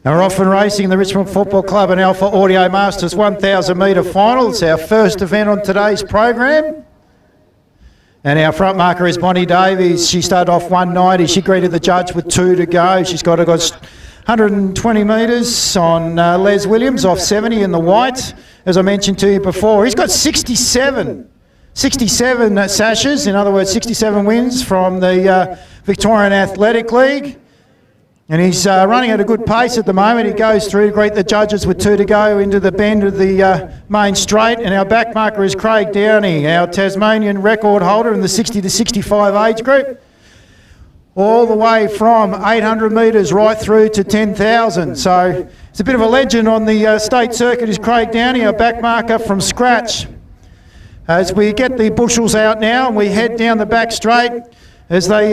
And we're off and racing in the Richmond Football Club and Alpha Audio Masters 1,000 metre final. It's our first event on today's program. And our front marker is Bonnie Davies. She started off 190. She greeted the judge with 2 to go. She's got 120 metres on Les Williams off 70 in the white. As I mentioned to you before, he's got 67 sashes, in other words 67 wins from the Victorian Athletic League. And he's running at a good pace at the moment. He goes through to greet the judges with 2 to go into the bend of the main straight. And our back marker is Craig Downey, our Tasmanian record holder in the 60 to 65 age group. All the way from 800 metres right through to 10,000. So it's a bit of a legend on the state circuit is Craig Downey, our back marker from scratch. As we get the bushels out now and we head down the back straight, as they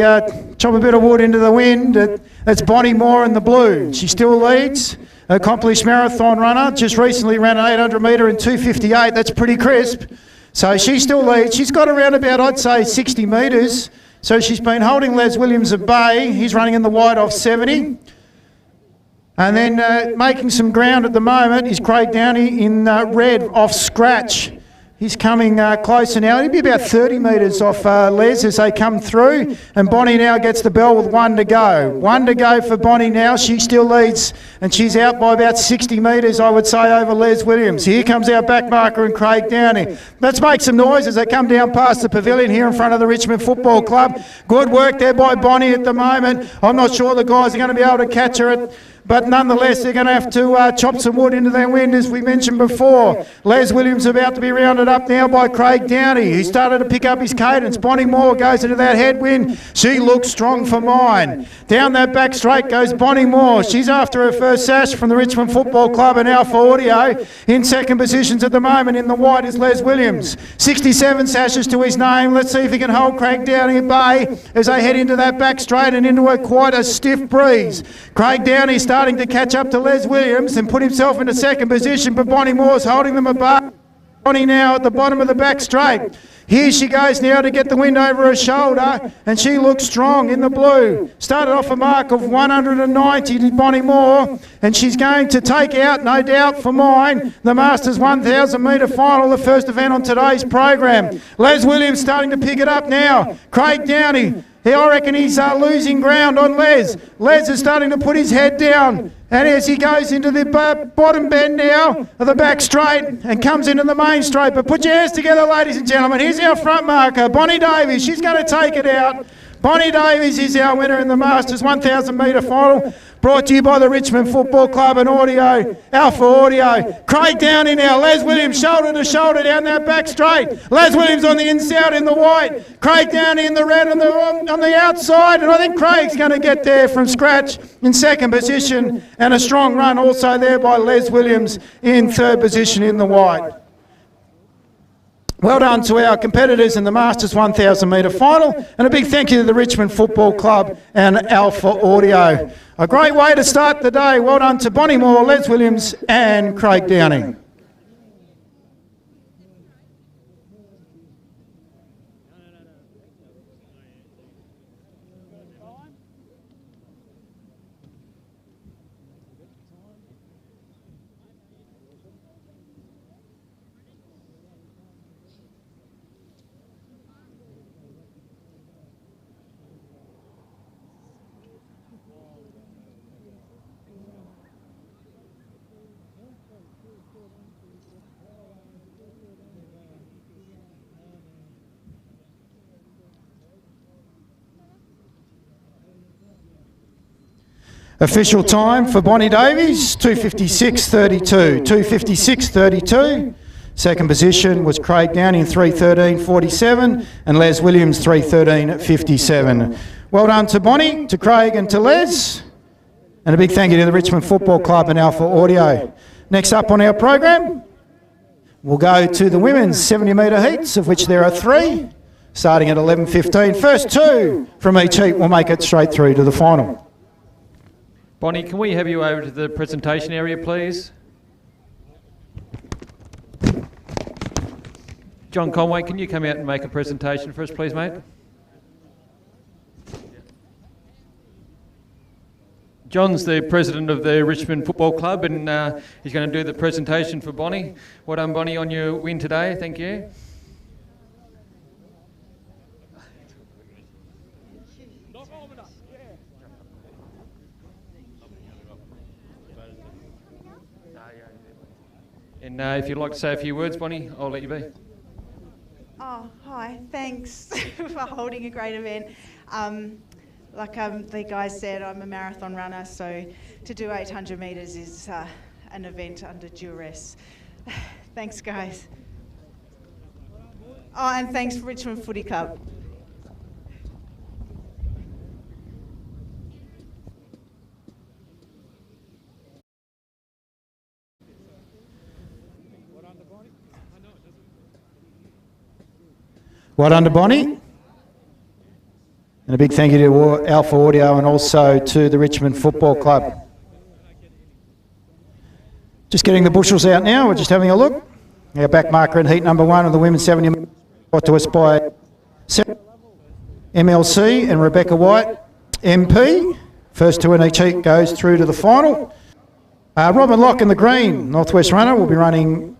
chop a bit of wood into the wind, that's Bonnie Moore in the blue. She still leads, accomplished marathon runner, just recently ran an 800 metre in 2:58, that's pretty crisp. So she still leads. She's got around about, I'd say, 60 metres. So she's been holding Les Williams at bay. He's running in the white off 70. And then making some ground at the moment is Craig Downey in red off scratch. He's coming closer now. He'll be about 30 metres off Les as they come through. And Bonnie now gets the bell with 1 to go. 1 to go for Bonnie now. She still leads and she's out by about 60 metres, I would say, over Les Williams. Here comes our back marker and Craig Downey. Let's make some noise as they come down past the pavilion here in front of the Richmond Football Club. Good work there by Bonnie at the moment. I'm not sure the guys are going to be able to catch her but nonetheless, they're going to have to chop some wood into their wind, as we mentioned before. Les Williams about to be rounded up now by Craig Downey. He started to pick up his cadence. Bonnie Moore goes into that headwind. She looks strong for mine. Down that back straight goes Bonnie Moore. She's after her first sash from the Richmond Football Club and Alpha Audio. In second positions at the moment in the white is Les Williams. 67 sashes to his name. Let's see if he can hold Craig Downey at bay as they head into that back straight and into quite a stiff breeze. Craig Downey starting to catch up to Les Williams and put himself into second position, but Bonnie Moore's holding them apart. Bonnie now at the bottom of the back straight. Here she goes now to get the wind over her shoulder, and she looks strong in the blue. Started off a mark of 190 to Bonnie Moore, and she's going to take out, no doubt for mine, the Masters 1,000 metre final, the first event on today's program. Les Williams starting to pick it up now. Craig Downey, I reckon he's losing ground on Les. Les is starting to put his head down. And as he goes into the bottom bend now of the back straight and comes into the main straight. But put your hands together, ladies and gentlemen. Here's our front marker, Bonnie Davies. She's going to take it out. Bonnie Davies is our winner in the Masters 1,000 metre final. Brought to you by the Richmond Football Club and Audio, Alpha Audio. Craig Downey now, Les Williams shoulder to shoulder down that back straight. Les Williams on the inside in the white. Craig Downey in the red on the outside. And I think Craig's going to get there from scratch in second position. And a strong run also there by Les Williams in third position in the white. Well done to our competitors in the Masters 1,000 metre final, and a big thank you to the Richmond Football Club and Alpha Audio. A great way to start the day. Well done to Bonnie Moore, Les Williams and Craig Downey. Official time for Bonnie Davies, 2:56.32. 2:56.32. Second position was Craig Downey in 3:13.47 and Les Williams 3:13.57. Well done to Bonnie, to Craig and to Les. And a big thank you to the Richmond Football Club and Alpha Audio. Next up on our program, we'll go to the women's 70 metre heats, of which there are 3, starting at 11:15. First 2 from each heat will make it straight through to the final. Bonnie, can we have you over to the presentation area, please? John Conway, can you come out and make a presentation for us, please, mate? John's the president of the Richmond Football Club, and he's going to do the presentation for Bonnie. Well done, Bonnie, on your win today. Thank you. And if you'd like to say a few words, Bonnie, I'll let you be. Oh, hi. Thanks for holding a great event. Like the guys said, I'm a marathon runner, so to do 800 metres is an event under duress. Thanks, guys. Oh, and thanks for Richmond Footy Club. Well done to Bonnie. And a big thank you to Alpha Audio and also to the Richmond Football Club. Just getting the bushels out now, we're just having a look. Our back marker in heat number 1 of the women's 70 brought to us by MLC and Rebecca White, MP. First 2 in each heat goes through to the final. Robin Locke in the green, Northwest runner, will be running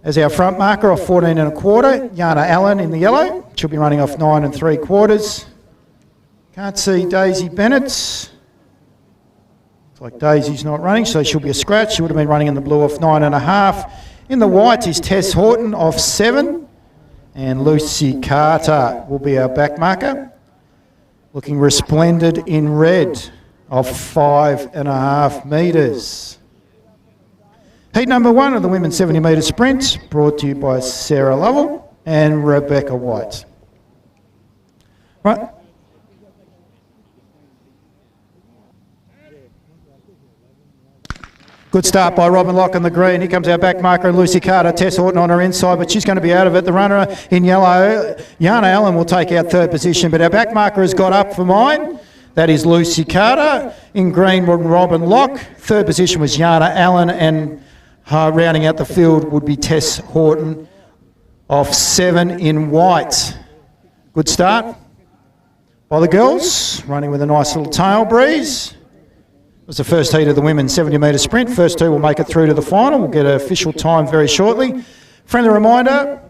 as our front marker off 14 1/4. Yana Allen in the yellow, she'll be running off 9 3/4. Can't see Daisy Bennett. Looks like Daisy's not running, so she'll be a scratch. She would have been running in the blue off 9 1/2. In the white is Tess Horton off 7. And Lucy Carter will be our back marker. Looking resplendent in red off 5 1/2 metres. Heat number 1 of the women's 70 metre sprint, brought to you by Sarah Lovell and Rebecca White. Right. Good start by Robin Locke in the green. Here comes our back marker, Lucy Carter. Tess Horton on her inside, but she's going to be out of it. The runner in yellow, Yana Allen, will take out 3rd position, but our back marker has got up for mine. That is Lucy Carter. In green, Robin Locke. 3rd position was Yana Allen, and rounding out the field would be Tess Horton off 7 in white. Good start by the girls, running with a nice little tail breeze. It was the first heat of the women's 70 metre sprint. First 2 will make it through to the final. We'll get an official time very shortly. Friendly reminder,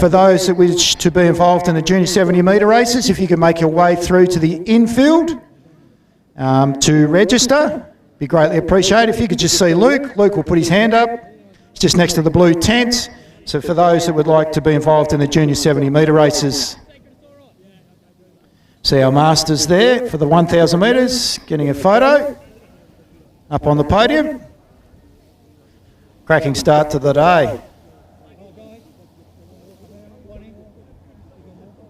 for those that wish to be involved in the junior 70 metre races, if you can make your way through to the infield to register, be greatly appreciated. If you could just see Luke. Luke will put his hand up. It's just next to the blue tent. So for those that would like to be involved in the junior 70 metre races, see our masters there for the 1,000 metres, getting a photo up on the podium. Cracking start to the day.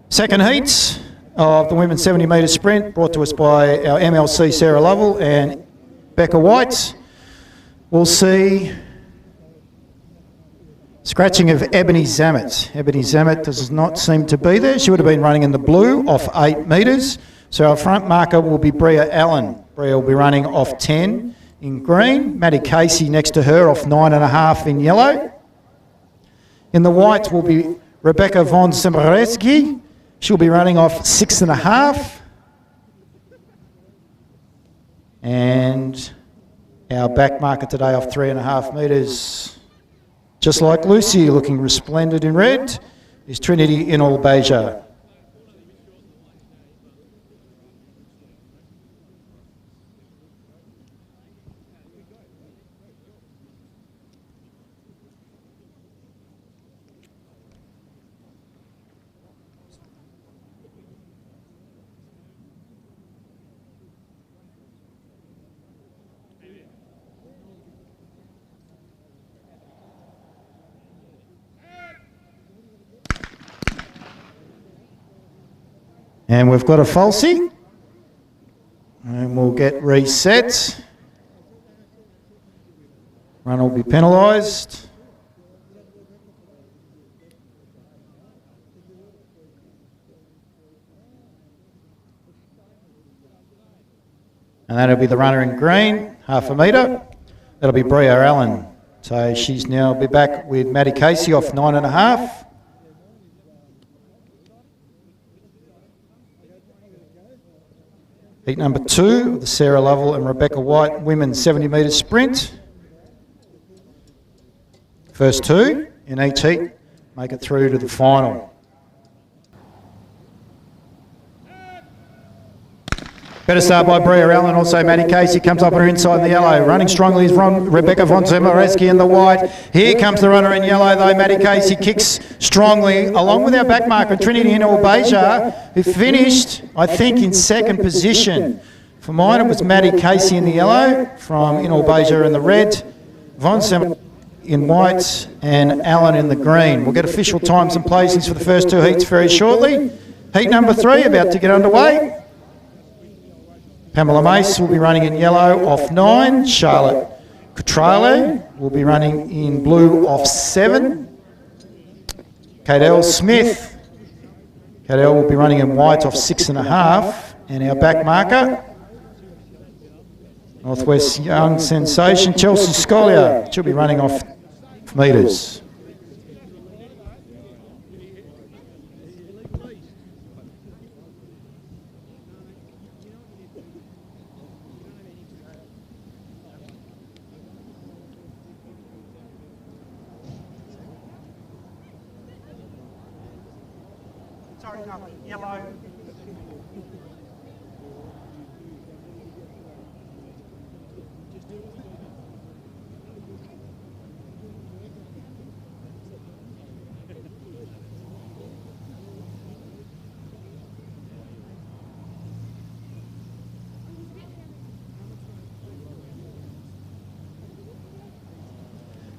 Second heat of the women's 70 metre sprint, brought to us by our MLC Sarah Lovell and Becca White. We'll see scratching of Ebony Zammit. Ebony Zammit does not seem to be there. She would have been running in the blue off 8 metres. So our front marker will be Bria Allen. Bria will be running off 10 in green. Maddie Casey next to her off 9 1/2 in yellow. In the white will be Rebecca von Sembereski. She'll be running off 6 1/2. And our back marker today off 3 1/2 metres. Just like Lucy, looking resplendent in red, is Trinity Inalbeja. And we've got a falsie, and we'll get reset. Run will be penalised. And that'll be the runner in green, 1/2 metre. That'll be Bria Allen. So she's now be back with Maddie Casey off 9 1/2. Heat number 2, the Sarah Lovell and Rebecca White women's 70 metre sprint. First 2 in each heat make it through to the final. Better start by Bria Allen, also Maddie Casey comes up on her inside in the yellow. Running strongly is Rebecca von Zemoreski in the white. Here comes the runner in yellow though, Maddie Casey kicks strongly, along with our back marker, Trinity Hinel-Beja, who finished, I think, in second position. For mine, it was Maddie Casey in the yellow, from Hinel-Beja in the red, von Zemoreski in white, and Allen in the green. We'll get official times and placings for the first 2 heats very shortly. Heat number 3 about to get underway. Pamela Mace will be running in yellow off 9. Charlotte Cutrale will be running in blue off 7. Cadell Smith. Cadell will be running in white off 6.5. And our back marker, Northwest Young Sensation, Chelsea Scolia. She'll be running off metres. Yellow.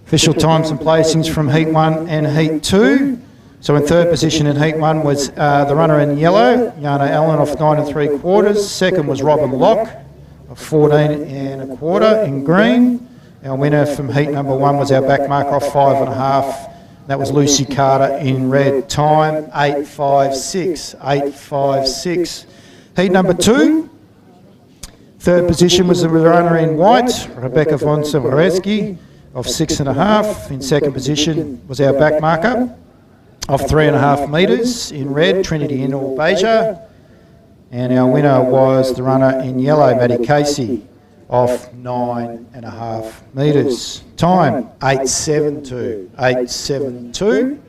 Official times and placings from Heat 1 and Heat 2. So in third position in Heat 1 was the runner in yellow, Yana Allen off 9 3/4. Second was Robin Locke of 14 1/4 in green. Our winner from Heat number 1 was our back marker off 5.5. That was Lucy Carter in red. Time 8:56. 8:56. Heat number 2. Third position was the runner in white, Rebecca von Zemoreski of 6.5. In second position was our back marker of 3.5 metres in red, Trinity Hinel-Beja. And our winner was the runner in yellow, Maddie Casey, of 9.5 metres. Time 8:72. 8:72.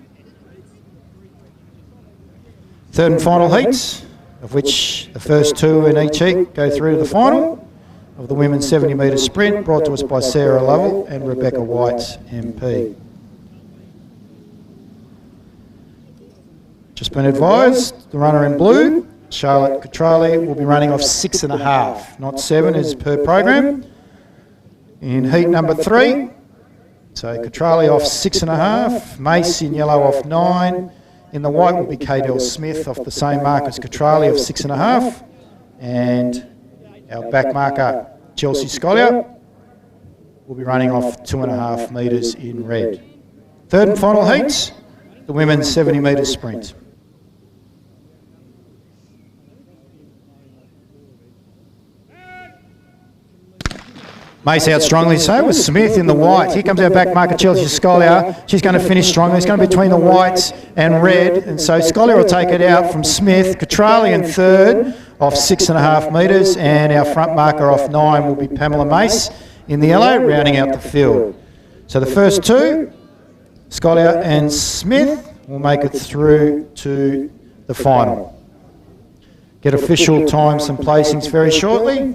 Third and final heats, of which the first 2 in each heat go through to the final of the women's 70 metre sprint, brought to us by Sarah Lovell and Rebecca White, MP. Just been advised, the runner in blue, Charlotte Cutrale, will be running off 6.5, not 7 as per program. In heat number 3, so Cutrale off 6.5, Mace in yellow off 9. In the white will be Cadell Smith off the same mark as Cutrale of 6.5. And our back marker, Chelsea Scolia, will be running off 2.5 metres in red. Third and final heats, the women's 70 metre sprint. Mace out strongly, so was Smith in the white. Here comes our back marker, Chelsea Scolia. She's going to finish strongly. It's going to be between the whites and red. And so Scolia will take it out from Smith. Cutrale in third off 6.5 metres. And our front marker off 9 will be Pamela Mace in the yellow, rounding out the field. So the first 2, Scolia and Smith, will make it through to the final. Get official times and placings very shortly.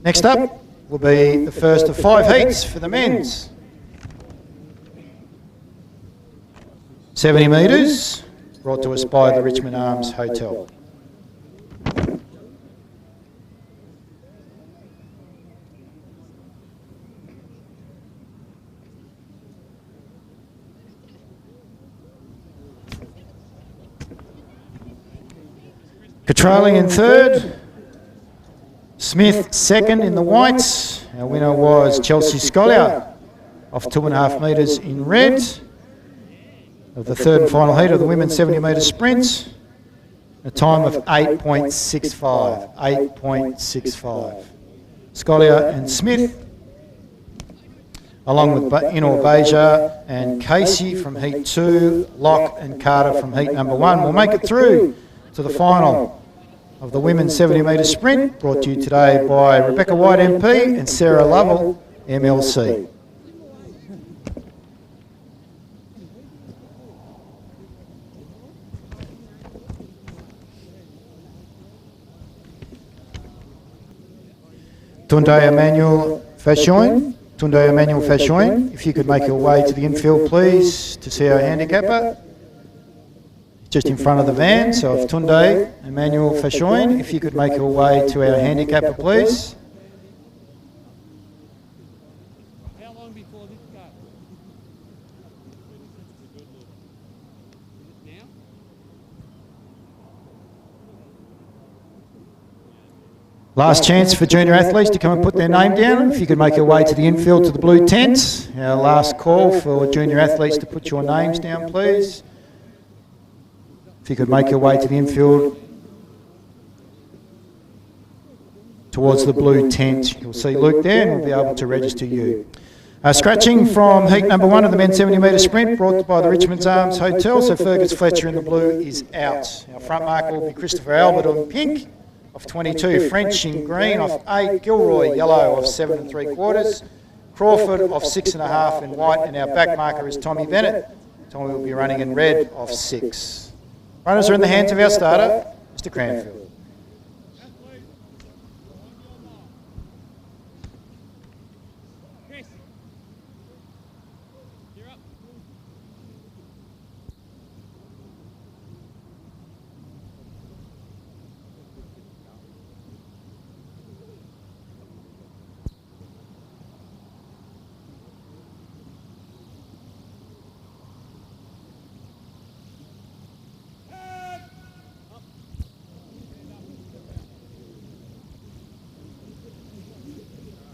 Next up will be the first of 5 heats for the men's. 70 metres, brought to us by the Richmond Arms Hotel. Cutrale in third, Smith second in the whites. Our winner was Chelsea Scolia off 2.5 metres in red of the third and final heat of the women's 70 metre sprint. A time of 8.65. 8.65. Scolia and Smith, along with Hinel-Beja and Casey from heat 2, Locke and Carter from heat number 1, will make it through to the final of the women's 70 metre sprint, brought to you today by Rebecca White MP and Sarah Lovell, MLC. Tunde Emmanuel Fashoin, if you could make your way to the infield, please, to see our handicapper. Just in front of the van, so if Tunde Emmanuel Fashoin, if you could make your way to our handicapper, please. How long before this goes? Now? Last chance for junior athletes to come and put their name down. If you could make your way to the infield to the blue tents. Our last call for junior athletes to put your names down, please. If you could make your way to the infield towards the blue tent. You'll see Luke there and we'll be able to register you. Scratching from heat number 1 of the men's 70 metre sprint, brought by the Richmond Arms Hotel. So Fergus Fletcher in the blue is out. Our front marker will be Christopher Albert on pink of 22, French in green of 8, Gilroy yellow of 7 3/4, Crawford of 6.5 in white, and our back marker is Tommy Bennett. Tommy will be running in red of 6. Runners are in the hands of our starter, Mr. Cranfield.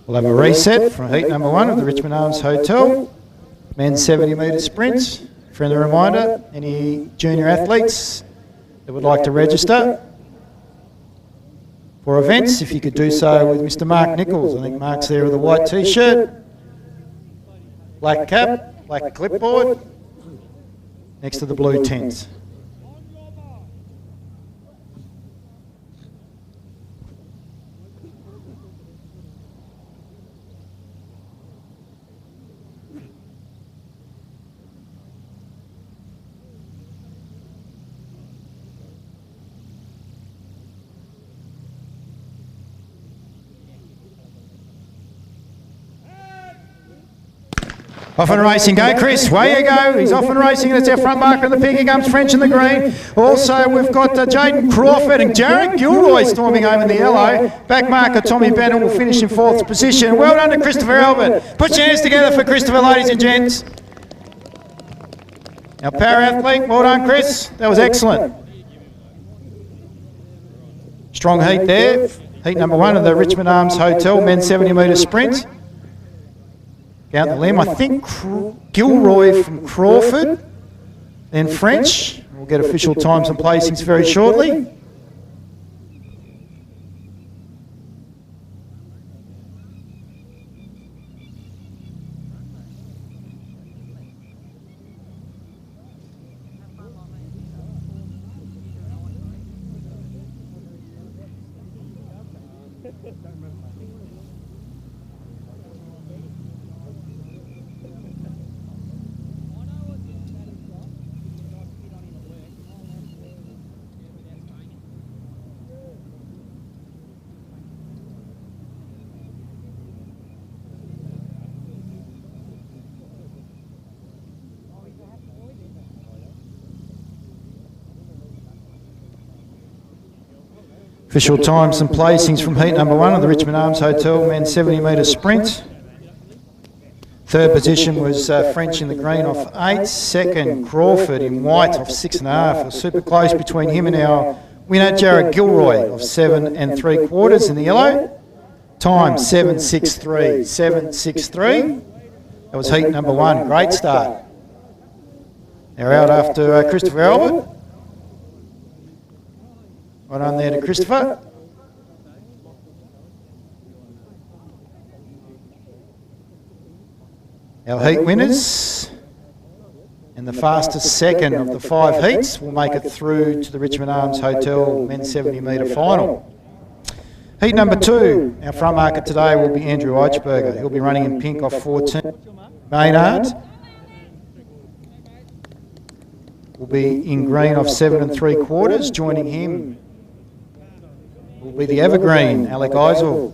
We'll have a reset from heat number 1 of the Richmond Arms Hotel. Men's 70 metre sprints. Friendly reminder, any junior athletes that would like to register for events, if you could do so with Mr. Mark Nichols. I think Mark's there with a white t-shirt, black cap, black clipboard, next to the blue tents. Off and racing, go Chris, way you go, he's off and racing, that's our front marker in the pink, here comes French in the green. Also we've got Jaden Crawford and Jared Gilroy storming home in the yellow. Back marker Tommy Bennett will finish in 4th position. Well done to Christopher Albert. Put your hands together for Christopher, ladies and gents. Our para athlete, well done Chris, that was excellent. Strong heat there, heat number 1 of the Richmond Arms Hotel men's 70 metre sprint. Out the limb, I think Gilroy from Crawford, then French. We'll get official times and placings very shortly. Official times and placings from heat number 1 of the Richmond Arms Hotel men's 70 metre sprint. 3rd position was French in the green off 8. 2nd, Crawford in white off 6.5. It was super close between him and our winner, Jared Gilroy, of 7 3/4 in the yellow. Time 7.63. 7.63. That was heat number 1. Great start. They're out after Christopher Albert. Well done there to Christopher. Our heat winners. And the fastest second of the 5 heats will make it through to the Richmond Arms Hotel men's 70 metre final. Heat number 2, our front marker today will be Andrew Eichberger. He'll be running in pink off 14. Maynard will be in green off 7 3/4. Joining him will be the evergreen, Alec Eisel,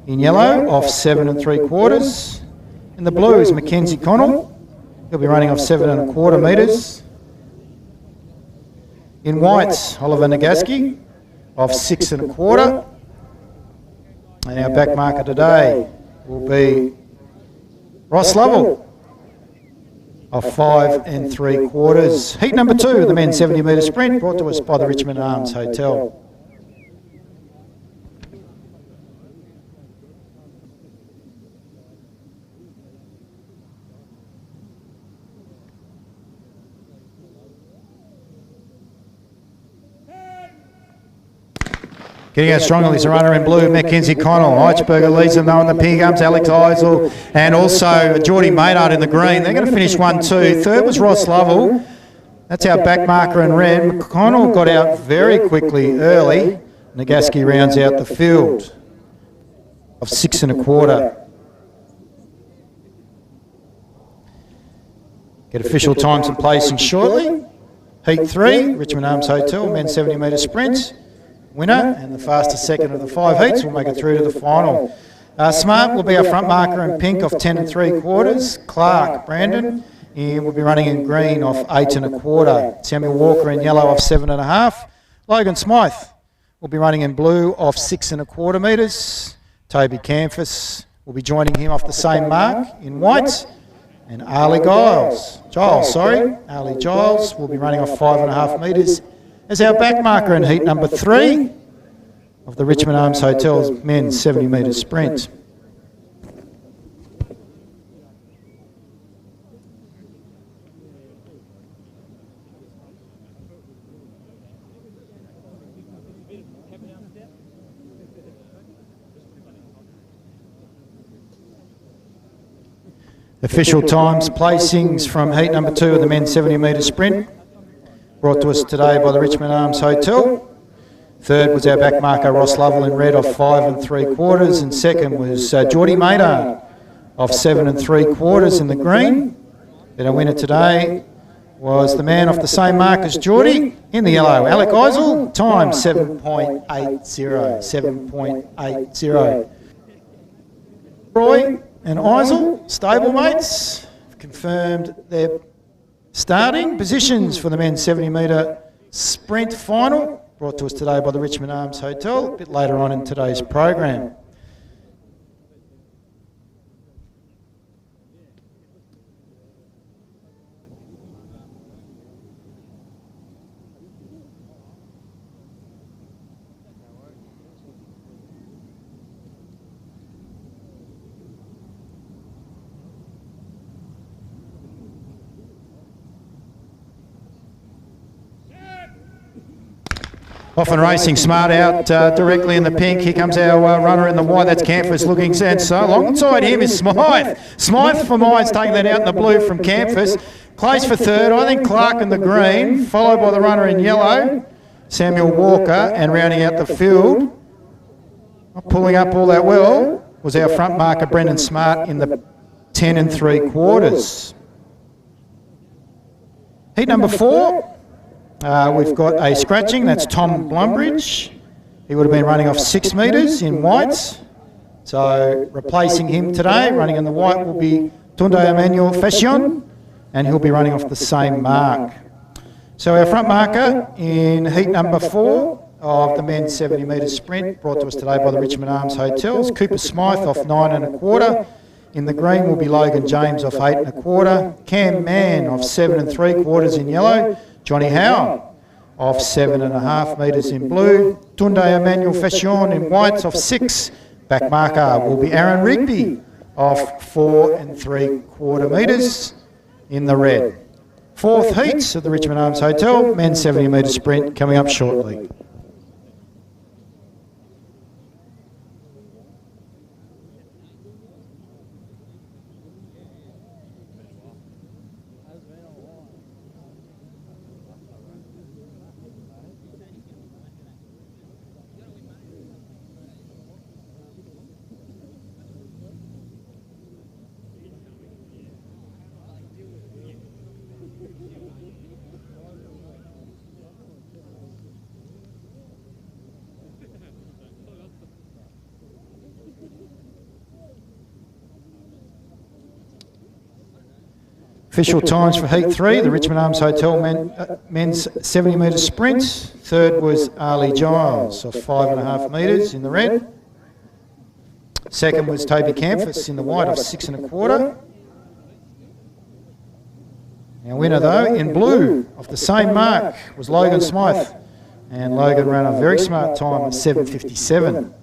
in yellow off 7 3/4. In the blue is Mackenzie Connell. He'll be running off 7 1/4 metres. In whites, Oliver Nagaski off 6 1/4. And our back marker today will be Ross Lovell of 5 3/4. Heat number 2, the men's 70 metre sprint, brought to us by the Richmond Arms Hotel. Getting out strongly is the runner in blue, Mackenzie Connell. Eichberger leads them though in the pink arms, Alex Eisel, and also Geordie Maynard in the green. They're going to finish 1-2. Third was Ross Lovell. That's our back marker in red. McConnell got out very quickly early. Nagaski rounds out the field of 6 1/4. Get official times and placing shortly. Heat 3, Richmond Arms Hotel, men's 70 metre sprint. Winner and the fastest second of the 5 heats will make it through to the final. Smart will be our front marker in pink off 10 3/4. Clark, Brandon, and will be running in green off 8 1/4. Samuel Walker in yellow off 7 1/2. Logan Smythe will be running in blue off 6 1/4 metres. Toby Campus will be joining him off the same mark in white. And Ali Giles will be running off 5 1/2 metres as our back marker in heat number 3 of the Richmond Arms Hotel's men's 70 metre sprint. Official times, placings from heat number 2 of the men's 70 metre sprint, brought to us today by the Richmond Arms Hotel. Third was our back marker, Ross Lovell in red off 5 3/4. And second was Geordie Maynard off 7 3/4 in the green. Then our winner today was the man off the same mark as Geordie in the yellow, Alec Eisel, time 7.80. 7.80. Roy and Eisel, stablemates, have confirmed their starting positions for the men's 70 metre sprint final, brought to us today by the Richmond Arms Hotel, a bit later on in today's program. Often racing smart out directly in the pink. Here comes our runner in the white. That's Campus looking and so alongside him is Smythe. Smythe for mine's taking that out in the blue from Campus. Close for third. I think Clark in the green, followed by the runner in yellow, Samuel Walker, and rounding out the field, not pulling up all that well, was our front marker Brendan Smart in the 10 3/4. Heat number 4. We've got a scratching, that's Tom Blumbridge. He would have been running off 6 metres in whites. So replacing him today, running in the white, will be Tunde Emmanuel Fashion, and he'll be running off the same mark. So our front marker in heat number 4 of the men's 70 metre sprint, brought to us today by the Richmond Arms Hotels. Cooper Smythe off 9 1/4. In the green will be Logan James off 8 1/4. Cam Mann off 7 3/4 in yellow. Johnny Howe off 7 1/2 metres in blue. Tunde Emmanuel Fashion in whites off 6. Back marker will be Aaron Rigby off 4 3/4 metres in the red. Fourth heats of the Richmond Arms Hotel, men's 70 metre sprint coming up shortly. Official times for Heat 3, the Richmond Arms Hotel men's 70 metre sprint. Third was Ali Giles of 5.5 metres in the red. Second was Toby Campus in the white of 6.25. Our winner though, in blue, of the same mark, was Logan Smythe. And Logan ran a very smart time of 7:57.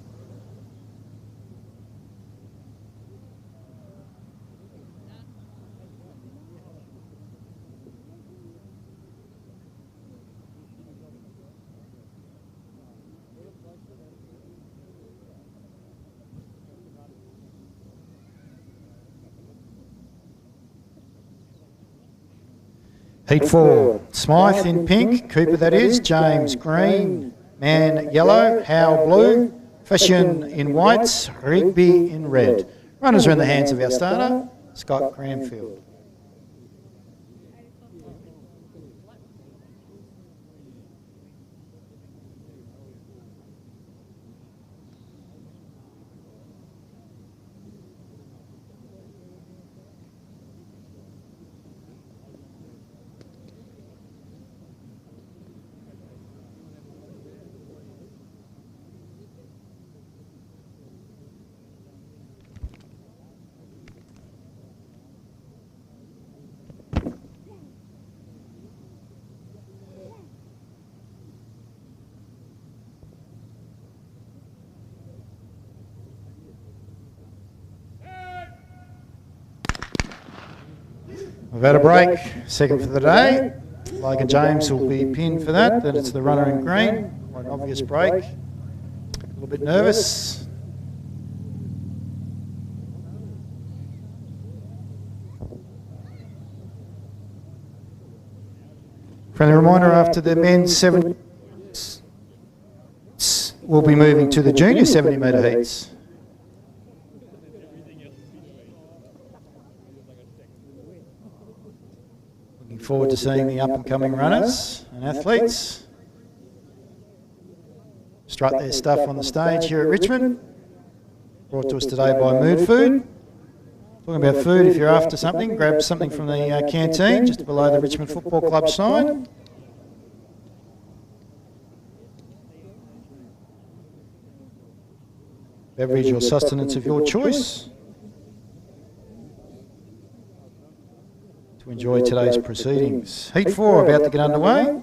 Heat 4, Smythe in pink, Cooper that is, James green, Mann yellow, Howe blue, Fashion in whites, Rigby in red. Runners are in the hands of our starter, Scott Cranfield. We've had a break, second for the day. Logan James will be pinned for that. Then it's the runner in green. Quite an obvious break. A little bit nervous. Friendly reminder, after the men's 70, we'll be moving to the junior 70 metre heats. Looking forward to seeing the up-and-coming runners and athletes strut their stuff on the stage here at Richmond. Brought to us today by Mood Food. Talking about food, if you're after something, grab something from the canteen just below the Richmond Football Club sign. Beverage or sustenance of your choice to enjoy today's proceedings. Heat 4 about to get underway.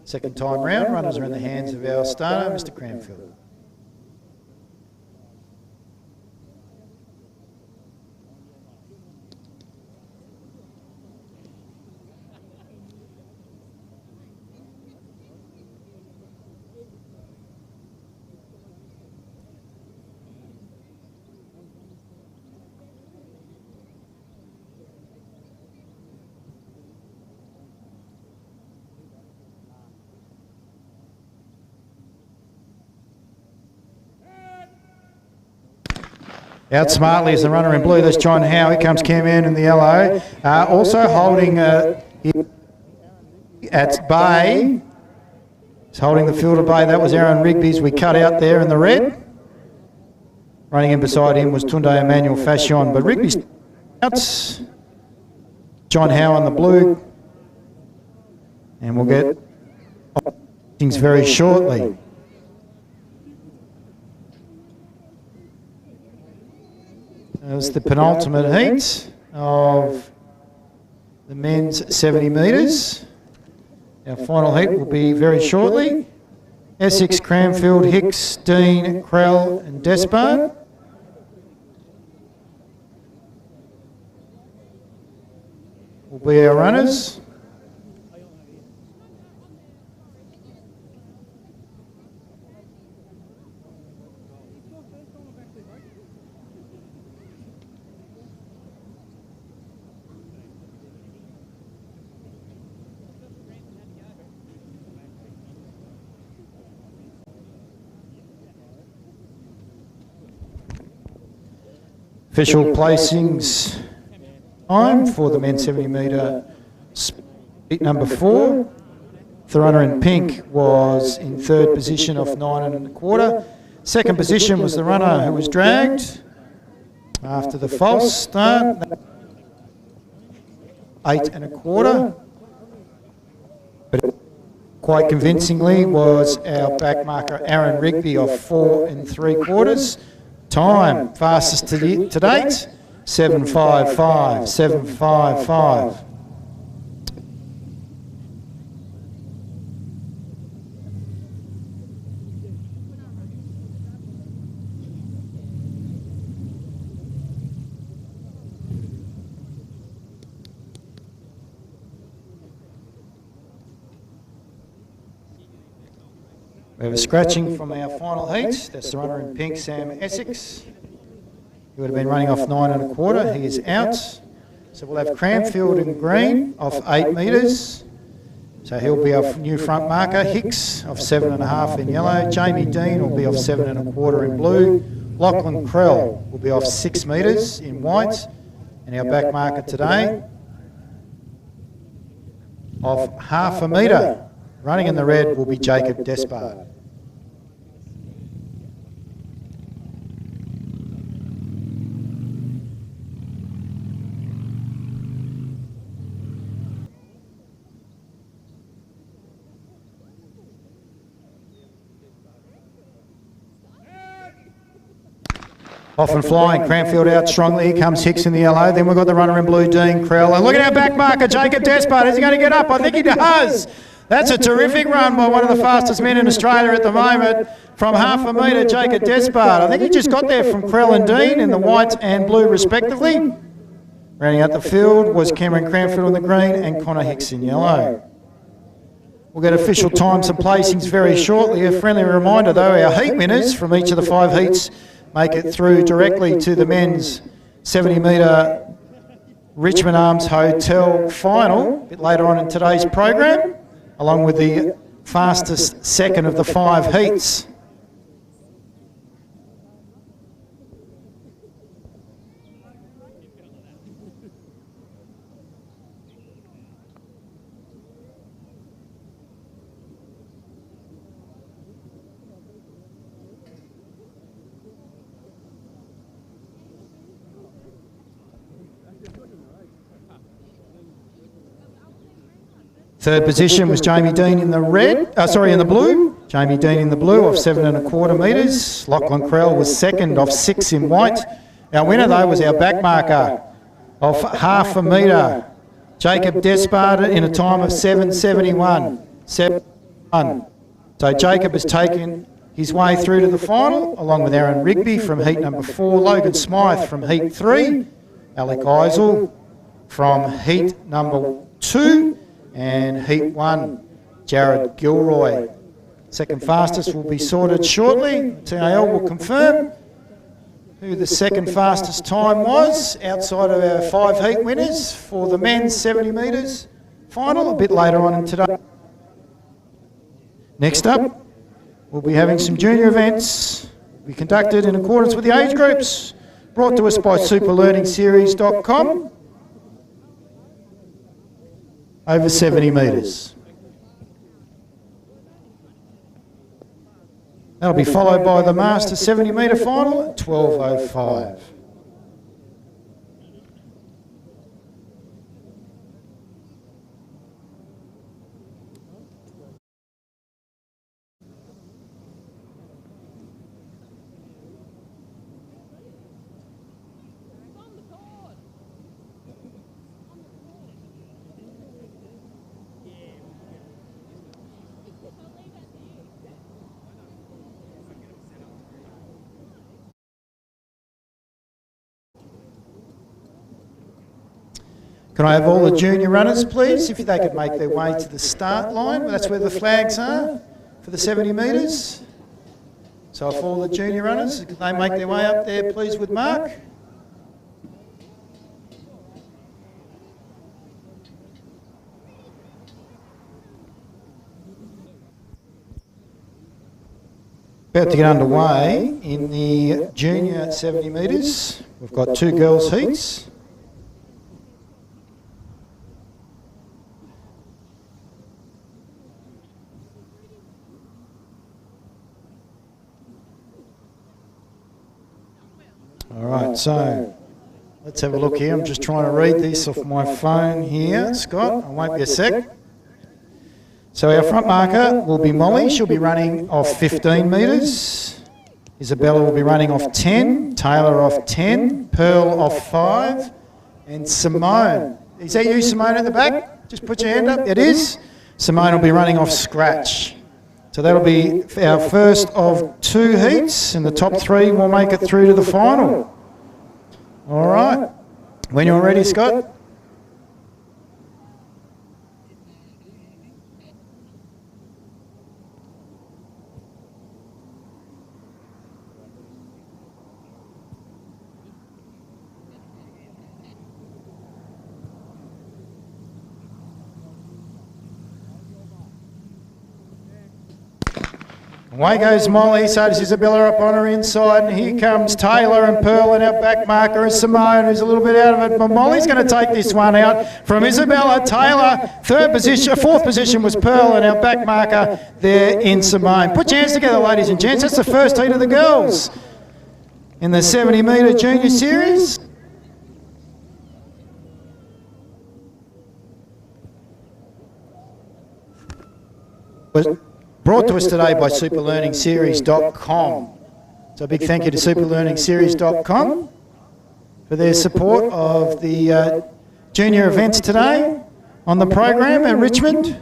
Second time round, runners are in the hands of our starter, Mr. Cranfield. Out smartly is the runner in blue. That's John Howe. Here comes Cam Mann in the yellow. Also holding at bay. He's holding the field at bay. That was Aaron Rigby's. We cut out there in the red. Running in beside him was Tunde Emmanuel Fashion. But Rigby's out. John Howe in the blue. And we'll get things very shortly. It was the penultimate heat of the men's 70 metres. Our final heat will be very shortly. Essex, Cranfield, Hicks, Dean, Krell and Despard. Will be our runners. Official placings time for the men's 70 metre heat number 4. The runner in pink was in third position off 9.25. Second position was the runner who was dragged after the false start. 8 1/4. But quite convincingly was our back marker Aaron Rigby of 4 3/4. Time, fastest to date, 7.55, 7.55. We have a scratching from our final heat. That's the runner in pink, Sam Essex. He would have been running off 9 1/4. He is out. So we'll have Cranfield in green off 8 metres. So he'll be our new front marker. Hicks of 7 1/2 in yellow. Jamie Dean will be off 7 1/4 in blue. Lachlan Krell will be off 6 metres in white. And our back marker today of 1/2 metre. Running in the red will be Jacob Despard. Off and flying, Cranfield out strongly. Here comes Hicks in the yellow. Then we've got the runner in blue, Dean Krell. And look at our back marker, Jacob Despard. Is he going to get up? I think he does. That's a terrific run by one of the fastest men in Australia at the moment. From 1/2 metre, Jacob Despard. I think he just got there from Krell and Dean in the white and blue respectively. Rounding out the field was Cameron Cranfield in the green and Connor Hicks in yellow. We'll get official times and placings very shortly. A friendly reminder though, our heat winners from each of the 5 heats make it through directly to the men's 70 metre Richmond Arms Hotel final a bit later on in today's program, along with the fastest second of the 5 heats. Third position was Jamie Dean in the in the blue. Jamie Dean in the blue of 7 1/4 metres. Lachlan Krell was second of 6 in white. Our winner though was our back marker of 1/2 metre. Jacob Despard in a time of 7:71. 7:1. So Jacob has taken his way through to the final, along with Aaron Rigby from heat number 4, Logan Smythe from heat 3, Alec Eisel from heat number 2, and heat 1, Jared Gilroy. Second fastest will be sorted shortly. TAL will confirm who the second fastest time was outside of our 5 heat winners for the men's 70 metres final a bit later on in today. Next up, we'll be having some junior events be conducted in accordance with the age groups, brought to us by superlearningseries.com. Over 70 metres. That'll be followed by the Master 70 metre final at 12:05. Can I have all the junior runners, please, if they could make their way to the start line? That's where the flags are for the 70 metres. So if all the junior runners, could they make their way up there, please, with Mark? About to get underway in the junior 70 metres. We've got 2 girls' heats. All right, so Let's have a look here. I'm just trying to read this off my phone here, Scott. I won't be a sec. So our front marker will be Molly. She'll be running off 15 metres. Isabella will be running off 10. Taylor off 10. Pearl off 5. And Simone. Is that you, Simone, at the back? Just put your hand up. It is. Simone will be running off scratch. So that'll be our first of 2 heats, and the top 3 will make it through to the final. All right. When you're ready, Scott. Away goes Molly, so does Isabella up on her inside, and here comes Taylor and Pearl in our back marker, and Simone, who's a little bit out of it, but Molly's going to take this one out from Isabella. Taylor, 4th position was Pearl, and our back marker there in Simone. Put your hands together, ladies and gents. That's the first heat of the girls in the 70-metre junior series. Brought to us today by superlearningseries.com. So a big thank you to superlearningseries.com for their support of the junior events today on the program at Richmond.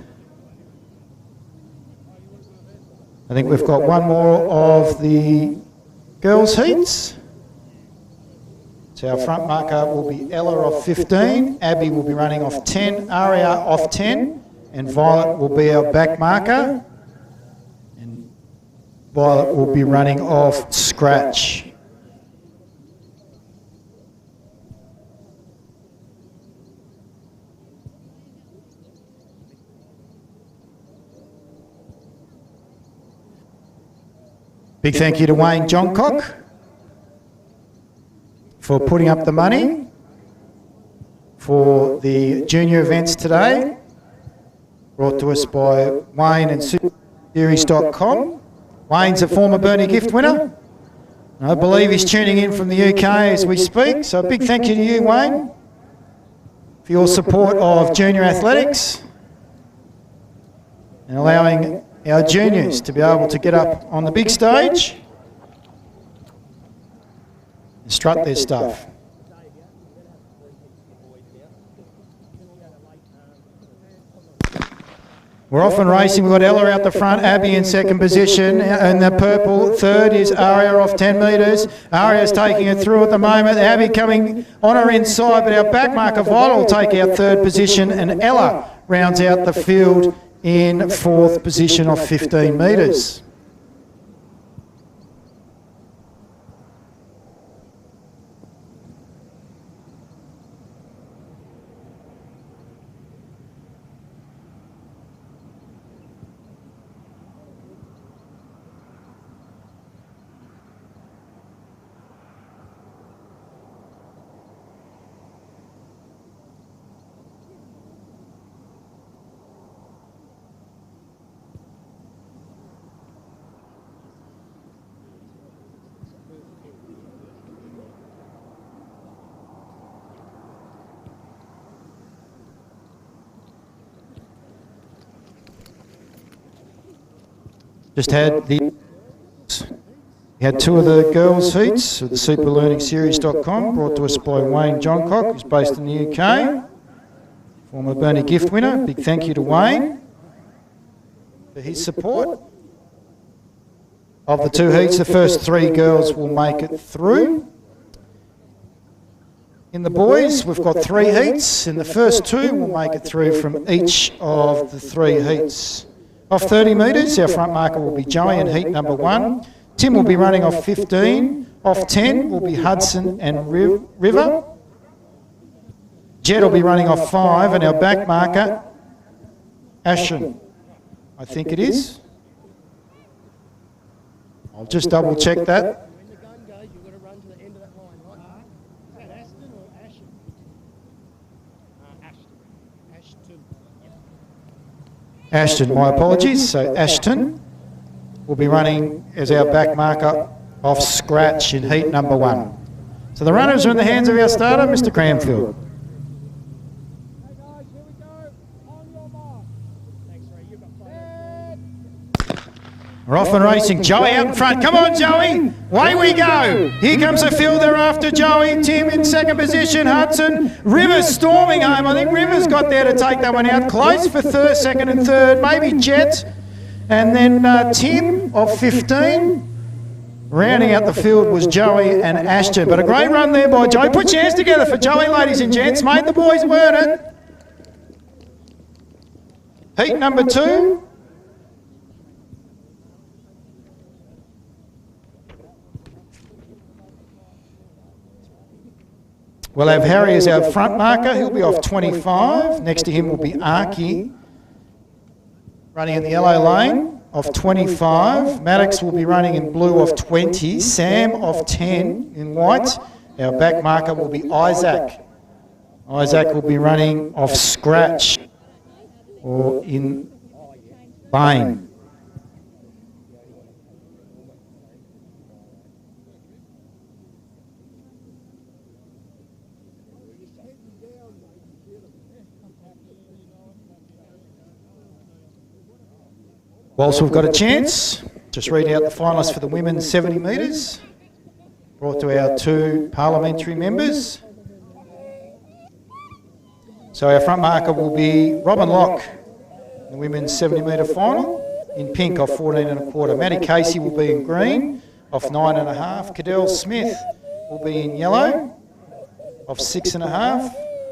I think we've got one more of the girls' heats. So our front marker will be Ella off 15, Abby will be running off 10, Aria off 10, and Violet will be our back marker. Violet will be running off scratch. Big thank you to Wayne Johncock for putting up the money for the junior events today. Brought to us by Wayne and superlearningseries.com. Wayne's a former Bernie gift winner. I believe he's tuning in from the UK as we speak. So a big thank you to you, Wayne, for your support of junior athletics and allowing our juniors to be able to get up on the big stage and strut their stuff. We're off and racing. We've got Ella out the front, Abby in second position, and the purple third is Aria off 10 metres. Aria's taking it through at the moment. Abby coming on her inside, but our back marker Violet will take our 3rd position, and Ella rounds out the field in 4th position off 15 metres. Just had 2 of the girls' heats of the superlearningseries.com, brought to us by Wayne Johncock, who's based in the UK, former Bernie gift winner. Big thank you to Wayne for his support. Of the 2 heats, the first 3 girls will make it through. In the boys, we've got 3 heats, and the first 2 will make it through from each of the 3 heats. Off 30 metres, our front marker will be Joey in heat number 1. Tim will be running off 15. Off 10 will be Hudson and River. Jed will be running off 5, and our back marker, Ashton, I think it is. I'll just double check that. When the gun goes, you've got to run to the end of that line, right? Is that Aston or Ashton? Ashton. Ashton, my apologies. So Ashton will be running as our back marker off scratch in heat number 1. So the runners are in the hands of our starter, Mr. Cranfield. Hey guys, here we go. On your mark. Thanks, Ray. You've got fun. We're off and racing. Joey out in front. Come on, Joey. Away we go. Here comes the fielder after Joey. Tim in second position. Hudson. Rivers storming home. I think Rivers got there to take that one out. Close for second and third. Maybe Jet. And then Tim of 15. Rounding out the field was Joey and Ashton. But a great run there by Joey. Put your hands together for Joey, ladies and gents. Made the boys earn it. Heat number 2. We'll have Harry as our front marker. He'll be off 25. Next to him will be Archie, running in the yellow lane, off 25. Maddox will be running in blue off 20. Sam off 10 in white. Our back marker will be Isaac. Isaac will be running off scratch or in lane. Whilst we've got a chance, just reading out the finalists for the women's 70 metres, brought to our 2 parliamentary members. So our front marker will be Robin Locke, in the women's 70 metre final, in pink off 14 1/4. Maddie Casey will be in green, off 9 1/2. Cadell Smith will be in yellow, off 6 1/2.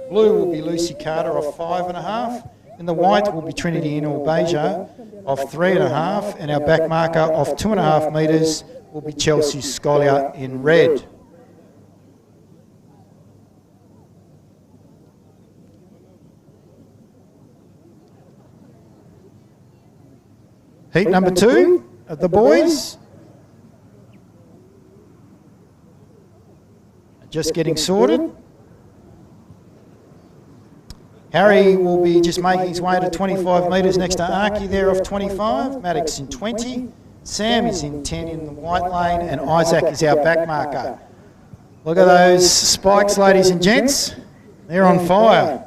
Blue will be Lucy Carter, off 5 1/2. In the white will be Trinity Inalbeja, off 3 1/2, and our back marker off 2 1/2 metres will be Chelsea Scolia in red. Heat number 2 of the boys. Just getting sorted. Harry will be just making his way to 25 metres next to Archie there off 25. Maddox in 20. Sam is in 10 in the white lane, and Isaac is our back marker. Look at those spikes, ladies and gents. They're on fire.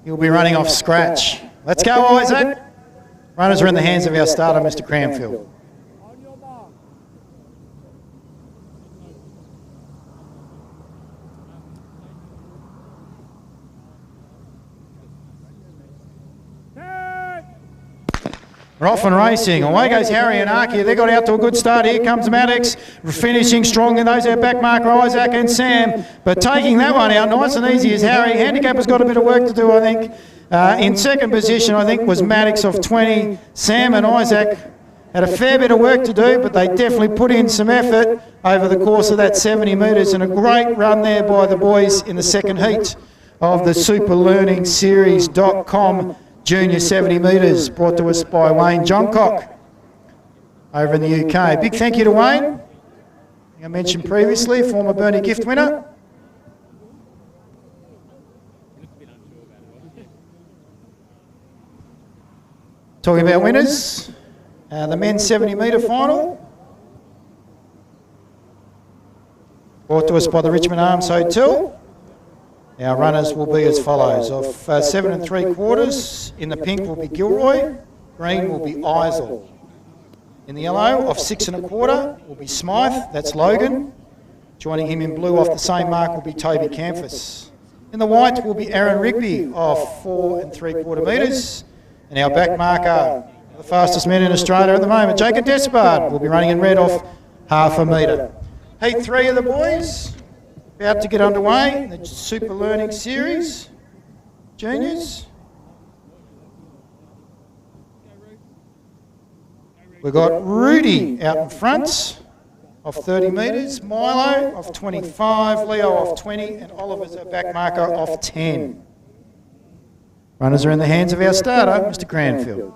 He'll be running off scratch. Let's go, Isaac. Runners are in the hands of our starter, Mr. Cranfield. On your mark. We're off and racing. Away goes Harry and Archie. They got out to a good start. Here comes Maddox, finishing strong in those. Our back marker, Isaac and Sam. But taking that one out nice and easy is Harry. Handicapper's got a bit of work to do, I think. In second position, I think, was Maddox off 20. Sam and Isaac had a fair bit of work to do, but they definitely put in some effort over the course of that 70 metres, and a great run there by the boys in the second heat of the superlearningseries.com Junior 70 metres, brought to us by Wayne Johncock over in the UK. Big thank you to Wayne. I mentioned previously, former Bernie gift winner. Talking about winners, the men's 70 metre final, brought to us by the Richmond Arms Hotel. Our runners will be as follows. Of 7 3/4, in the pink will be Gilroy, green will be Eisel. In the yellow, of 6 1/4 will be Smythe, that's Logan. Joining him in blue off the same mark will be Toby Campus. In the white will be Aaron Rigby off 4 3/4 metres. And our back marker, the fastest man in Australia at the moment, Jacob Despard, will be running in red off 1/2 metre. Heat 3 of the boys. About to get underway, the Super Learning Series, juniors. We've got Rudy out in front off 30 metres, Milo off 25, Leo off 20, and Oliver's our back marker off 10. Runners are in the hands of our starter, Mr. Cranfield.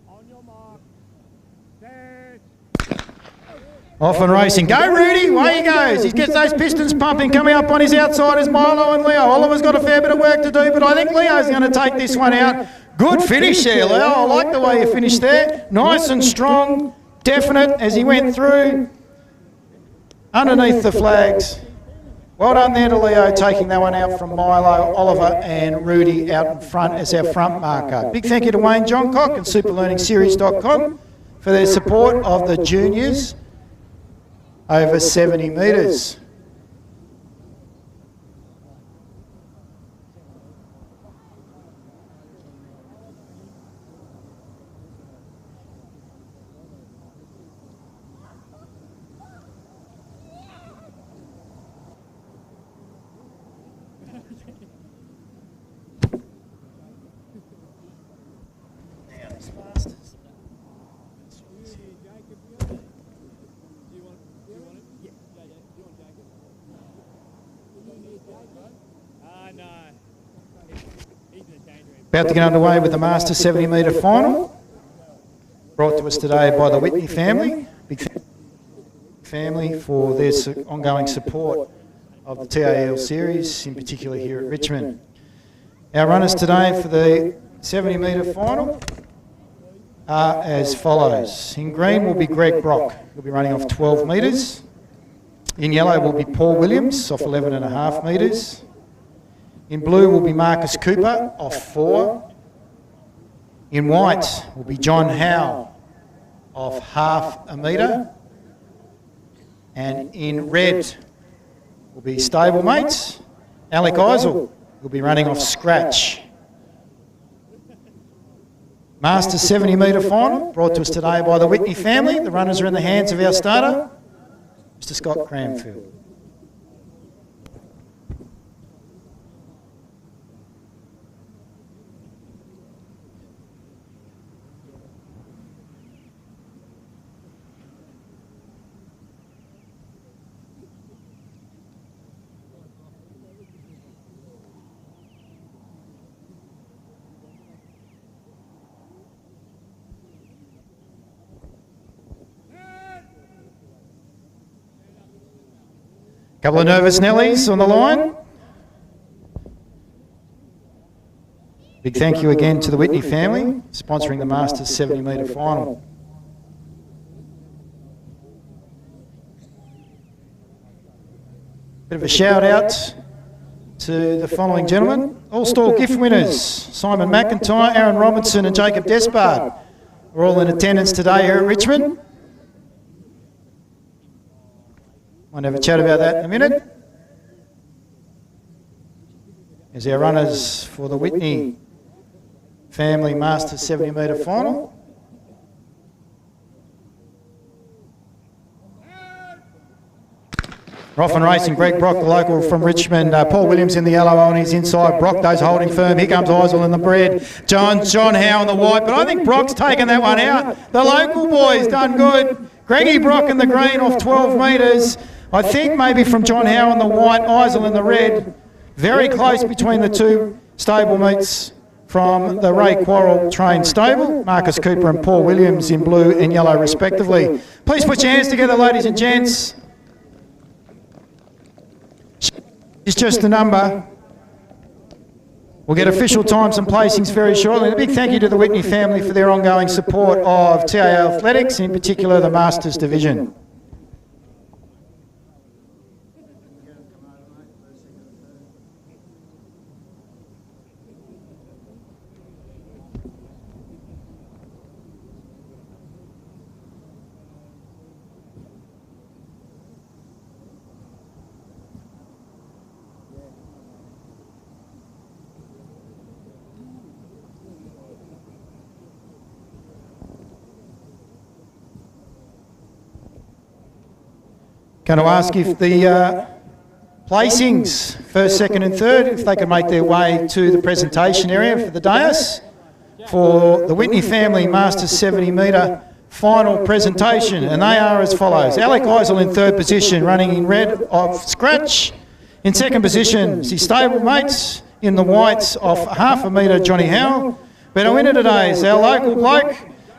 On your mark. Off and racing. Go, Rudy. Away he goes. He gets those pistons pumping. Coming up on his outside is Milo and Leo. Oliver's got a fair bit of work to do, but I think Leo's going to take this one out. Good finish there, Leo. I like the way you finished there. Nice and strong, definite as he went through underneath the flags. Well done there to Leo, taking that one out from Milo, Oliver and Rudy out in front as our front marker. Big thank you to Wayne Johncock and superlearningseries.com for their support of the juniors over 70 metres. About to get underway with the Masters 70 metre final, brought to us today by the Whitney family. Big family for their ongoing support of the TAL series, in particular here at Richmond. Our runners today for the 70 metre final are as follows. In green will be Greg Brock, he'll be running off 12 metres. In yellow will be Paul Williams off 11.5 metres. In blue will be Marcus Cooper off 4. In white will be John Howe off 0.5 metre. And in red will be stablemates. Alec Eisel will be running off scratch. Masters 70 metre final brought to us today by the Whitney family. The runners are in the hands of our starter, Mr. Scott Cranfield. Couple of nervous Nellies on the line. Big thank you again to the Whitney family, sponsoring the Masters 70 metre final. Bit of a shout out to the following gentlemen. All-Store gift winners, Simon McIntyre, Aaron Robinson and Jacob Despard are all in attendance today here at Richmond. Might have a chat about that in a minute. As our runners for the Whitney family Masters 70 metre final. We're off and racing. Greg Brock, the local from Richmond. Paul Williams in the yellow on his inside. Brockdo's holding firm. Here comes Eisel in the red. John Howe in the white. But I think Brock's taken that one out. The local boy's done good. Greggy Brock in the green off 12 metres. I think maybe from John Howe in the white, Eisel in the red. Very close between the two stablemates from the Ray Quarrell trained stable. Marcus Cooper and Paul Williams in blue and yellow respectively. Please put your hands together, ladies and gents. It's just a number. We'll get official times and placings very shortly. A big thank you to the Whitney family for their ongoing support of TAL Athletics, in particular the Masters Division. Going to ask if the placings, first, second and third, if they can make their way to the presentation area for the dais for the Whitney family Masters 70 metre final presentation. And they are as follows. Alec Eisel in third position, running in red off scratch. In second position, his stablemates in the whites off 0.5 metre, Johnny Howe. But our winner today is our local bloke,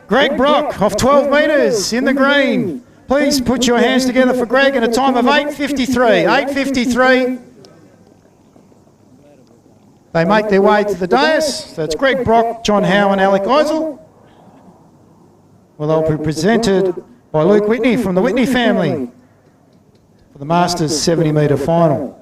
Greg Brock, off 12 metres in the green. Please put your hands together for Greg at a time of 8:53. 8:53. They make their way to the dais. So it's Greg Brock, John Howe and Alec Eisel. Well, they'll be presented by Luke Whitney from the Whitney family for the Masters 70 metre final.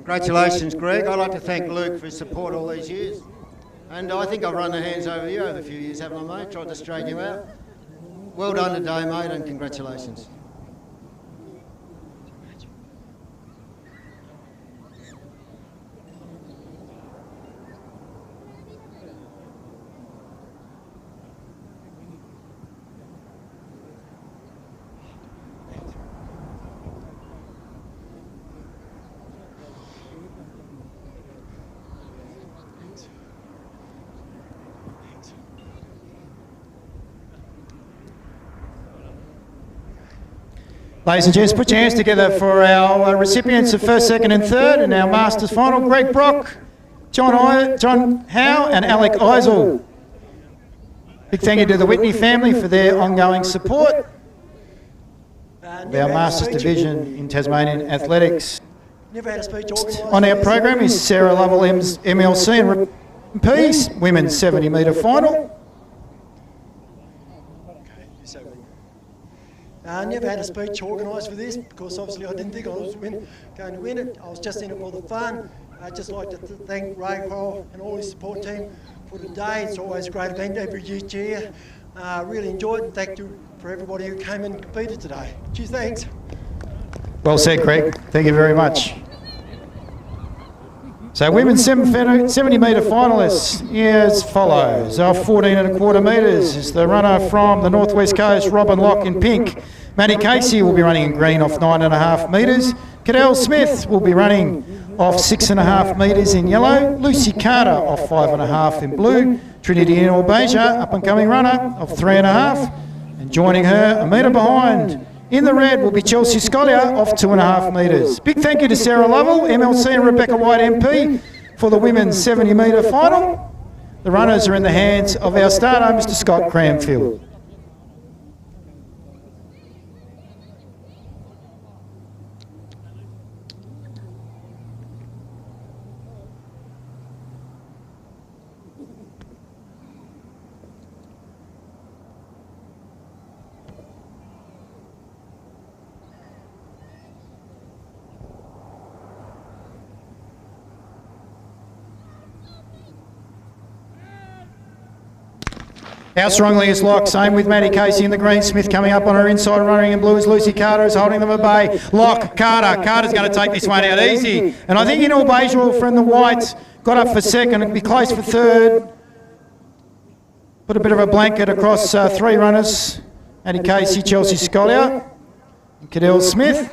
Congratulations, Greg. I'd like to thank Luke for his support all these years. And I think I've run the hands over you over a few years, haven't I, mate? Tried to straighten you out. Well done today, mate, and congratulations. Ladies and gents, put your hands together for our recipients of first, second and third in our Masters final. Greg Brock, John Howe and Alec Eisel. Big thank you to the Whitney family for their ongoing support of our Masters division in Tasmanian athletics. Never had a speech organised. On our program is Sarah Lovell, MLC and Peace, women's 70 metre final. Never had a speech organised for this because obviously I didn't think I was going to win it. I was just in it for the fun. I'd just like to thank Ray Hall and all his support team for today. It's always a great event every year. Really enjoyed it. Thank you for everybody who came and competed today. Cheers, thanks. Well said, Greg. Thank you very much. So women's 70 metre finalists as follows. Our 14 1/4 metres is the runner from the Northwest Coast, Robin Locke in pink. Maddie Casey will be running in green off 9 1/2 metres. Cadell Smith will be running off 6 1/2 metres in yellow. Lucy Carter off 5 1/2 in blue. Trinity Ann Albasia, up and coming runner, of 3 1/2. And joining her, a metre behind, in the red will be Chelsea Scollier off 2 1/2 metres. Big thank you to Sarah Lovell, MLC and Rebecca White MP for the women's 70 metre final. The runners are in the hands of our starter, Mr Scott Cranfield. Our strongly is locked, same with Maddie Casey in the green. Smith coming up on her inside, running in blue as Lucy Carter is holding them at bay. Lock, Carter. Carter's going to take this one out easy. And I think in Albasia from the whites got up for second and be close for third. Put a bit of a blanket across three runners. Maddie Casey, Chelsea Scollier, and Cadell Smith.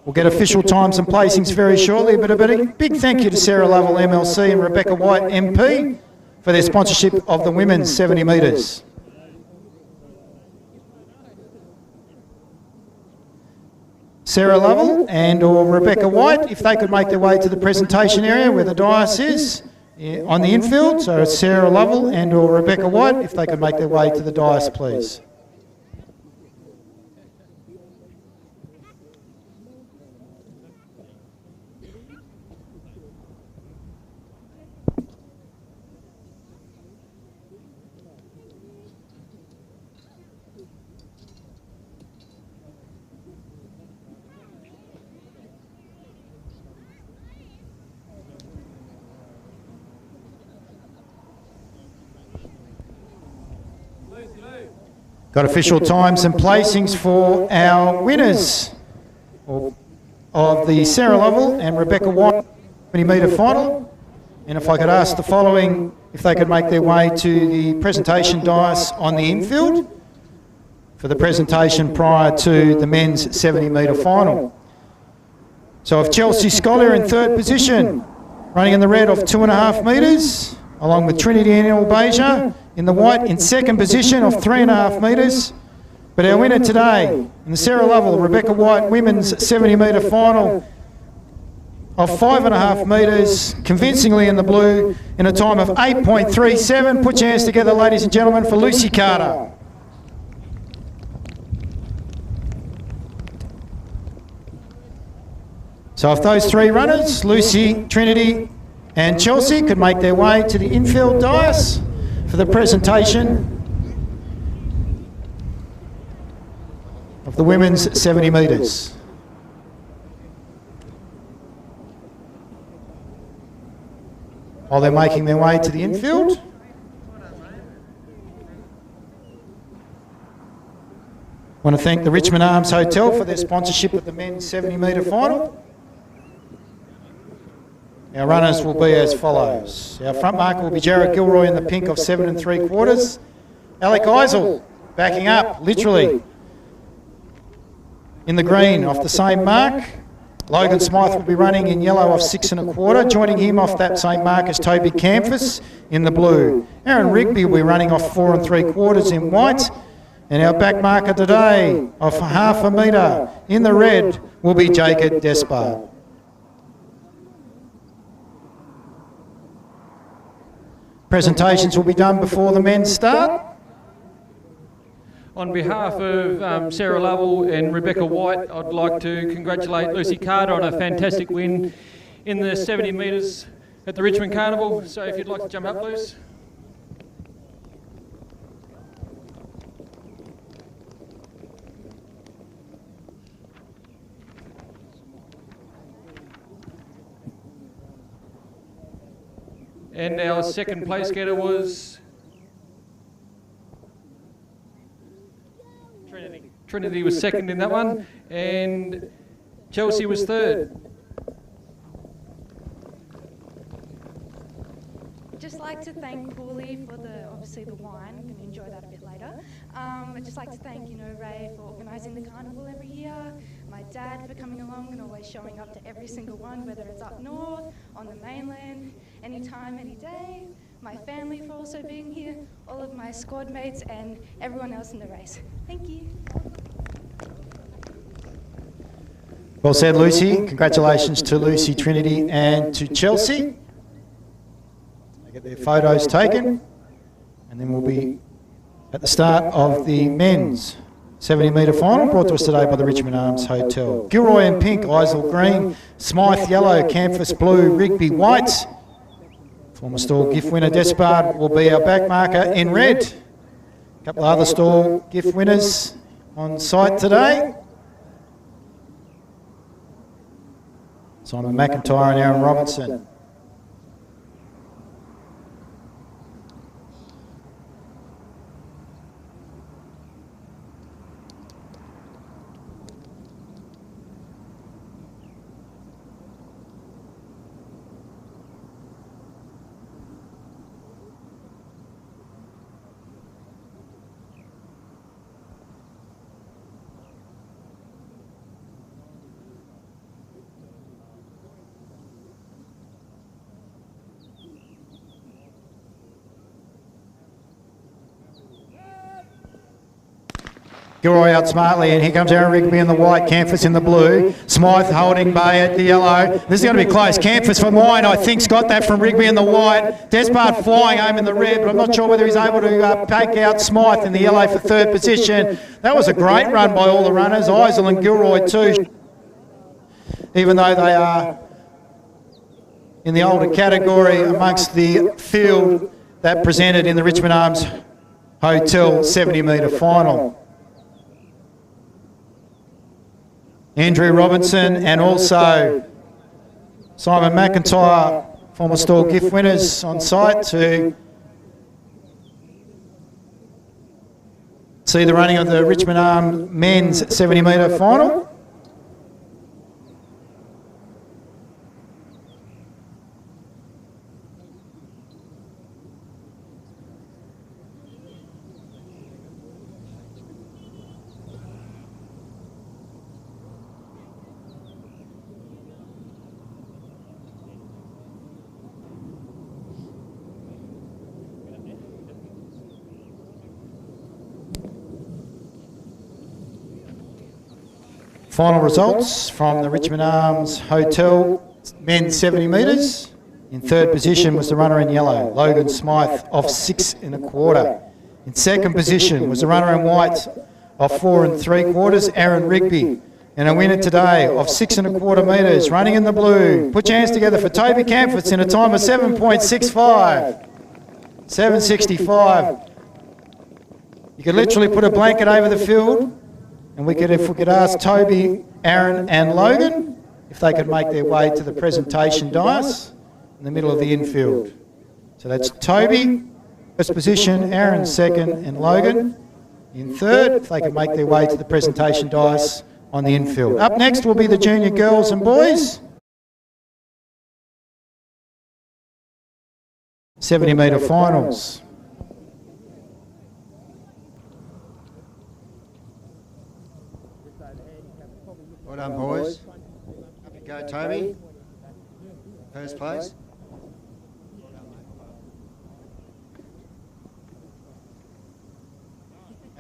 We'll get official times and placings very shortly, but a big thank you to Sarah Lovell, MLC, and Rebecca White, MP, for their sponsorship of the women's 70 metres. Sarah Lovell and or Rebecca White, if they could make their way to the presentation area where the dais is, on the infield. So it's Sarah Lovell and or Rebecca White, if they could make their way to the dais, please. Got official times and placings for our winners of the Sarah Lovell and Rebecca White 20 metre final. And if I could ask the following, if they could make their way to the presentation dais on the infield for the presentation prior to the men's 70 metre final. So if Chelsea Scollier in third position, running in the red of 2 1/2 metres, along with Trinity Ann Albasia in the white in second position of 3 1/2 metres. But our winner today in the Sarah Lovell, Rebecca White women's 70 metre final of 5 1/2 metres, convincingly in the blue, in a time of 8.37. Put your hands together, ladies and gentlemen, for Lucy Carter. So if those three runners, Lucy, Trinity and Chelsea, could make their way to the infield dais for the presentation of the women's 70 metres. while they're making their way to the infield. I want to thank the Richmond Arms Hotel for their sponsorship of the men's 70-metre final. Our runners will be as follows. Our front marker will be Jared Gilroy in the pink of 7 3/4. Alec Eisel backing up, literally, in the green off the same mark. Logan Smythe will be running in yellow off 6 1/4. Joining him off that same mark is Toby Campus in the blue. Aaron Rigby will be running off 4 3/4 in white. And our back marker today of 1/2 metre in the red will be Jacob Despard. Presentations will be done before the men start. On behalf of Sarah Lovell and Rebecca White, I'd like to congratulate Lucy Carter on a fantastic win in the 70 metres at the Richmond Carnival. So if you'd like to jump up, please. And our second place getter was Trinity. Trinity was second in that one, and Chelsea was third. Just like to thank Cooley for obviously the wine. I'm going to enjoy that a bit later. I'd just like to thank, Ray for organising the carnival every year, my dad for coming along and always showing up to every single one, whether it's up north, on the mainland, anytime, any day, my family for also being here, all of my squad mates and everyone else in the race. Thank you. Well said, Lucy. Congratulations to Lucy, Trinity and to Chelsea. They get their photos taken, and then we'll be at the start of the men's 70-metre final, brought to us today by the Richmond Arms Hotel. Gilroy in pink, Eisel green, Smythe yellow, Campus blue, Rigby white. Former stall gift winner Despard will be our back marker in red. A couple of other stall gift winners on site today. Simon McIntyre and Aaron Robertson. Gilroy out smartly, and here comes Aaron Rigby in the white, Campus in the blue. Smythe holding bay at the yellow. This is going to be close. Campus for mine, I think's got that from Rigby in the white. Despard flying home in the red, but I'm not sure whether he's able to take out Smythe in the yellow for third position. That was a great run by all the runners, Eisel and Gilroy too, even though they are in the older category amongst the field that presented in the Richmond Arms Hotel 70-metre final. Andrew Robinson and also Simon McIntyre, former stall gift winners on site to see the running of the Richmond Arms men's 70-metre final. Final results from the Richmond Arms Hotel men's 70 metres. In third position was the runner in yellow, Logan Smythe, off 6 1/4. In second position was the runner in white, off 4 3/4, Aaron Rigby. And a winner today of 6 1/4 metres, running in the blue. Put your hands together for Toby Campus in a time of 7.65. 7:65. You could literally put a blanket over the field. And if we could ask Toby, Aaron and Logan if they could make their way to the presentation dais. in the middle of the infield. So that's Toby, first position, Aaron second, and Logan in third, if they can make their way to the presentation dais on the infield. Up next will be the junior girls and boys. 70-metre finals. Well done, boys. Up you go, Toby. First place.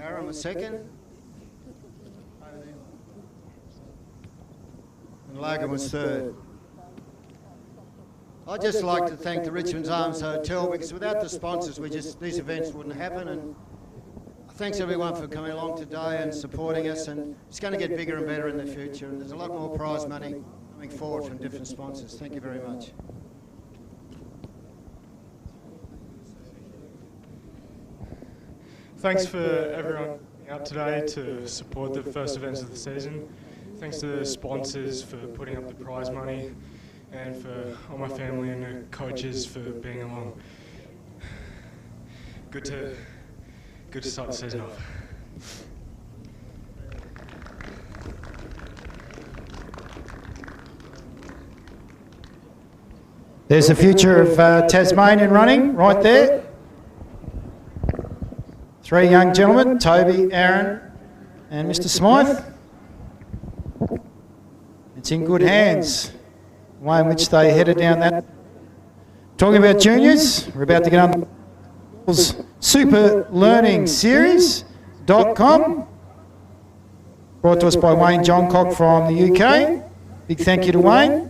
Aaron was second. And Logan was third. I'd just like to thank the Richmond Arms Hotel, because without the sponsors, these events wouldn't happen. And thanks everyone for coming along today and supporting us. And it's going to get bigger and better in the future. And there's a lot more prize money coming forward from different sponsors. Thank you very much. Thanks for everyone out today to support the first events of the season. Thanks to the sponsors for putting up the prize money, and for all my family and the coaches for being along. Good to start the season off. There's the future of Tasmanian running right there. Three young gentlemen, Toby, Aaron and Mr. Smythe. It's in good hands, the way in which they headed down that. Talking about juniors, we're about to get on Super Learning Series.com, brought to us by Wayne Johncock from the UK. Big thank you to Wayne.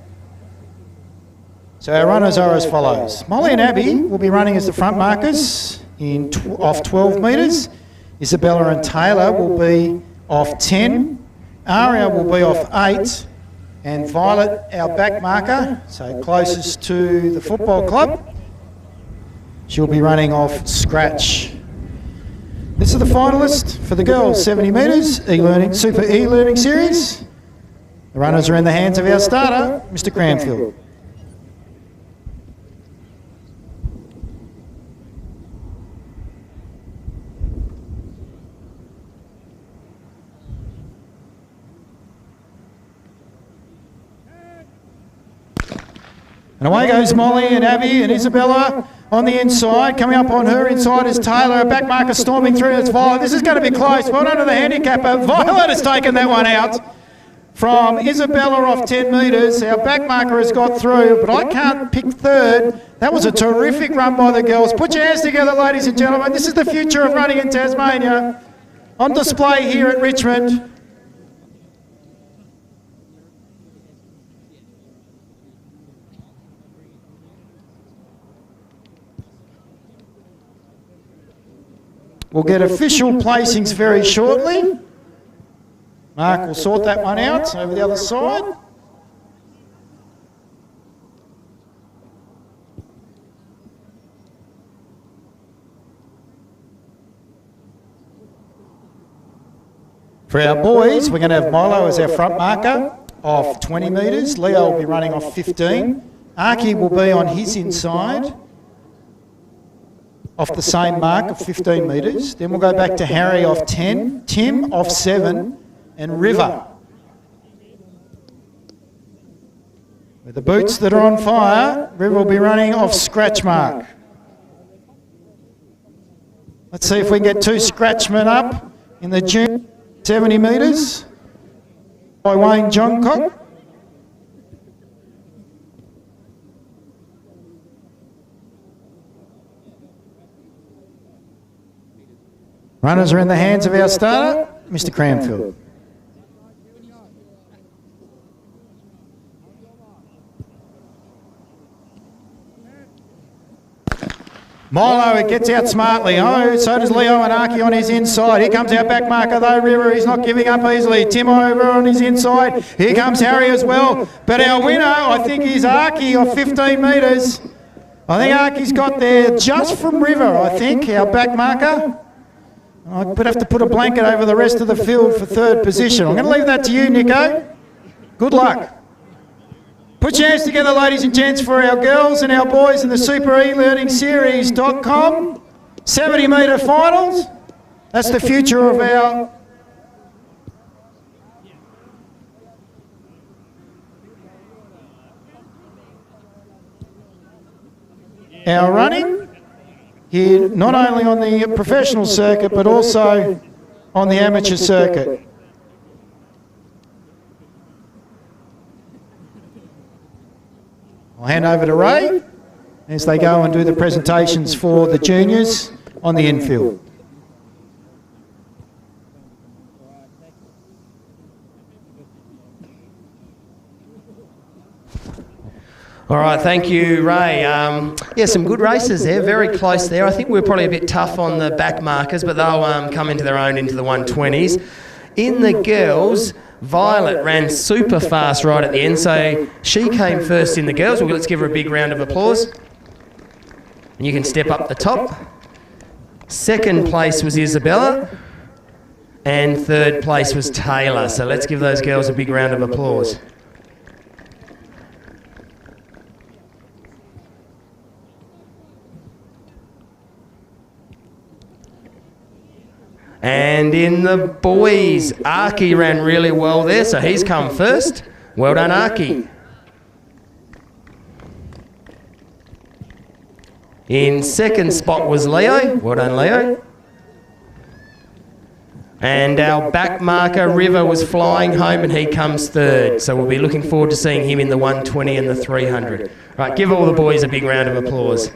So our runners are as follows. Molly and Abby will be running as the front markers off 12 metres. Isabella and Taylor will be off 10. Aria will be off 8. And Violet, our back marker, so closest to the football club, she'll be running off scratch. This is the finalist for the girls, 70 metres, Super e-learning series. The runners are in the hands of our starter, Mr. Cranfield. And away goes Molly and Abby and Isabella on the inside. Coming up on her inside is Taylor. A back marker storming through. It's Violet. This is going to be close. Well done to the handicapper. Violet has taken that one out from Isabella off 10 metres. Our back marker has got through, but I can't pick third. That was a terrific run by the girls. Put your hands together, ladies and gentlemen. This is the future of running in Tasmania, on display here at Richmond. We'll get official placings very shortly. Mark will sort that one out over the other side. For our boys, we're going to have Milo as our front marker off 20 metres. Leo will be running off 15. Archie will be on his inside off the same mark of 15 metres. Then we'll go back to Harry off 10, Tim off 7, and River. With the boots that are on fire, River will be running off scratch mark. Let's see if we can get 2 scratchmen up in the June 70 metres by Wayne Johncock. Runners are in the hands of our starter, Mr. Cranfield. Milo gets out smartly. Oh, so does Leo and Archie on his inside. Here comes our back marker though, River. He's not giving up easily. Tim over on his inside. Here comes Harry as well. But our winner, I think, is Archie of 15 metres. I think Archie's got there just from River, I think, our back marker. I'd have to put a blanket over the rest of the field for third position. I'm going to leave that to you, Nico. Good luck. Put your hands together, ladies and gents, for our girls and our boys in the Super E-Learning Series.com 70 metre finals. That's the future of our running here, not only on the professional circuit but also on the amateur circuit. I'll hand over to Ray as they go and do the presentations for the juniors on the infield. All right, thank you, Ray. Yeah, some good races there, very close there. I think we're probably a bit tough on the back markers, but they'll come into their own into the 120s. In the girls, Violet ran super fast right at the end, so she came first in the girls. Well, let's give her a big round of applause. And you can step up the top. Second place was Isabella, and third place was Taylor. So let's give those girls a big round of applause. And in the boys, Arky ran really well there, so he's come first. Well done, Arky. In second spot was Leo. Well done, Leo. And our back marker, River, was flying home and he comes third. So we'll be looking forward to seeing him in the 120 and the 300. Right, give all the boys a big round of applause.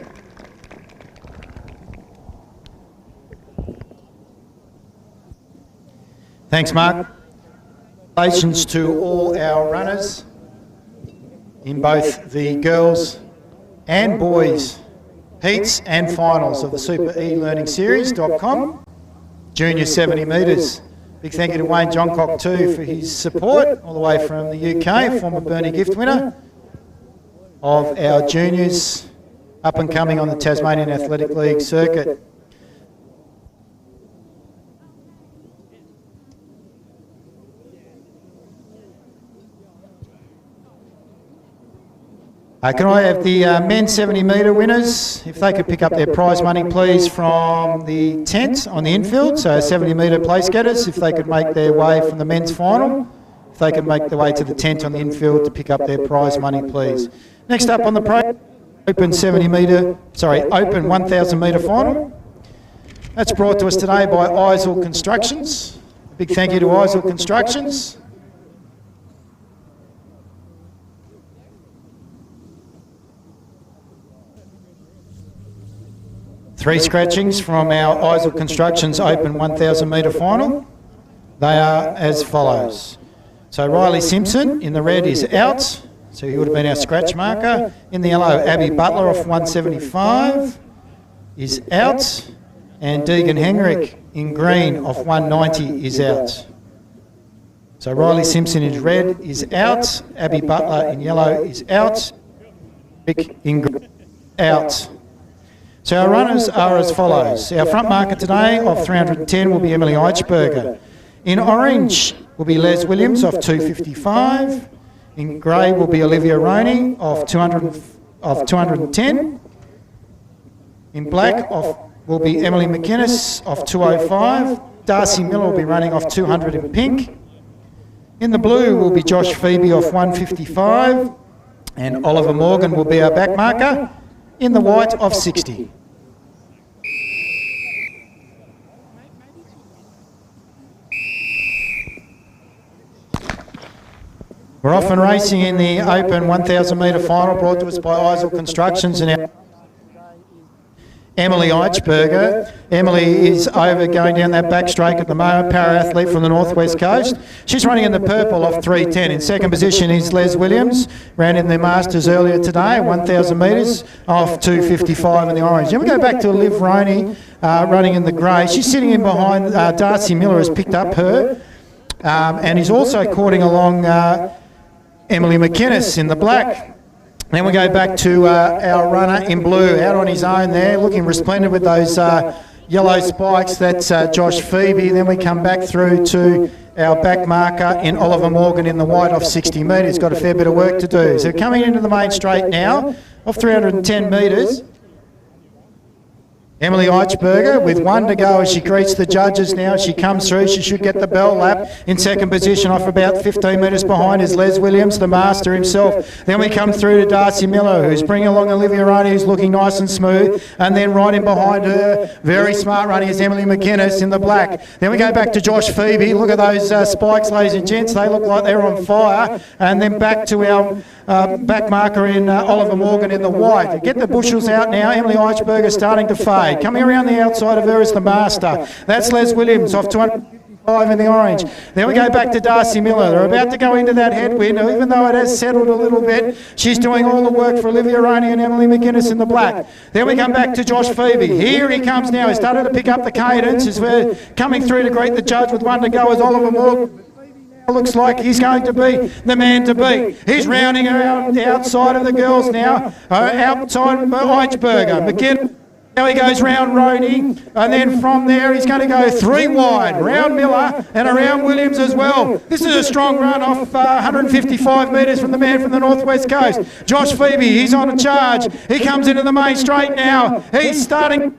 Thanks, Mark. Congratulations to all our runners in both the girls and boys heats and finals of the Super E-Learning Series.com Junior 70 metres. Big thank you to Wayne Johncock too for his support all the way from the UK, former Bernie gift winner of our juniors up and coming on the Tasmanian Athletic League circuit. Can I have the men's 70 metre winners, if they could pick up their prize money please from the tent on the infield, so 70 metre place getters, if they could make their way from the men's final, if they could make their way to the tent on the infield to pick up their prize money please. Next up on the program, open 1,000 metre final. That's brought to us today by Isel Constructions. A big thank you to Isel Constructions. Three scratchings from our Isel Constructions Open 1,000 metre final. They are as follows. So Riley Simpson in the red is out, so he would have been our scratch marker. In the yellow, Abby Butler off 175 is out, and Deegan Henrich in green off 190 is out. So Riley Simpson in red is out, Abby Butler in yellow is out, Rick in green out. So our runners are as follows. Our front marker today of 310 will be Emily Eichberger. In orange will be Les Williams of 255. In grey will be Olivia Roney of 210. In black will be Emily McInnes of 205. Darcy Miller will be running off 200 in pink. In the blue will be Josh Phoebe off 155. And Oliver Morgan will be our back marker in the white of 60. We're off and racing in the Open 1,000 metre final brought to us by Isel Constructions and our Emily Eichberger. Emily is over going down that back straight at the moment, para-athlete from the northwest coast. She's running in the purple off 310. In second position is Les Williams, ran in the Masters earlier today, 1,000 metres off 255 in the orange. Then we go back to Liv Roney running in the grey. She's sitting in behind, Darcy Miller has picked up her and he's also courting along Emily McInnes in the black. Then we go back to our runner in blue, out on his own there, looking resplendent with those yellow spikes, that's Josh Phoebe. Then we come back through to our back marker in Oliver Morgan in the white off 60 metres. Got a fair bit of work to do. So coming into the main straight now, off 310 metres, Emily Eichberger with 1 to go as she greets the judges now. She comes through. She should get the bell lap. In second position off about 15 metres behind is Les Williams, the master himself. Then we come through to Darcy Miller, who's bringing along Olivia Roney, who's looking nice and smooth. And then right in behind her, very smart running, is Emily McInnes in the black. Then we go back to Josh Phoebe. Look at those spikes, ladies and gents. They look like they're on fire. And then back to our back marker in Oliver Morgan in the white. Get the bushels out now. Emily Eichberger starting to fade. Coming around the outside of her is the master. That's Les Williams off 205 in the orange. Then we go back to Darcy Miller. They're about to go into that headwind. Even though it has settled a little bit, she's doing all the work for Olivia Roney and Emily McInnes in the black. Then we come back to Josh Phoebe. Here he comes now. He started to pick up the cadence as we're coming through to greet the judge with 1 to go as Oliver Morgan. Looks like he's going to be the man to beat. He's rounding around the outside of the girls now. Outside Eichberger. McKinnon. Now he goes round Roney, and then from there he's going to go 3 wide, round Miller and around Williams as well. This is a strong run off 155 metres from the man from the northwest coast. Josh Phoebe, he's on a charge. He comes into the main straight now. He's starting...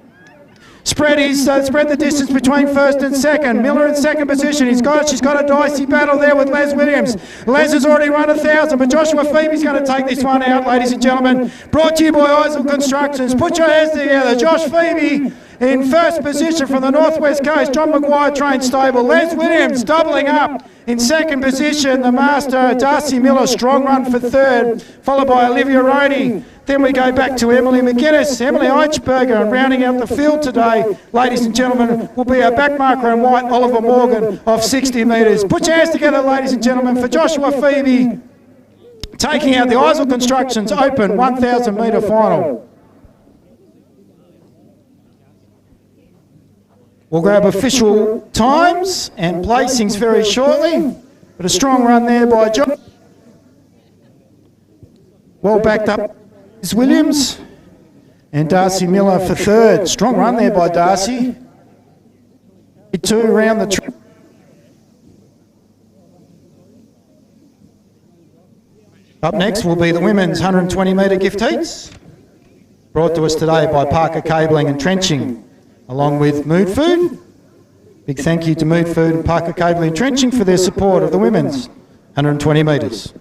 Spread the distance between first and second. Miller in second position. She's got a dicey battle there with Les Williams. Les has already run 1,000, but Joshua Phoebe's going to take this one out, ladies and gentlemen. Brought to you by Eisel Constructions. Put your hands together. Josh Phoebe in first position from the northwest coast. John Maguire trained stable. Les Williams doubling up in second position. The master Darcy Miller, strong run for third, followed by Olivia Roney. Then we go back to Emily McInnes, Emily Eichberger, and rounding out the field today, ladies and gentlemen, will be our back marker in white, Oliver Morgan, of 60 metres. Put your hands together, ladies and gentlemen, for Joshua Phoebe, taking out the Eisel Constructions Open 1,000 metre final. We'll grab official times and placings very shortly, but a strong run there by John. Well backed up is Williams and Darcy Miller for third. Strong run there by Darcy. 2 around the track. Up next will be the women's 120 metre gift heats, brought to us today by Parker Cabling and Trenching, along with Mood Food. Big thank you to Mood Food and Parker Cabling and Trenching for their support of the women's 120 metres.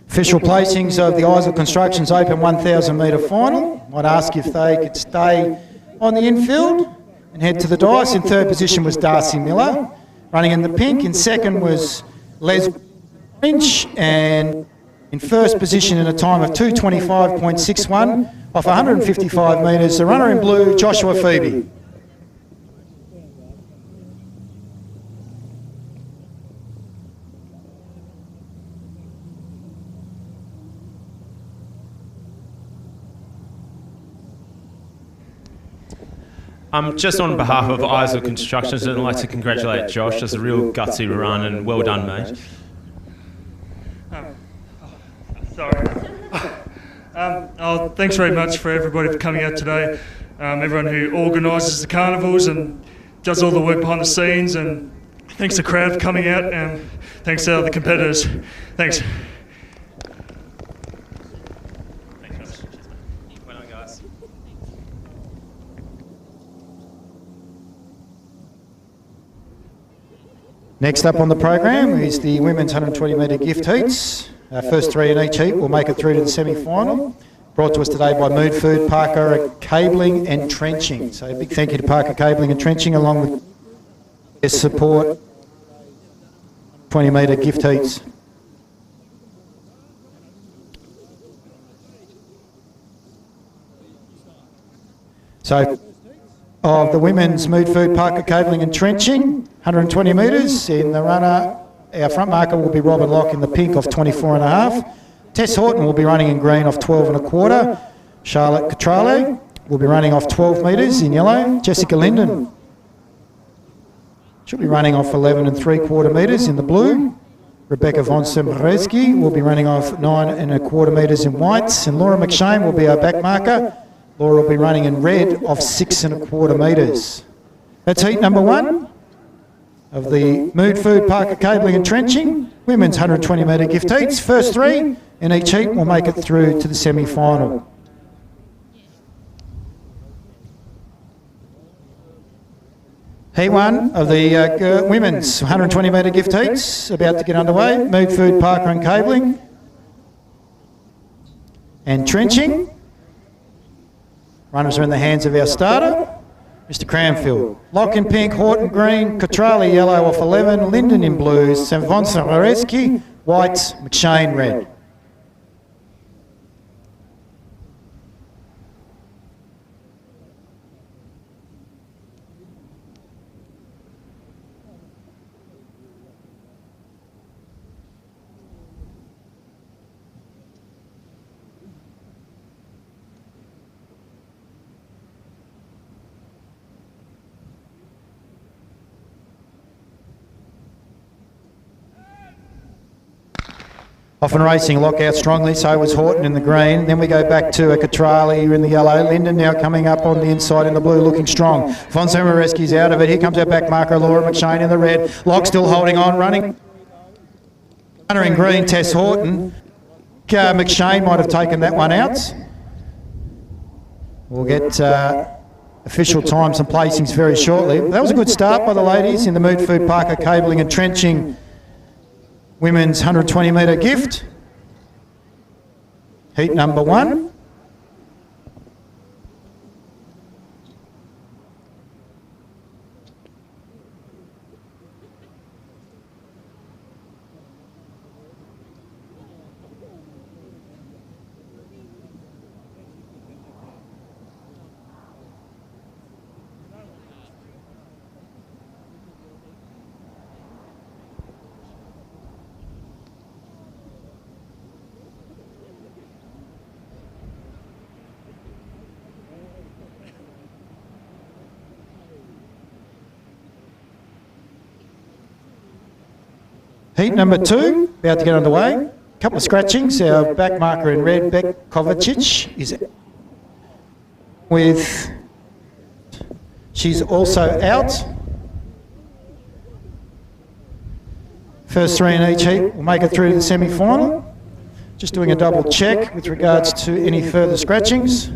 Official placings of the Eisel Constructions Open 1,000 metre final. I'd ask if they could stay on the infield and head to the dice. In third position was Darcy Miller, running in the pink. In second was Les Finch, and in first position in a time of 2:25.61 off 155 metres, the runner in blue, Joshua Phoebe. Just on behalf of Eisel Constructions, I'd like to congratulate Josh. It's a real gutsy run and well done, mate. Thanks very much for everybody for coming out today. Everyone who organises the carnivals and does all the work behind the scenes, and thanks to the crowd for coming out, and thanks to the competitors. Thanks. Next up on the program is the women's 120 metre gift heats. Our first 3 in each heat will make it through to the semi-final. Brought to us today by Mood Food, Parker Cabling and Trenching. So a big thank you to Parker Cabling and Trenching, along with their support. 20 metre gift heats. So of the women's Mood Food, Parker Cabling and Trenching, 120 metres. In the runner, our front marker will be Robin Locke in the pink off 24.5. Tess Horton will be running in green off 12 1/4. Charlotte Catrale will be running off 12 metres in yellow. Jessica Linden she'll be running off 11 3/4 metres in the blue. Rebecca von Sempereski will be running off 9 1/4 metres in whites. And Laura McShane will be our back marker. Laura will be running in red off 6 1/4 metres. That's heat number 1 of the Mood Food Parker Cabling and Trenching women's 120 metre gift heats. First 3 in each heat will make it through to the semi-final. Heat 1 of the women's 120 metre gift heats about to get underway. Mood Food Parker and Cabling and Trenching. Runners are in the hands of our starter, Mr. Cranfield. Lock in pink, Horton green, Catrale yellow off 11, Linden in blues, Von Samoreski, whites, McShane red. Often racing, lock out strongly, so was Horton in the green. Then we go back to a Catrale in the yellow. Linden now coming up on the inside in the blue, looking strong. Von Samoreski's out of it. Here comes our back marker, Laura McShane in the red. Lock still holding on, running. Runner in green, Tess Horton. McShane might have taken that one out. We'll get official times and placings very shortly. That was a good start by the ladies in the Mood Food Parker Cabling and Trenching women's 120 metre gift. Heat number 1. Heat number 2, about to get underway. A couple of scratchings. Our back marker in red, Beck Kovacic, is with, she's also out. First 3 in each heat will make it through to the semi-final. Just doing a double check with regards to any further scratchings.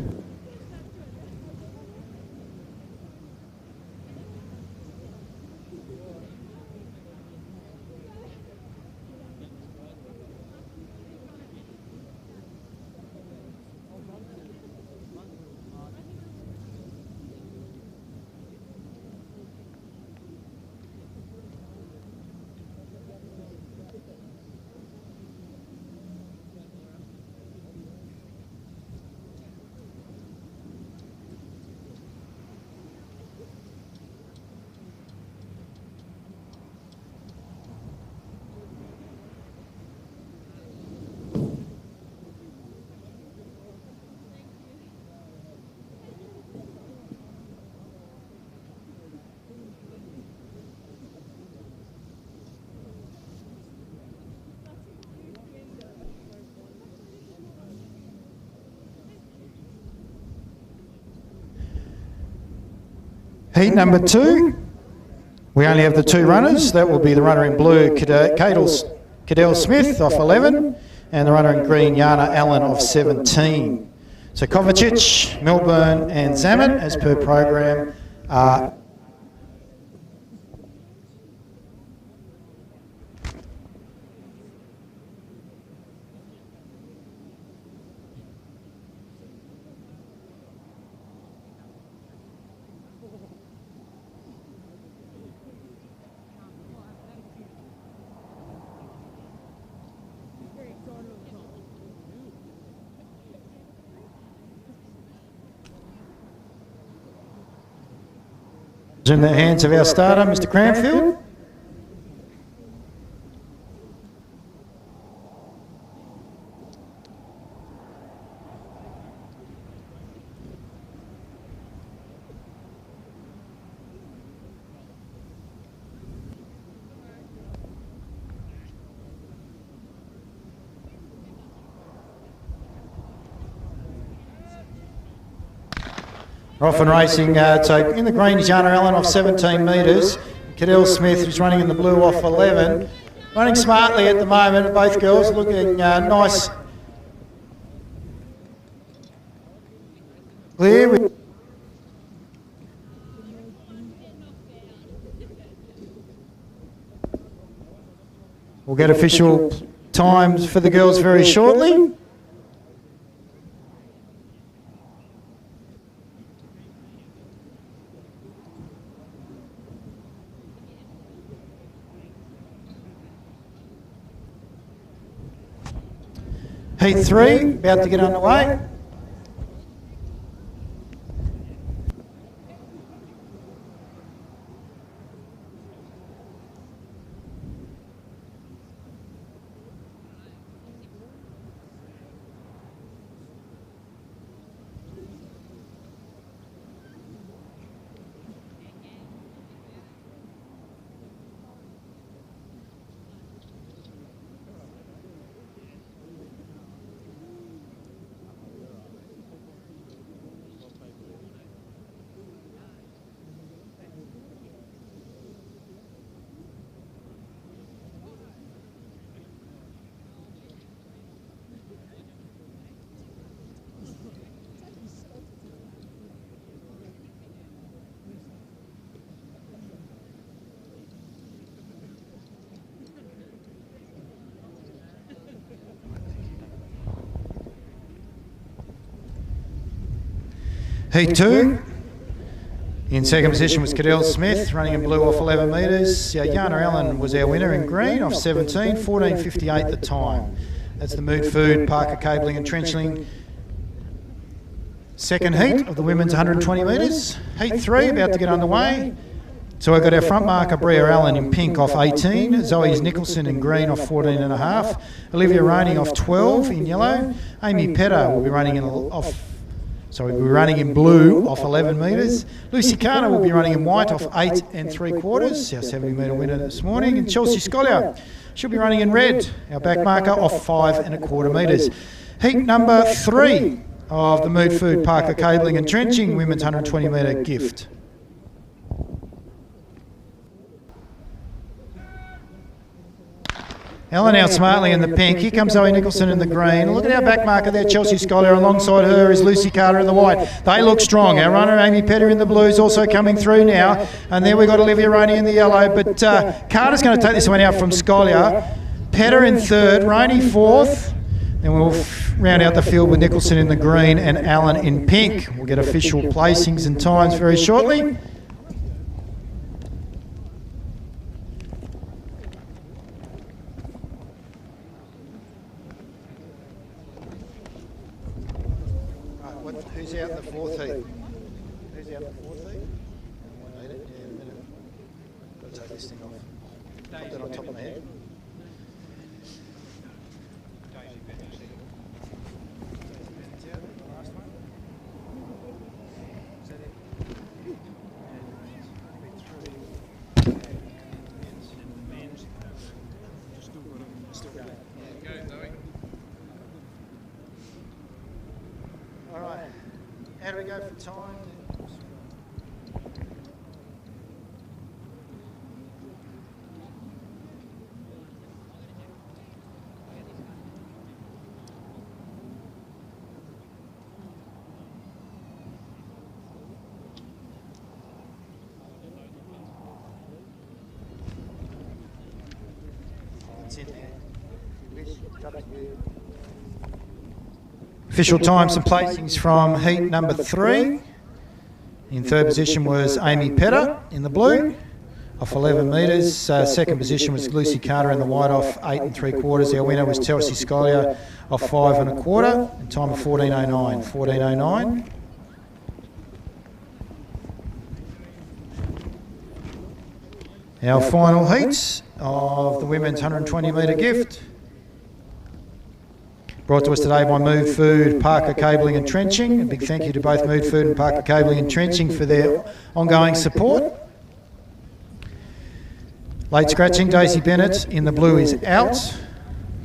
Heat number 2, we only have the 2 runners. That will be the runner in blue, Cadell Smith off 11, and the runner in green, Yana Allen off 17. So Kovacic, Milburn and Zammit, as per program, are in the hands of our starter, Mr. Cranfield. Off and racing, so in the green is Jana Allen off 17 metres. Cadell Smith, who's running in the blue, off 11. Running smartly at the moment, both girls looking nice. Clear. We'll get official times for the girls very shortly. Heat 3, about to get underway. Heat 2. In second position was Cadell Smith, running in blue off 11 metres. Jana Allen was our winner in green off 17, 14.58 the time. That's the Mood Food, Parker Cabling and Trenchling. Second heat of the women's 120 metres. Heat 3 about to get underway. So we've got our front marker, Bria Allen in pink off 18, Zoe Nicholson in green off 14.5, Olivia Roney off 12 in yellow, Amy Petter will be running in blue off 11 metres. Lucy Carter will be running in white off 8 3/4, our 70 metre winner this morning. And Chelsea Scollier, she'll be running in red, our back marker, off 5 1/4 metres. Heat number 3 of the Mood Food, Parker Cabling and Trenching women's 120 metre gift. Ellen out smartly in the pink. Here comes Zoe Nicholson in the green. Look at our back marker there, Chelsea Scollier. Alongside her is Lucy Carter in the white. They look strong. Our runner, Amy Petter in the blue, is also coming through now. And then we've got Olivia Roney in the yellow. But Carter's going to take this one out from Scollier. Petter in third, Roney fourth. Then we'll round out the field with Nicholson in the green and Allen in pink. We'll get official placings and times very shortly. Who's out in the fourth heat? Who's out in the fourth heat? I need it. Yeah, in a minute. Got to take this thing off. Put that on top of my head. All right. How do we go for time? It's in there. Official times and placings from heat number 3. In third position was Amy Petter in the blue, off 11 metres. Second position was Lucy Carter in the white, off 8 3/4. Our winner was Chelsea Scollier, off 5 1/4, and time of 14.09. 14.09. Our final heats of the women's 120 metre gift. Brought to us today by Mood Food, Parker Cabling and Trenching. A big thank you to both Mood Food and Parker Cabling and Trenching for their ongoing support. Late scratching, Daisy Bennett in the blue is out.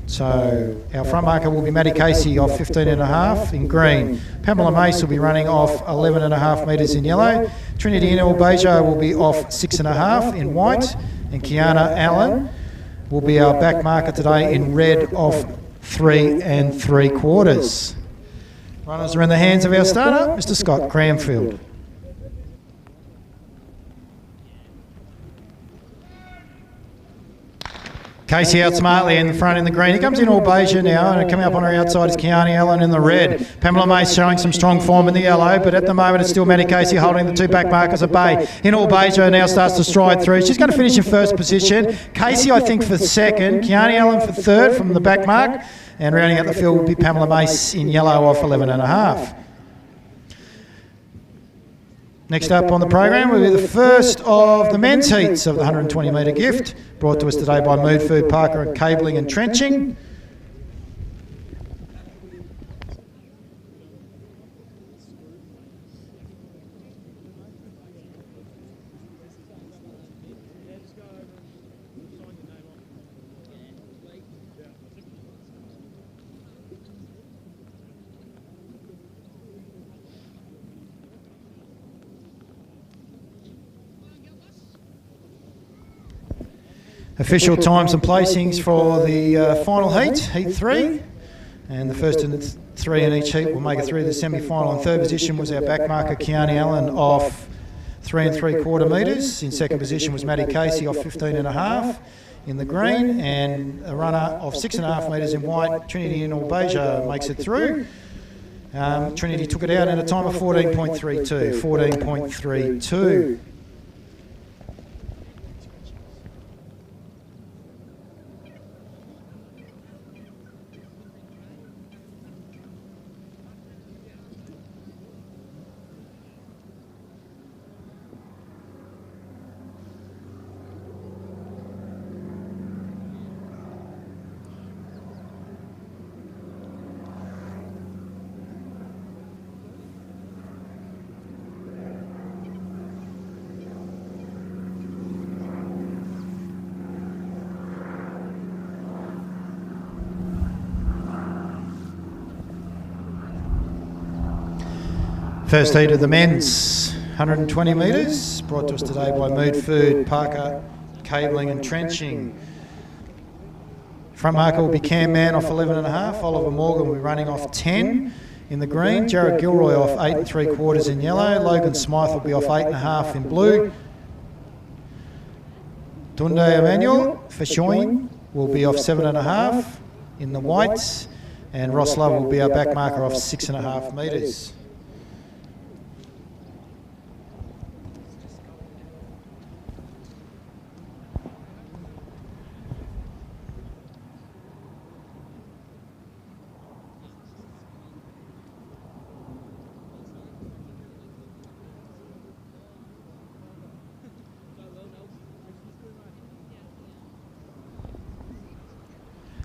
So our front marker will be Maddie Casey off 15.5 in green. Pamela Mace will be running off 11.5 metres in yellow. Trinity Beja will be off 6.5 in white. And Kiana Allen will be our back marker today in red off 3 3/4. Runners are in the hands of our starter, Mr. Scott Cranfield. Casey out smartly in the front in the green. He comes in all beige now, and coming up on her outside is Kiani Allen in the red. Pamela Mace showing some strong form in the yellow, but at the moment it's still Maddie Casey holding the two back markers at bay. In all beige now starts to stride through. She's going to finish in first position. Casey, I think, for second. Kiani Allen for third from the back mark. And rounding out the field will be Pamela Mace in yellow off 11.5. Next up on the program will be the first of the men's heats of the 120 metre gift, brought to us today by Mood Food, Parker and Cabling and Trenching. Official times and placings for the final heat, Heat 3. And the first and three in each heat will make it through the semi-final. In third position was our back marker, Kiani Allen, off 3 3/4 metres. In second position was Maddie Casey off 15.5 in the green. And a runner of 6.5 metres in white, Trinity Beja, makes it through. Trinity took it out in a time of 14.32. 14.32. First heat of the men's 120 metres, brought to us today by Mood Food, Parker, Cabling and Trenching. Front marker will be Cam Mann off 11.5, Oliver Morgan will be running off 10 in the green, Jared Gilroy off 8 3/4 in yellow, Logan Smythe will be off 8.5 in blue, Tunde Emmanuel Fashoin will be off 7.5 in the whites, and Ross Love will be our back marker off 6.5 metres.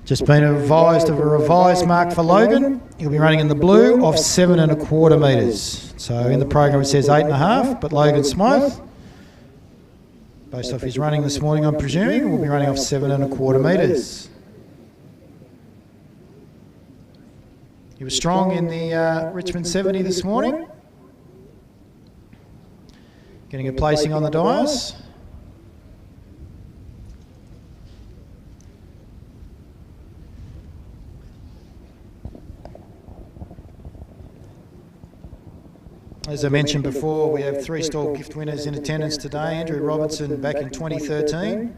Just been advised of a revised mark for Logan. He'll be running in the blue off 7 1/4 metres. So in the program it says 8.5, but Logan Smythe, based off his running this morning I'm presuming, will be running off 7 1/4 metres. He was strong in the Richmond 70 this morning. Getting a placing on the dice. As I mentioned before, we have 3 stall gift winners in attendance today. Andrew Robertson back in 2013,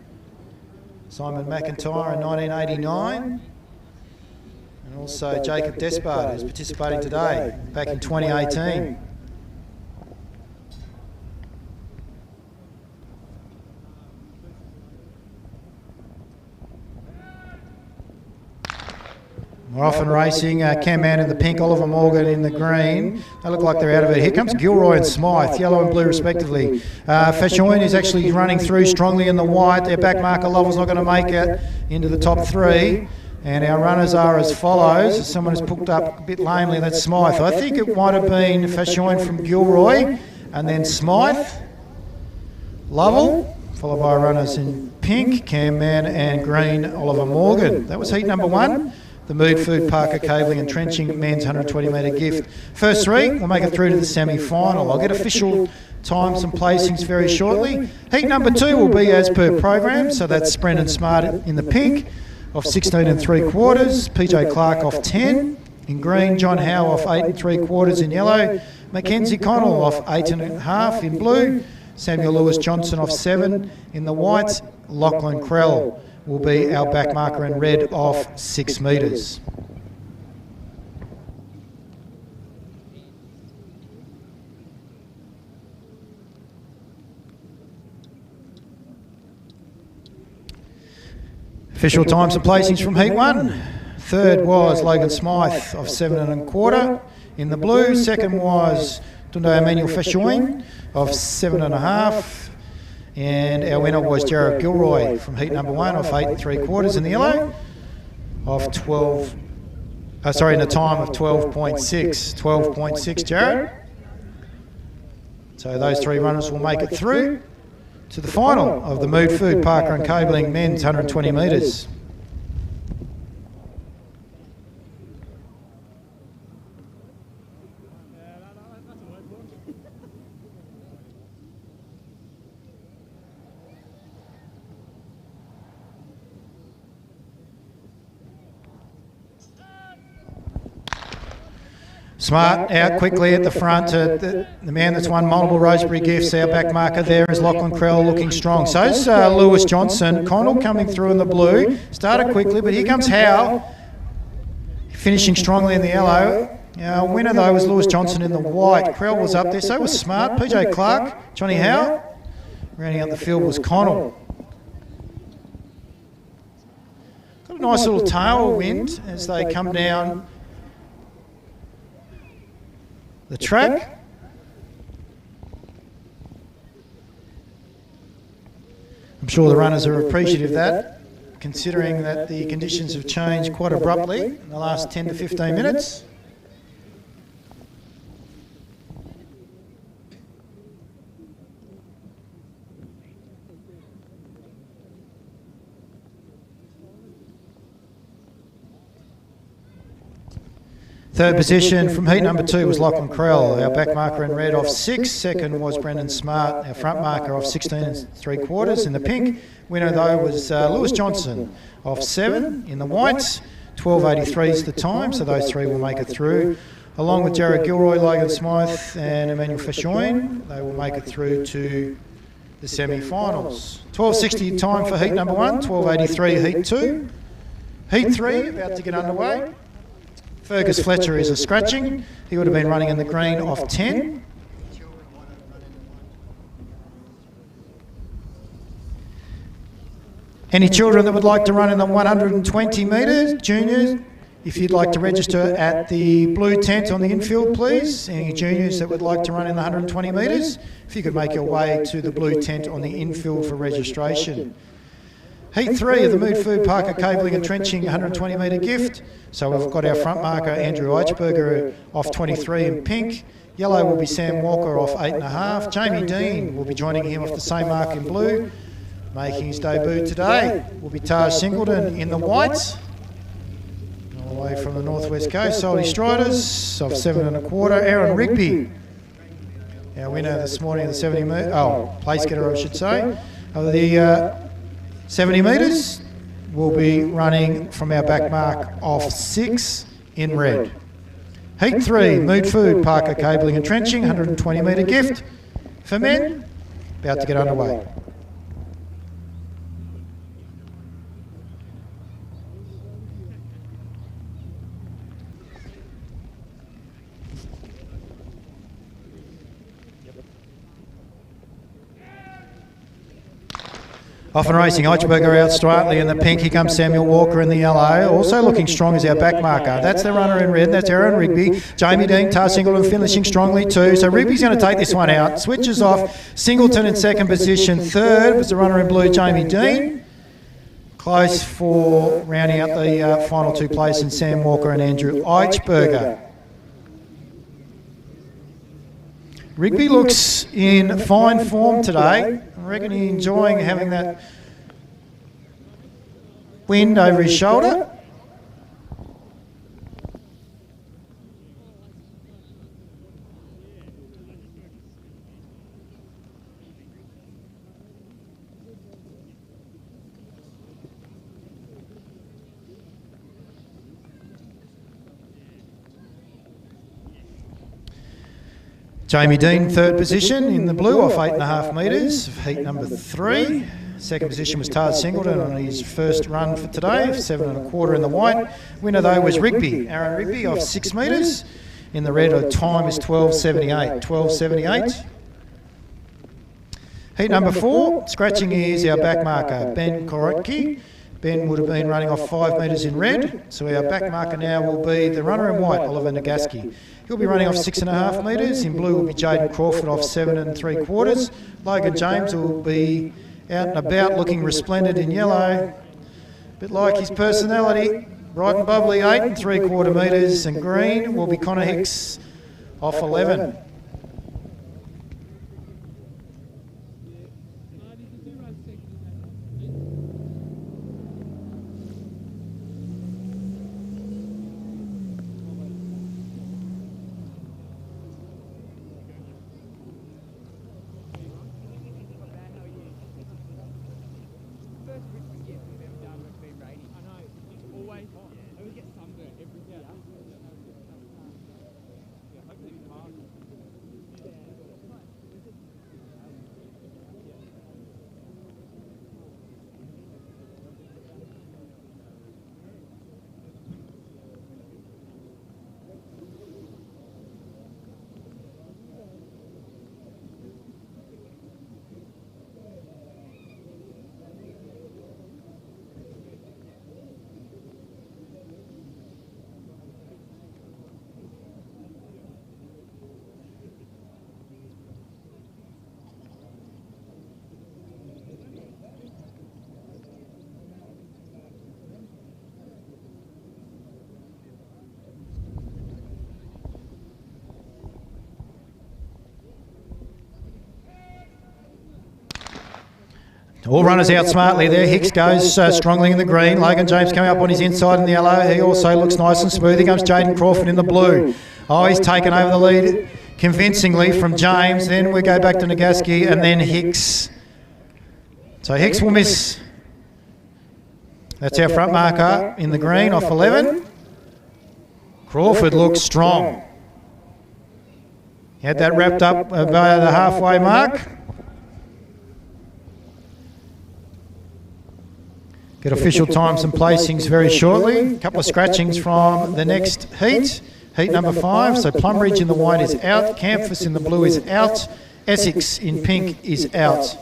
Simon McIntyre in 1989, and also Jacob Despard, who's participating today, back in 2018. We're often racing, Cam Mann in the pink, Oliver Morgan in the green. They look like they're out of it. Here comes Gilroy and Smythe, yellow and blue respectively. Fashoin is actually running through strongly in the white. Their back marker Lovell's not going to make it into the top 3. And our runners are as follows. Someone has hooked up a bit lamely, that's Smythe. I think it might have been Fashoin from Gilroy, and then Smythe, Lovell, followed by runners in pink, Cam Mann, and green, Oliver Morgan. That was heat number 1. The Mood Food, Parker Cabling and Trenching men's 120 metre gift. First 3 will make it through to the semi-final. I'll get official times and placings very shortly. Heat number 2 will be as per program, so that's Brendan Smart in the pink off 16 3/4, PJ Clark off 10 in green, John Howe off 8 3/4 in yellow, Mackenzie Connell off 8 1/2 in blue, Samuel Lewis Johnson off 7 in the white, Lachlan Krell will be our back marker in red off 6 metres. Official times and placings from heat 1. Third was Logan Smythe of 7 1/4 in the blue. Second was Tunde Emmanuel Feshoin of 7 1/2. And our winner was Jared Gilroy from heat number 1 off 8 3/4 in the yellow of 12, in a time of 12.6. 12.6, Jared. So those 3 runners will make it through to the final of the Mood Food, Parker and Cabling men's 120 metres. Smart out quickly at the front. The man that's won multiple Rosebery gifts, our back marker there is Lachlan Krell, looking strong. So's Lewis Johnson. Connell coming through in the blue. Started quickly, but here comes Howe, finishing strongly in the yellow. Our winner, though, was Lewis Johnson in the white. Krell was up there, so was Smart. PJ Clark, Johnny Howe. Rounding out the field was Connell. Got a nice little tailwind as they come down the track. I'm sure the runners are appreciative of that, considering that the conditions have changed quite abruptly in the last 10 to 15 minutes. Third position from heat number 2 was Lachlan Krell, our back marker in red off 6. Second was Brendan Smart, our front marker off 16 3/4 in the pink. Winner, though, was Lewis Johnson off 7 in the whites. 12.83 is the time, so those 3 will make it through. Along with Jared Gilroy, Logan Smythe and Emmanuel Feshoin, they will make it through to the semi-finals. 12.60 time for heat number 1, 12.83 heat 2. Heat 3 about to get underway. Fergus Fletcher is a scratching. He would have been running in the green off 10. Any children that would like to run in the 120 metres, juniors, if you'd like to register at the blue tent on the infield, please. Any juniors that would like to run in the 120 metres, if you could make your way to the blue tent on the infield for registration. Heat 3 of the Mood Food, Parker Cabling and Trenching 120 metre gift. So we've got our front marker, Andrew Eichberger, off 23 in pink. Yellow will be Sam Walker off 8 1/2. Jamie Dean will be joining him off the same mark in blue. Making his debut today will be Taj Singleton in the whites. All the way from the northwest coast, Solly Striders off 7 1/4. Aaron Rigby, our winner this morning of the 70 metre, place getter I should say, of the 70 metres, will be running from our back mark off 6 in red. Heat 3, Mood Food, Parker Cabling and Trenching, 120 metre gift for men, about to get underway. Off and racing, Eichberger out straightly in the pink. Here comes Samuel Walker in the yellow. Also looking strong is our back marker. That's the runner in red. That's Aaron Rigby. Jamie Dean, Tar Singleton finishing strongly too. So Rigby's going to take this one out. Switches off. Singleton in second position. Third was the runner in blue, Jamie Dean. Close for rounding out the final 2 places, Sam Walker and Andrew Eichberger. Rigby looks in fine form today. I reckon he's enjoying having that wind over his shoulder. Jamie Dean, third position in the blue off 8.5 metres, heat number 3. Second position was Tars Singleton on his first run for today, 7.25 in the white. Winner though was Rigby, Aaron Rigby off 6 metres. In the red, her time is 12.78, 12.78. Heat number 4, scratching is our back marker, Ben Korotke. Ben would have been running off 5 metres in red, so our back marker now will be the runner in white, Oliver Nagaski. He'll be running off 6.5 metres. In blue will be Jaden Crawford off 7.75. Logan James will be out and about looking resplendent in yellow. A bit like his personality, bright and bubbly, 8.75 metres. And green will be Connor Hicks off 11. All runners out smartly there. Hicks goes strongly in the green. Logan James coming up on his inside in the yellow. He also looks nice and smooth. Here comes Jaden Crawford in the blue. Oh, he's taken over the lead convincingly from James. Then we go back to Nagaski and then Hicks. So Hicks will miss. That's our front marker in the green off 11. Crawford looks strong. He had that wrapped up by the halfway mark. Get official times and placings very shortly. A couple of scratchings from the next heat. Heat number 5. So Plumbridge in the white is out. Campus in the blue is out. Essex in pink is out.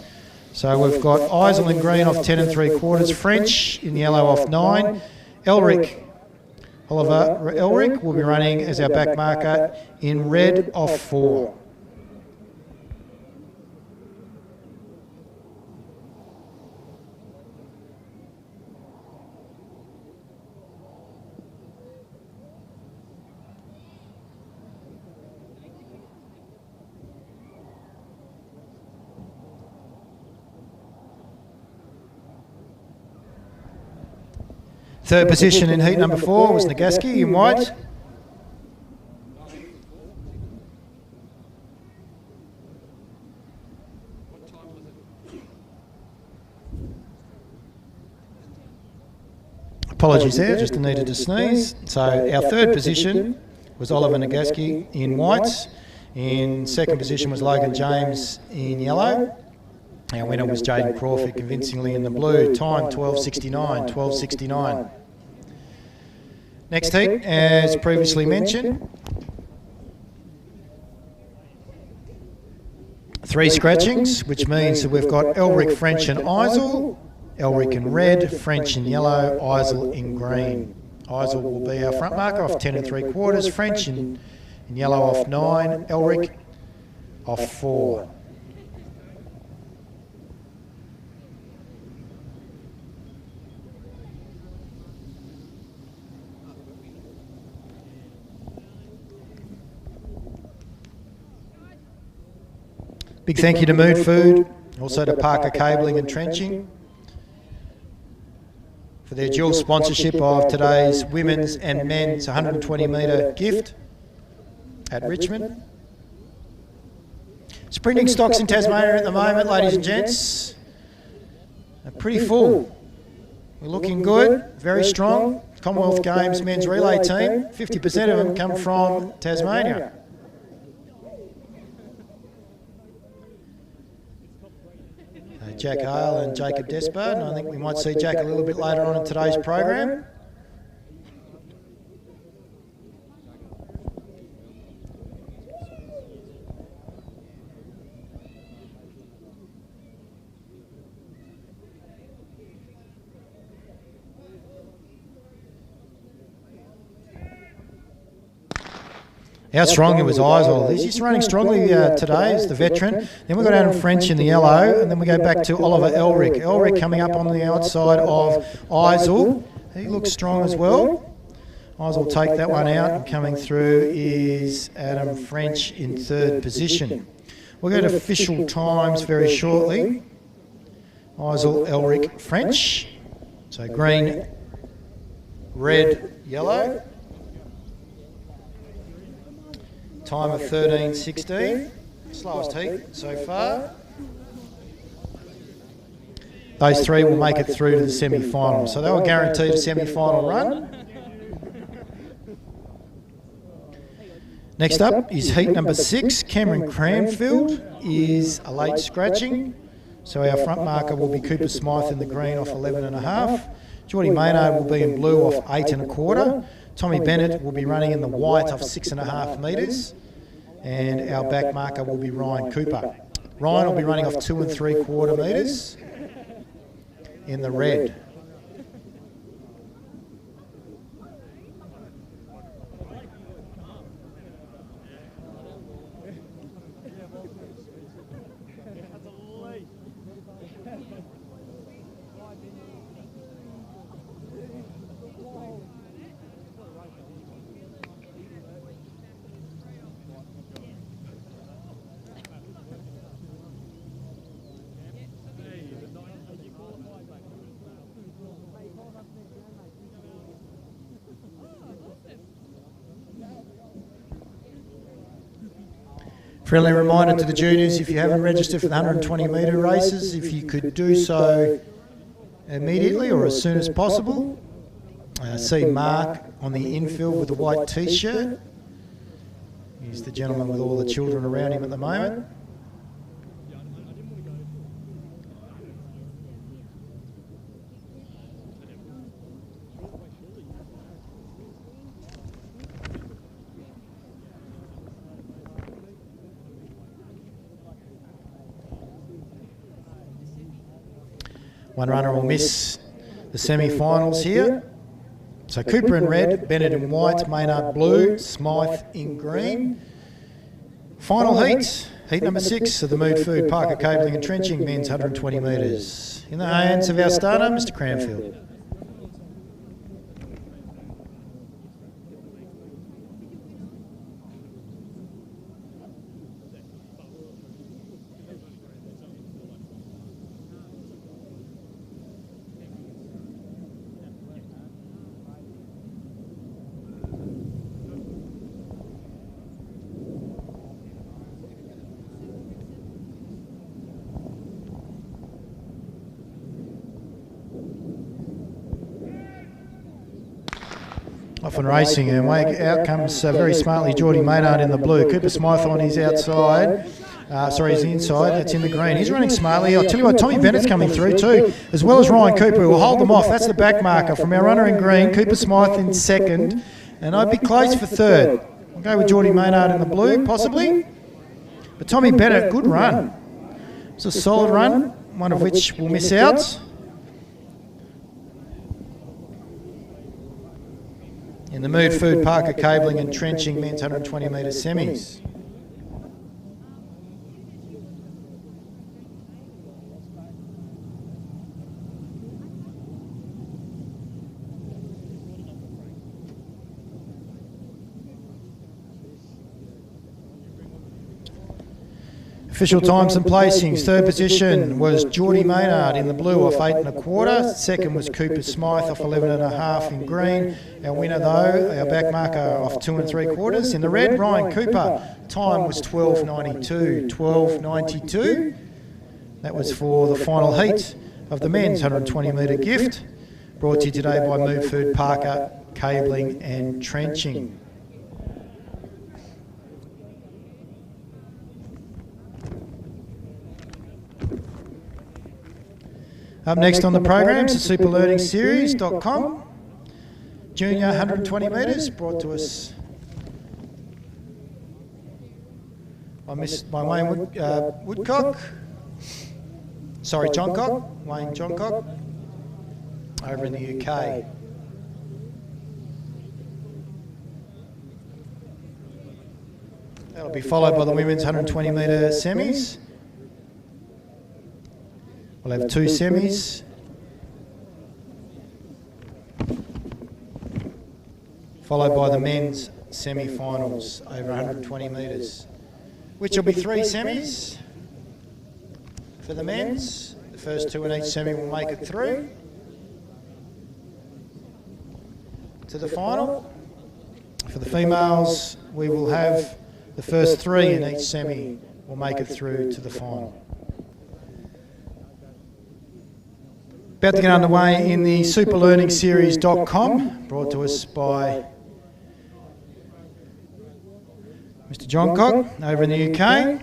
So we've got Eisel in green off 10.75. French in yellow off 9. Oliver Elric will be running as our back marker in red off 4. Third position in heat number 4 was Nagaski in white. Apologies there, just needed to sneeze. So our third position was Oliver Nagaski in white. In second position was Logan James in yellow. Our winner was Jaden Crawford convincingly in the blue. Time 12.69, 12.69. Next heat, as previously mentioned, 3 scratchings, which means that we've got Elric, French and Eisel. Elric in red, French in yellow, Eisel in green. Eisel will be our front marker off 10.75. French in yellow off 9. Elric off 4. Big thank you to Mood Food, also to Parker Cabling and Trenching for their dual sponsorship of today's women's and men's 120 metre gift at Richmond. Sprinting stocks in Tasmania at the moment, ladies and gents, are pretty full. We're looking good, very strong. Commonwealth Games men's relay team, 50% of them come from Tasmania. Jack Hale and Jacob Despard, and I think we might see Jack a little bit later on in today's program. How strong it was Isel. He's just running strongly today as the veteran. Then we've got Adam French in the yellow, and then we go back to Oliver Elric. Elric coming up on the outside of Isel. He looks strong as well. Isel will take that one out, and coming through is Adam French in third position. We'll go to official times very shortly. Isel, Elric, French. So green, red, yellow. Time of 13:16, slowest heat so far. Those three will make it through to the semi-final, so they were guaranteed a semi-final run. Next up is heat number 6. Cameron Cranfield is a late scratching, so our front marker will be Cooper Smythe in the green off 11.5. Geordie Maynard will be in blue off 8.25. Tommy Bennett will be running in the white off 6.5 metres. And our back marker will be Ryan Cooper. Ryan will be running off 2 3/4 metres in the red. Friendly reminder to the juniors, if you haven't registered for the 120 metre races, if you could do so immediately or as soon as possible. See Mark on the infield with the white t-shirt. He's the gentleman with all the children around him at the moment. One runner will miss the semi-finals here. So Cooper in red, Bennett in white, Maynard blue, Smythe in green. Final heat, heat number 6 of the Mood Food, Parker Cabling and Trenching, men's 120 metres. In the hands of our starter, Mr. Cranfield. Off and racing, and out comes very smartly Geordie Maynard in the blue. Cooper Smythe on his outside. His inside. That's in the green. He's running smartly. I'll tell you what, Tommy Bennett's coming through too, as well as Ryan Cooper, who will hold them off. That's the back marker from our runner in green. Cooper Smythe in second, and I'd be close for third. I'll go with Geordie Maynard in the blue, possibly. But Tommy Bennett, good run. It's a solid run, one of which will miss out. In the Mood Food, Parker Cabling and Trenching, men's 120 metre semis. Official times and placings. Third position was Geordie Maynard in the blue off 8 1/4. Second was Cooper Smythe off 11 1/2 in green. Our winner though, our back marker off 2 3/4. In the red, Ryan Cooper. Time was 12.92. 12.92. That was for the final heat of the men's 120 metre gift. Brought to you today by Move Food, Parker, Cabling and Trenching. Up next on the program is the superlearningseries.com. Junior 120 metres, brought to us by Wayne Woodcock. Sorry, Johncock. Wayne Johncock over in the UK. That'll be followed by the women's 120 metre semis. We'll have 2 semis. Followed by the men's semi-finals over 120 metres, which will be 3 semis for the men's. The first 2 in each semi will make it through to the final. For the females, we will have the first 3 in each semi will make it through to the final. About to get underway in the superlearningseries.com, brought to us by Mr. Johncock over in the UK.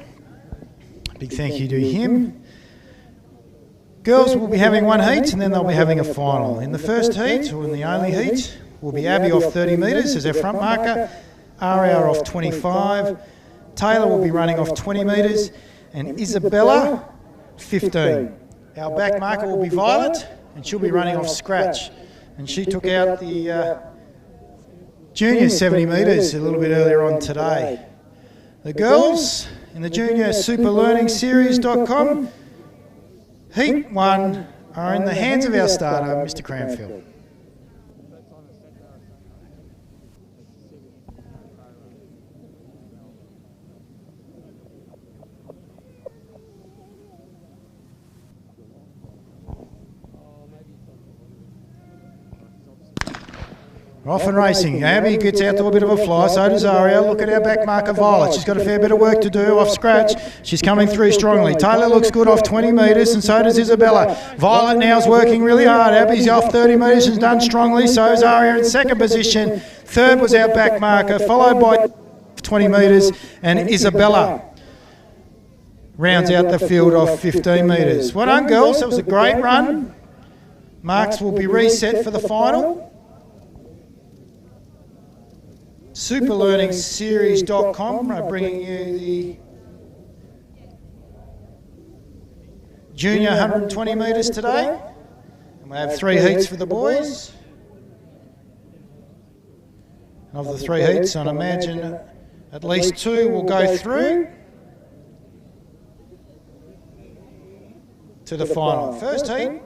Big thank you to him. Girls will be having 1 heat and then they'll be having a final. In the first heat, or in the only heat, will be Abby off 30 metres as our front marker, RR off 25, Taylor will be running off 20 metres, and Isabella 15. Our back marker will be Violet, and she'll be running off scratch. And she took out the junior 70 metres a little bit earlier on today. The girls in the junior superlearningseries.com, Heat 1 are in the hands of our starter, Mr. Cranfield. Off and racing. Abby gets out to a bit of a fly, so does Aria. Look at our back marker, Violet. She's got a fair bit of work to do off scratch. She's coming through strongly. Taylor looks good off 20 metres, and so does Isabella. Violet now is working really hard. Abby's off 30 metres and done strongly, so is Aria in second position. Third was our back marker, followed by 20 metres, and Isabella rounds out the field off 15 metres. Well done, girls. That was a great run. Marks will be reset for the final. Superlearningseries.com are bringing you the junior 120 metres today. And we have 3 heats for the boys. And of the 3 heats, I'd imagine at least 2 will go through to the final. First heat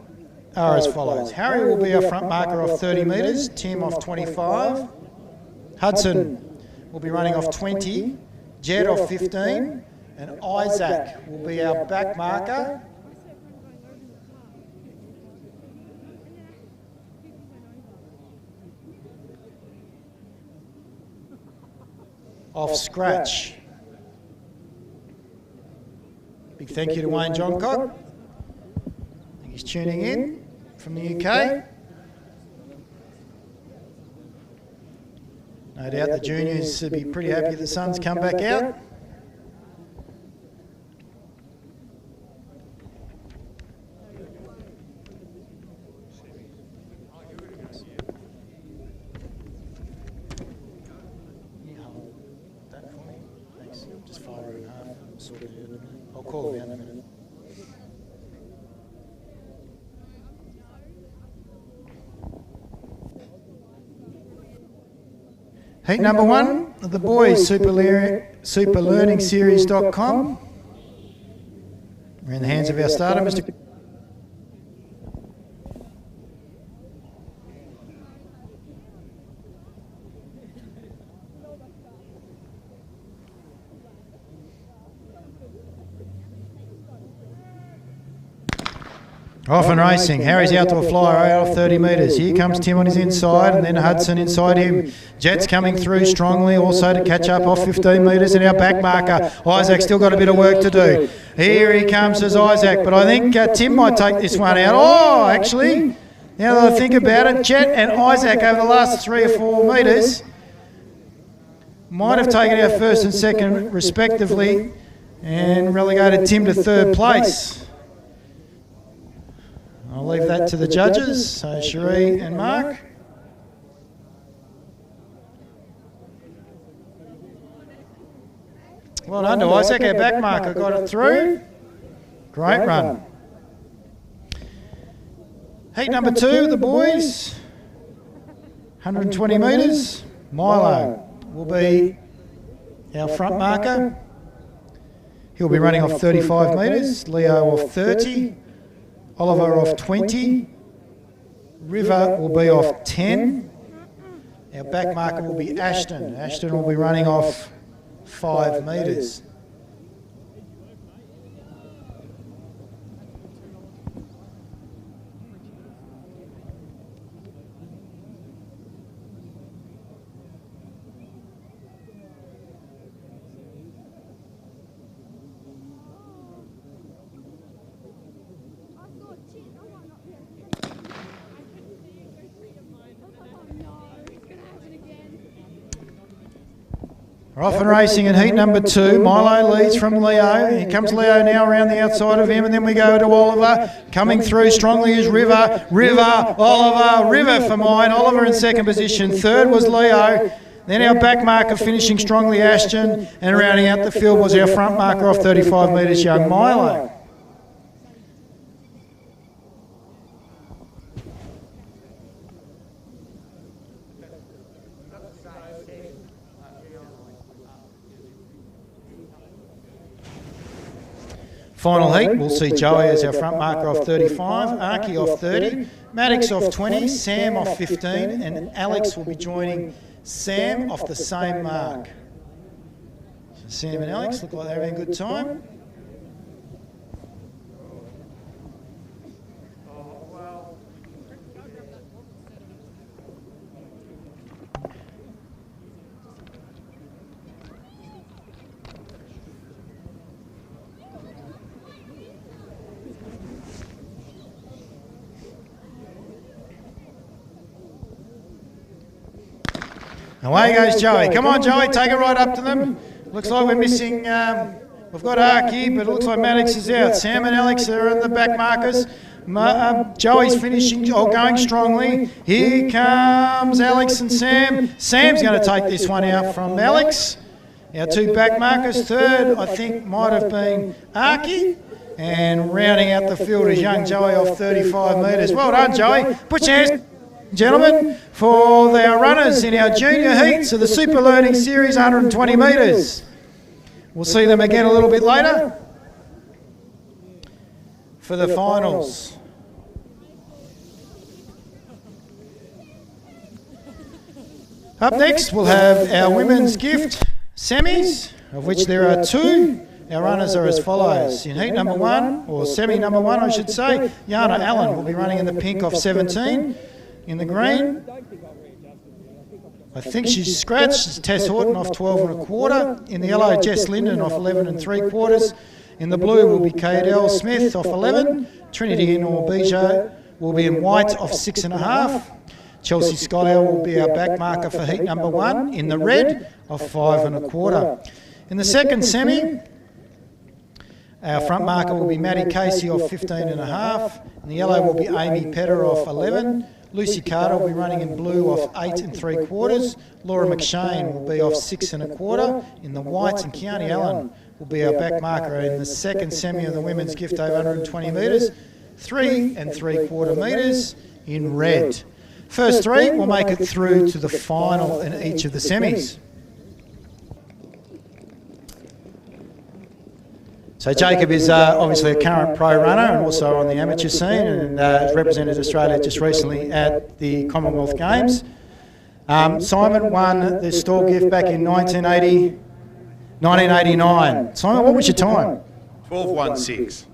are as follows. Harry will be our front marker off 30 metres, Tim off 25. Hudson will be running off 20, Jed off 15, and Isaac will be our back marker. Off scratch. Big thank you to Wayne Johncock. I think he's tuning in from the UK. No doubt the juniors will be pretty happy the sun's come back out. That for me? Thanks. Just fire it in half. Sort it out in a minute. I'll call it out in a minute. Heat number 1 of the boys, superlearningseries.com. We're in the hands of our starter, Mr. Off and racing. Harry's outdoor flyer out of 30 metres. Here comes Tim on his inside, and then Hudson inside him. Jet's coming through strongly also to catch up off 15 metres, and our back marker. Isaac's still got a bit of work to do. Here he comes as Isaac, but I think Tim might take this one out. Oh, actually, now that I think about it, Jet and Isaac over the last 3 or 4 metres might have taken our first and second respectively and relegated Tim to 3rd place. I'll leave that to the judges, so Cherie and Mark. Well done to Isaac, our back marker got it through. Great run. Heat number 2, the boys, 120 metres. Milo will be our front marker. He'll be running off 35 metres, Leo off 30. Oliver off 20, River will be off 10, our back marker will be Ashton. Ashton will be running off 5 metres. We're off and racing in heat number 2. Milo leads from Leo. Here comes Leo now around the outside of him, and then we go to Oliver. Coming through strongly is River. River for mine. Oliver in second position. Third was Leo. Then our back marker finishing strongly, Ashton. And rounding out the field was our front marker off 35 metres, young Milo. Final heat, we'll see Joey as our front marker off 35, Archie off 30, Maddox off 20, Sam off 15, and Alex will be joining Sam off the same mark. So Sam and Alex look like they're having a good time. Away goes Joey. Come on, Joey, take it right up to them. Looks like we're missing, we've got Archie, but it looks like Maddox is out. Sam and Alex are in the back markers. Joey's finishing, going strongly. Here comes Alex and Sam. Sam's going to take this one out from Alex. Our 2 back markers. Third, I think, might have been Archie. And rounding out the field is young Joey off 35 metres. Well done, Joey. Put your hands, gentlemen, for our runners in our junior heats of the Super Learning Series 120 metres. We'll see them again a little bit later for the finals. Up next, we'll have our women's gift semis, of which there are 2. Our runners are as follows. In heat number 1, or semi number 1, I should say, Yana Allen will be running in the pink off 17. In the green, I think she's scratched. It's Tess Horton off 12 1/4. In the yellow, Jess Linden off 11 3/4. In the blue will be Kaydell Smith off 11. Trinity Inorbijo will be in white off 6 1/2. Chelsea Schuyler will be our back marker for heat number 1 in the red off 5 1/4. In the second semi, our front marker will be Maddie Casey off 15 1/2. In the yellow will be Amy Petter off 11. Lucy Carter will be running in blue off 8 3/4. Laura McShane will be off 6 1/4. In the white, and Keani Allen will be our back marker in the second semi of the women's gift over 120 metres, 3 3/4 metres in red. First 3 will make it through to the final in each of the semis. So Jacob is obviously a current pro runner and also on the amateur scene, and has represented Australia just recently at the Commonwealth Games. Simon won the Stall gift back in 1989. Simon, what was your time? 12:16.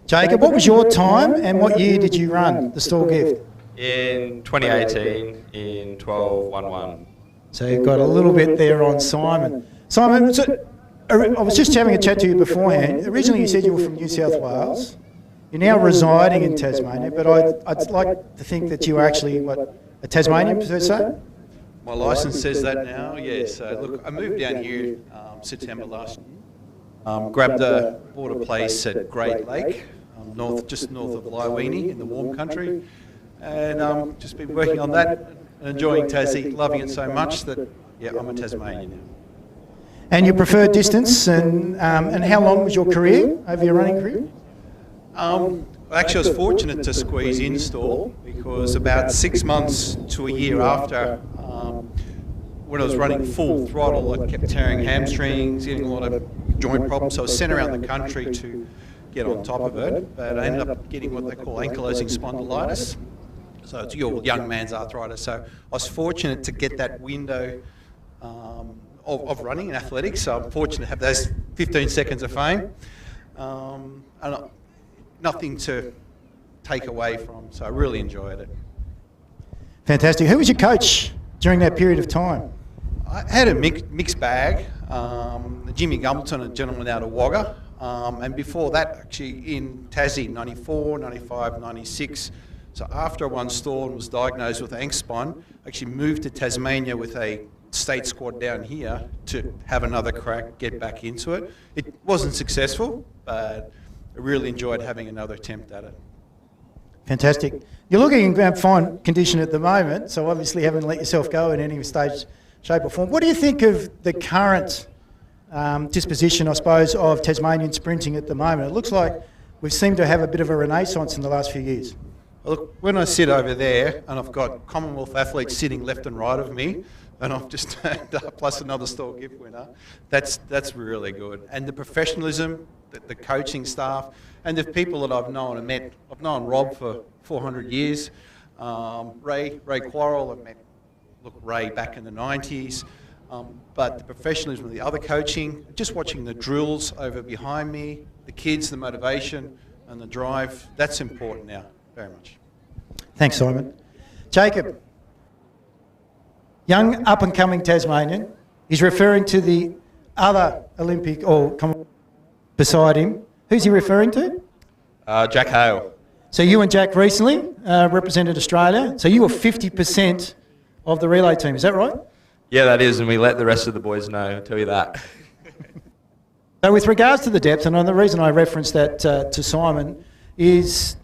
Jacob, what was your time and what year did you run the stall gift? In 2018, in 12.11. So you've got a little bit there on Simon. Simon, so, I was just having a chat to you beforehand. Originally you said you were from New South Wales. You're now residing in Tasmania, but I'd like to think that you are actually, a Tasmanian per se? My licence says that now, yes. Look, I moved down here September last year. Bought a place at Great Lake, just north of Lyweenie in the warm country. And just been working on that and enjoying Tassie, loving it so much that, yeah, I'm a Tasmanian now. And your preferred distance, and how long was your career, over your running career? Actually, I was fortunate to squeeze in stall because about 6 months to a year after, when I was running full throttle, I kept tearing hamstrings, getting a lot of joint problems. So I was sent around the country to get on top of it, but I ended up getting what they call ankylosing spondylitis. So it's your young man's arthritis. So I was fortunate to get that window of running in athletics. So I'm fortunate to have those 15 seconds of fame. And nothing to take away from, so I really enjoyed it. Fantastic. Who was your coach during that period of time? I had a mixed bag. Jimmy Gumbleton, a gentleman out of Wagga, and before that actually in Tassie, 94, 95, 96. So after I won stall and was diagnosed with ankle spine, I actually moved to Tasmania with a state squad down here to have another crack, get back into it. It wasn't successful, but I really enjoyed having another attempt at it. Fantastic. You're looking in fine condition at the moment, so obviously haven't let yourself go in any stage, shape or form. What do you think of the current disposition, I suppose, of Tasmanian sprinting at the moment? It looks like we seem to have a bit of a renaissance in the last few years. Look, when I sit over there and I've got Commonwealth athletes sitting left and right of me, and I've just turned up, plus another stall gift winner, that's really good. And the professionalism, the coaching staff, and the people that I've known and met. I've known Rob for 400 years. Ray Quarrell, I met Ray back in the 90s. But the professionalism of the other coaching, just watching the drills over behind me, the kids, the motivation and the drive, that's important now, very much. Thanks, Simon. Jacob, young up-and-coming Tasmanian, he's referring to the other Olympic, or beside him. Who's he referring to? Jack Hale. So you and Jack recently represented Australia. So you were 50% of the relay team, is that right? Yeah, that is, and we let the rest of the boys know, I'll tell you that. So with regards to the depth, and the reason I referenced that to Simon is,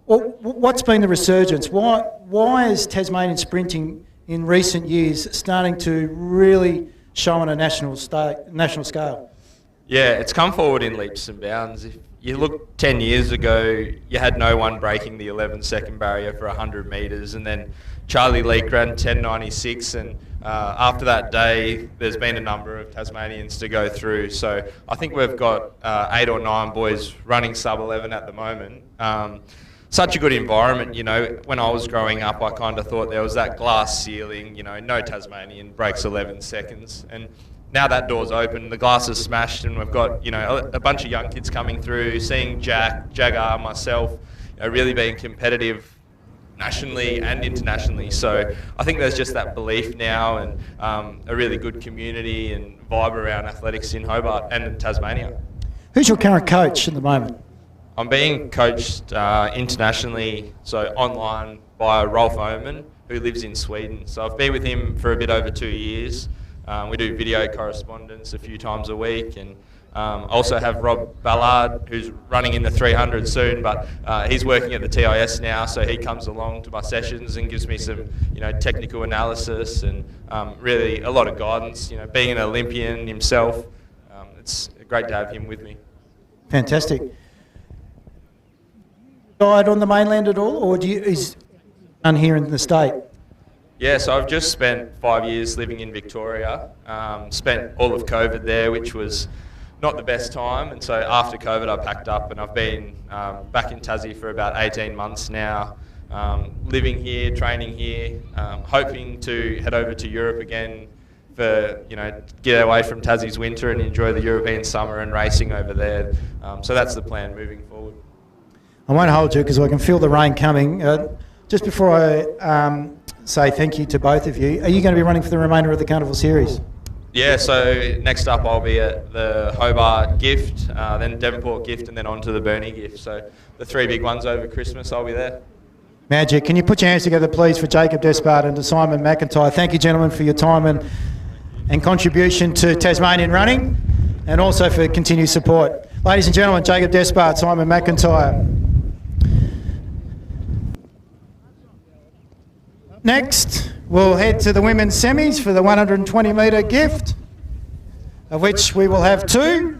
what's been the resurgence? Why is Tasmanian sprinting in recent years starting to really show on a national scale? Yeah, it's come forward in leaps and bounds. If you look 10 years ago, you had no one breaking the 11-second barrier for 100 metres, and then Charlie Leake ran 10.96, and after that day, there's been a number of Tasmanians to go through. So I think we've got 8 or 9 boys running sub-11 at the moment. Such a good environment, you know. When I was growing up, I kind of thought there was that glass ceiling, you know, no Tasmanian breaks 11 seconds. And now that door's open, the glass is smashed, and we've got, you know, a bunch of young kids coming through, seeing Jack, Jagger, myself, you know, really being competitive nationally and internationally. So I think there's just that belief now, and a really good community and vibe around athletics in Hobart and in Tasmania. Who's your current coach at the moment? I'm being coached internationally, so online, by Rolf Oman, who lives in Sweden. So I've been with him for a bit over 2 years. We do video correspondence a few times a week, and also have Rob Ballard, who's running in the 300 soon, but he's working at the TIS now, so he comes along to my sessions and gives me some, you know, technical analysis and really a lot of guidance. You know, being an Olympian himself, it's great to have him with me. Fantastic. Guide on the mainland at all, or is done here in the state? Yeah, so I've just spent 5 years living in Victoria. Spent all of COVID there, which was not the best time, and so after COVID I packed up and I've been back in Tassie for about 18 months now, living here, training here, hoping to head over to Europe again for, you know, get away from Tassie's winter and enjoy the European summer and racing over there. So that's the plan moving forward. I won't hold you because I can feel the rain coming. Just before I say thank you to both of you, are you going to be running for the remainder of the Carnival Series? Yeah, so next up I'll be at the Hobart Gift, then Devonport Gift, and then on to the Burnie Gift. So the 3 big ones over Christmas, I'll be there. Magic. Can you put your hands together, please, for Jacob Despard and to Simon McIntyre? Thank you, gentlemen, for your time and contribution to Tasmanian running, and also for continued support. Ladies and gentlemen, Jacob Despard, Simon McIntyre. Next, we'll head to the women's semis for the 120 metre gift, of which we will have 2.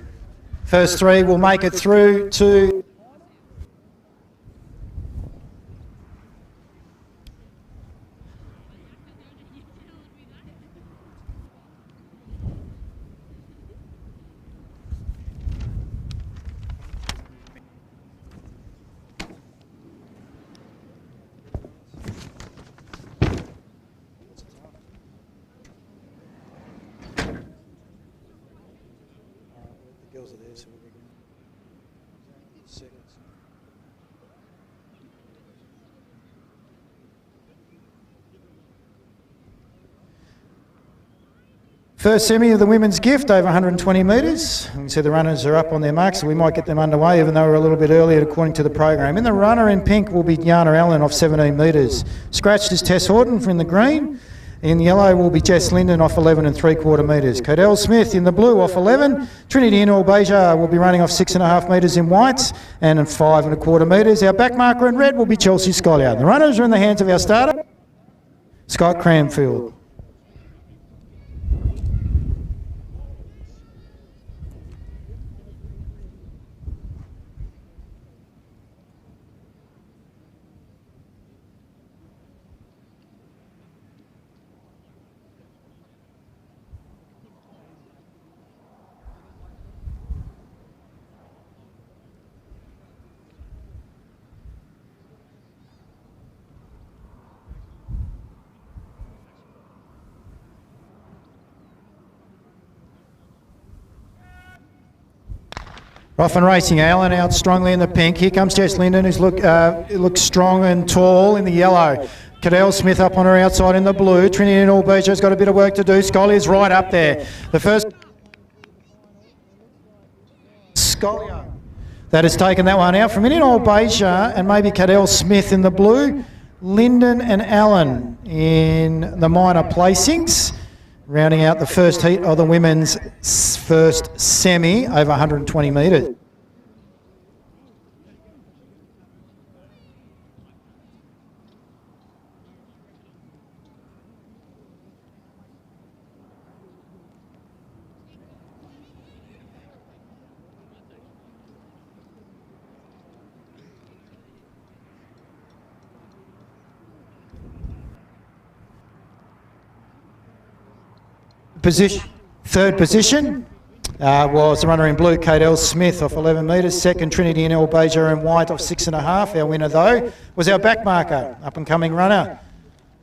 First 3 will make it through to first semi of the women's gift over 120 metres. You can see the runners are up on their marks, so we might get them underway even though we're a little bit earlier according to the program. In the runner in pink will be Yana Allen off 17 metres. Scratched is Tess Horton from the green. In yellow will be Jess Linden off 11 3/4 metres. Cadell Smith in the blue off 11. Trinity Inall-Beja will be running off 6.5 metres in white and 5 1/4 metres. Our back marker in red will be Chelsea Scollier. The runners are in the hands of our starter, Scott Cranfield. Off and racing, Allen out strongly in the pink. Here comes Jess Linden, who's looks strong and tall in the yellow. Cadell Smith up on her outside in the blue. Trinity Inall-Beja's got a bit of work to do. Scollier's right up there. The first Scollier that has taken that one out from Inall-Beja, and maybe Cadell Smith in the blue. Linden and Allen in the minor placings, rounding out the first heat of the women's first semi over 120 metres. Third position was the runner in blue, Cadell Smith off 11 metres. Second, Trinity Inall-Beja in white off 6.5. Our winner, though, was our back marker, up-and-coming runner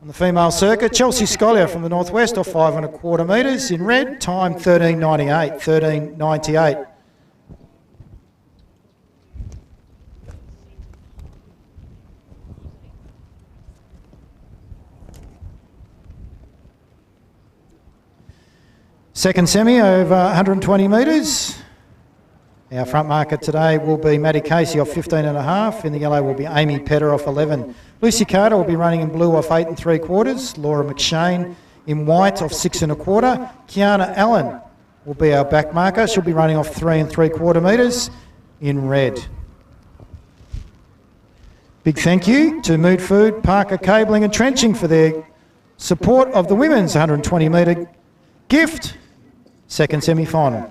on the female circuit, Chelsea Scollier from the northwest off 5 1/4 metres. In red, time 13.98, 13.98. Second semi over 120 metres. Our front marker today will be Maddie Casey off 15.5. In the yellow will be Amy Petter off 11. Lucy Carter will be running in blue off 8 3/4. Laura McShane in white off 6 1/4. Kiana Allen will be our back marker. She'll be running off 3 3/4 metres in red. Big thank you to Mood Food, Parker Cabling and Trenching for their support of the women's 120 metre gift. Second semi-final.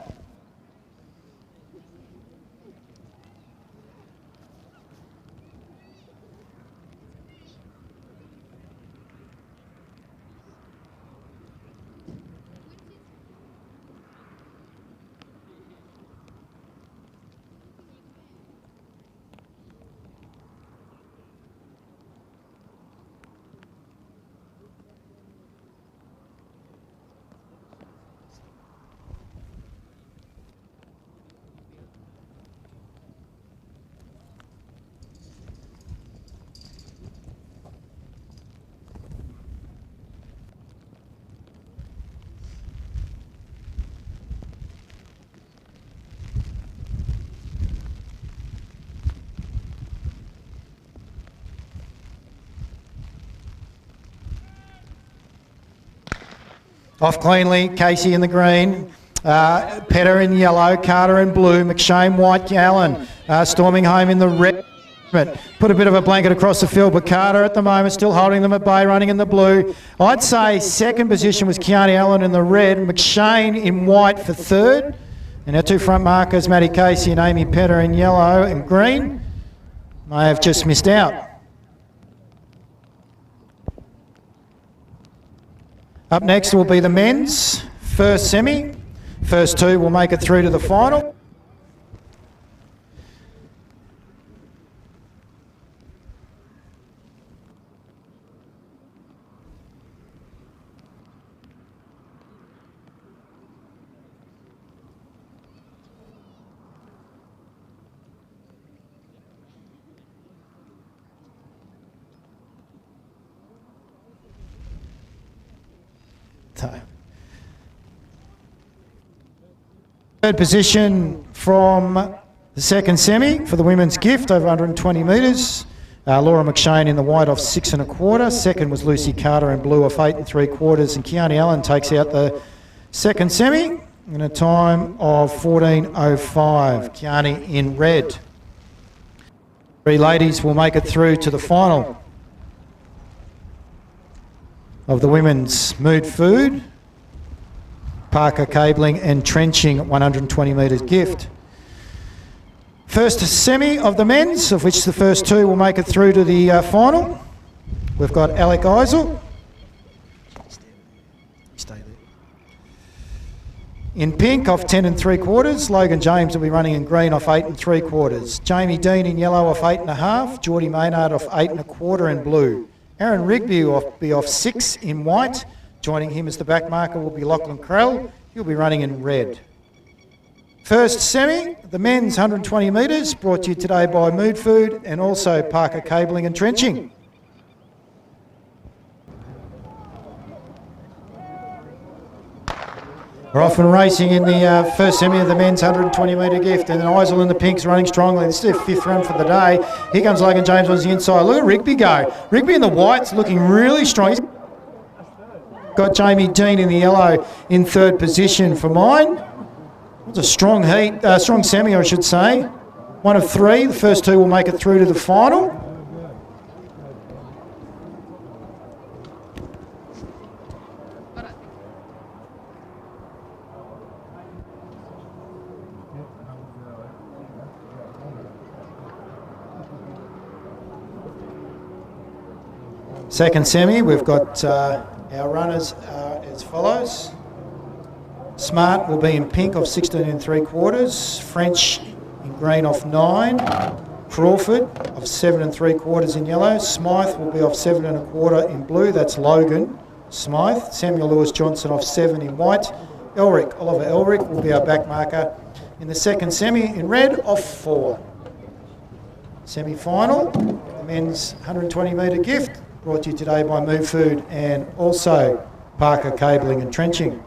Off cleanly, Casey in the green. Petter in yellow, Carter in blue, McShane, white, Gallen storming home in the red. Put a bit of a blanket across the field, but Carter at the moment still holding them at bay, running in the blue. I'd say second position was Kearney Allen in the red, McShane in white for third. And our two front markers, Matty Casey and Amy Petter in yellow and green, may have just missed out. Up next will be the men's first semi. First two will make it through to the final. Third position from the second semi for the women's gift over 120 metres. Laura McShane in the white off 6 1/4. Second was Lucy Carter in blue off 8 3/4. And Kearney Allen takes out the second semi in a time of 14:05. Kearney in red. Three ladies will make it through to the final of the women's mood food, Parker cabling and trenching 120 metres gift. First semi of the men's, of which the first two will make it through to the final. We've got Alec Eisel. Stay there. In pink off 10 3/4. Logan James will be running in green off 8 3/4. Jamie Dean in yellow off 8 1/2. Geordie Maynard off 8 1/4 in blue. Aaron Rigby will be off 6 in white. Joining him as the back marker will be Lachlan Krell. He'll be running in red. First semi, the men's 120 metres, brought to you today by Mood Food and also Parker Cabling and Trenching. We're off and racing in the first semi of the men's 120 metre gift, and then Eisel in the pinks running strongly. This is their fifth run for the day. Here comes Logan James on the inside. Look at Rigby go. Rigby in the white's looking really strong. He's got Jamie Dean in the yellow in third position for mine. It's a strong heat, strong semi I should say. One of three, the first two will make it through to the final. Second semi, we've got our runners as follows. Smart will be in pink off 16 3/4. French in green off 9. Crawford of 7 3/4 in yellow. Smythe will be off 7 1/4 in blue. That's Logan Smythe. Samuel Lewis Johnson off 7 in white. Oliver Elric will be our back marker in the second semi in red off 4. Semi-final, the men's 120 metre gift, brought to you today by Move Food and also Parker Cabling and Trenching.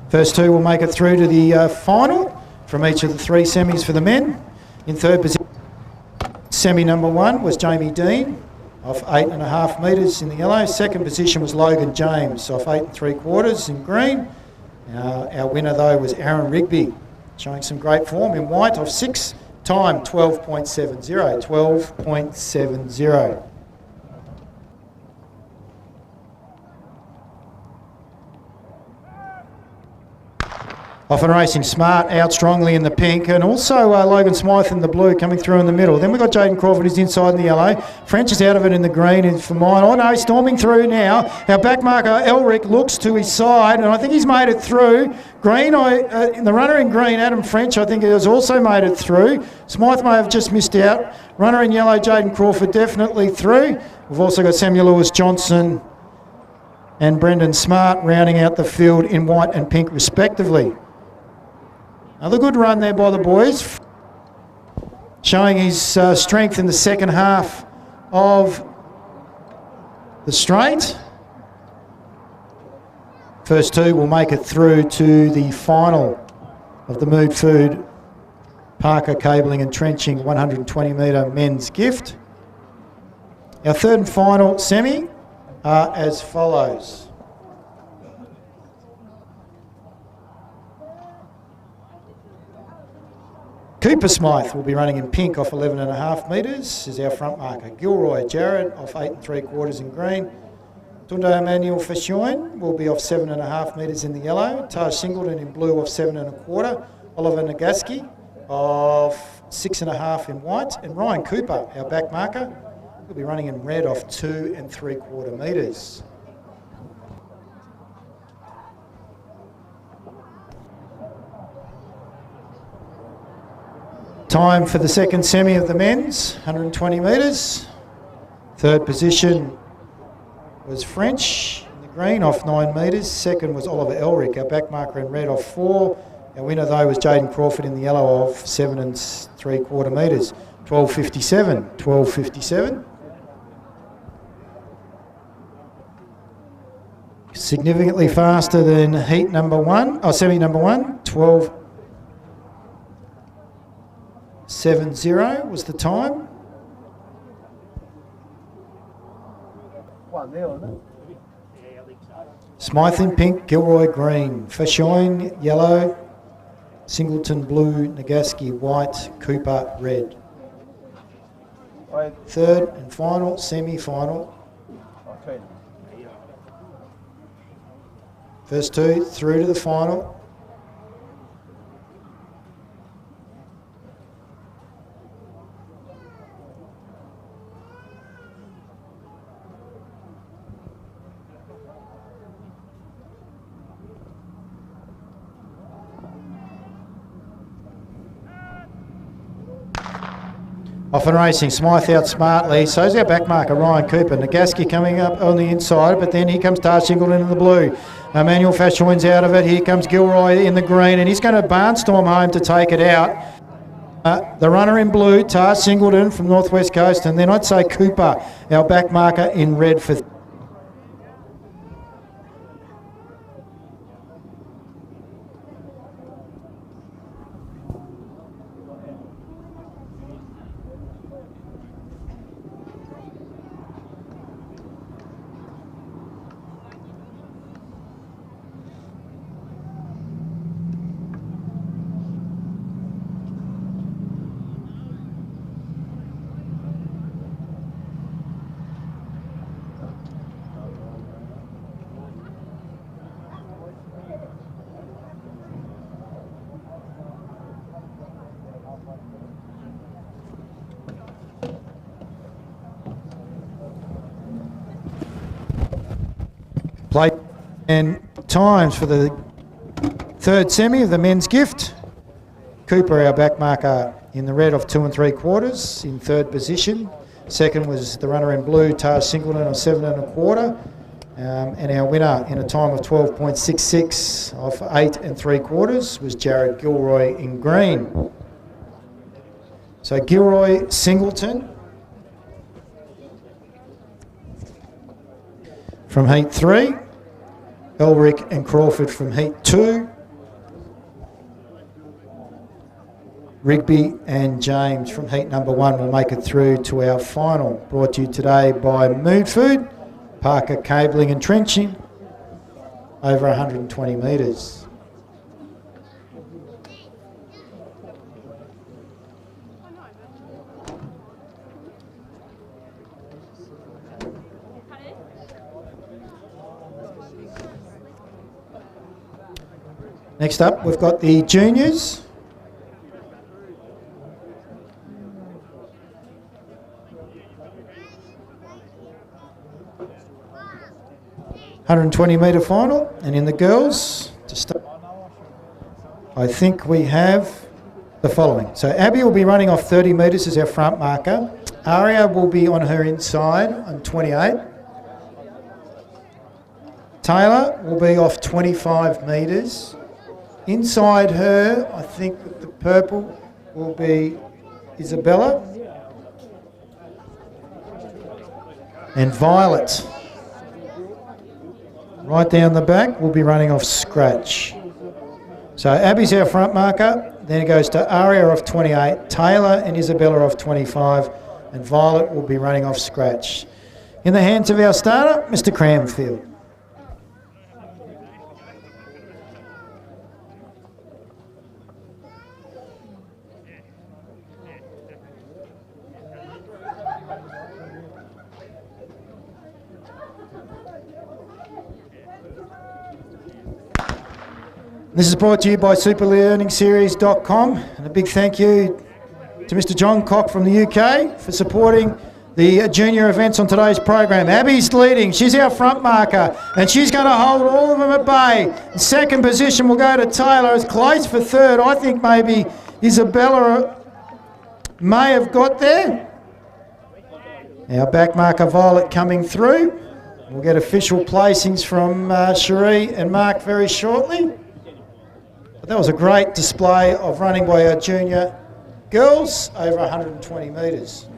First two will make it through to the final from each of the three semis for the men. In third position, semi number 1 was Jamie Dean off 8 1/2 metres in the yellow. Second position was Logan James off 8 3/4 in green. Our winner though was Aaron Rigby, showing some great form in white off 6, time 12.70. 12.70. Off and racing Smart out strongly in the pink, and also Logan Smythe in the blue coming through in the middle. Then we've got Jaden Crawford who's inside in the yellow. French is out of it in the green and for mine. Oh no, storming through now. Our back marker Elric looks to his side, and I think he's made it through. Green, the runner in green, Adam French, I think has also made it through. Smythe may have just missed out. Runner in yellow, Jaden Crawford, definitely through. We've also got Samuel Lewis Johnson and Brendan Smart rounding out the field in white and pink respectively. Another good run there by the boys, showing his strength in the second half of the straight. First two will make it through to the final of the Mood Food Parker Cabling and Trenching 120 metre men's gift. Our third and final semi are as follows. Cooper Smythe will be running in pink off 11.5 metres, is our front marker. Gilroy Jared off 8 3/4 in green. Tunde Emmanuel Fashoin will be off 7.5 metres in the yellow. Taj Singleton in blue off 7 1/4. Oliver Nagaski of 6.5 in white. And Ryan Cooper, our back marker, will be running in red off 2 3/4 metres. Time for the second semi of the men's, 120 metres. Third position was French in the green off 9 metres. Second was Oliver Elric, our back marker in red off 4. Our winner though was Jaden Crawford in the yellow of 7 3/4 metres. 12.57, 12.57. Significantly faster than heat number 1, or semi number 1, 12.70 was the time. Smythe in pink, Gilroy green, Fashoin yellow, Singleton blue, Nagaski white, Cooper red. Third and final, semi-final. First two through to the final. Off and racing, Smythe out smartly. So's our back marker, Ryan Cooper. Nagaski coming up on the inside, but then here comes Taj Singleton in the blue. Emmanuel Fashoin's out of it. Here comes Gilroy in the green, and he's going to barnstorm home to take it out. The runner in blue, Taj Singleton from Northwest Coast, and then I'd say Cooper, our back marker in red for... Play and times for the third semi of the men's gift. Cooper, our back marker, in the red of 2 3/4 in third position. Second was the runner in blue, Taj Singleton, of 7 1/4. And our winner in a time of 12.66 off 8 3/4 was Jared Gilroy in green. So Gilroy, Singleton from heat 3, Elric and Crawford from heat 2, Rigby and James from heat number 1 will make it through to our final, brought to you today by Mood Food, Parker Cabling and Trenching, over 120 metres. Next up, we've got the juniors. $120-metre final, and in the girls, to start, I think we have the following. So Abby will be running off 30 metres as our front marker. Aria will be on her inside on 28. Taylor will be off 25 metres. Inside her, I think with the purple will be Isabella. And Violet right down the back, will be running off scratch. So Abby's our front marker, then it goes to Aria off 28, Taylor and Isabella off 25, and Violet will be running off scratch. In the hands of our starter, Mr. Cranfield. This is brought to you by superlearningseries.com, and a big thank you to Mr. John Cock from the UK for supporting the junior events on today's program. Abby's leading, she's our front marker, and she's going to hold all of them at bay. Second position will go to Taylor. It's close for third. I think maybe Isabella may have got there. Our back marker Violet coming through. We'll get official placings from Cherie and Mark very shortly. That was a great display of running by our junior girls over 120 metres.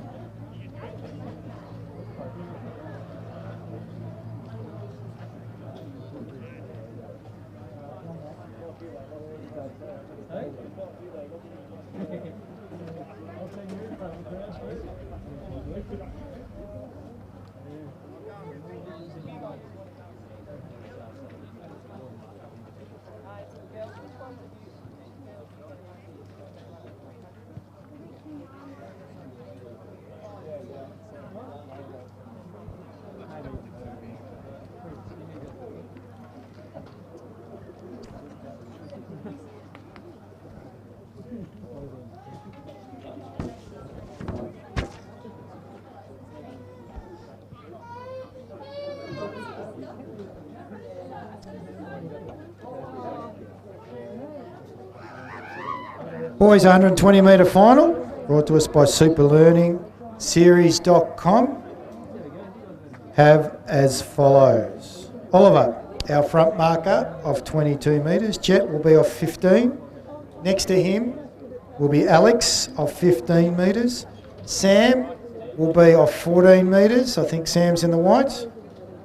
Boys 120 metre final, brought to us by superlearningseries.com, have as follows. Oliver, our front marker of 22 metres. Jet will be off 15. Next to him will be Alex of 15 metres. Sam will be off 14 metres. I think Sam's in the whites.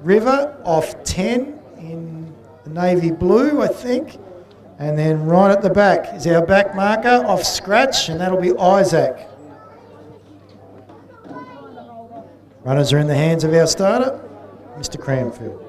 River off 10 in the navy blue, I think. And then right at the back is our back marker off scratch, and that'll be Isaac. Runners are in the hands of our starter, Mr. Cranfield.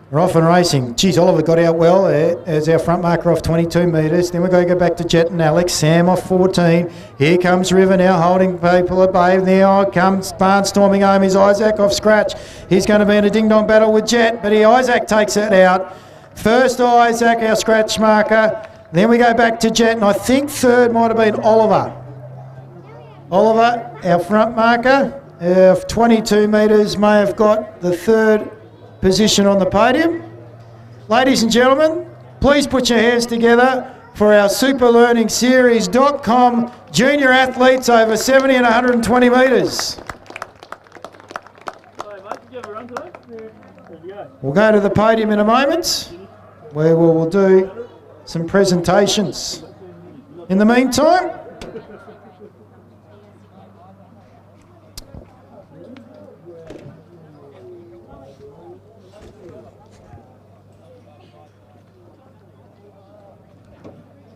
We're off and racing. Geez, Oliver got out well there as our front marker off 22 metres. Then we're going to go back to Jet and Alex. Sam off 14. Here comes River now holding people at bay. There comes barnstorming home is Isaac off scratch. He's going to be in a ding-dong battle with Jet, but Isaac takes it out. First Isaac, our scratch marker. Then we go back to Jet, and I think third might have been Oliver. Oliver, our front marker of 22 metres, may have got the third position on the podium. Ladies and gentlemen, please put your hands together for our superlearningseries.com junior athletes over 70 and 120 metres. We'll go to the podium in a moment where we'll do some presentations. In the meantime,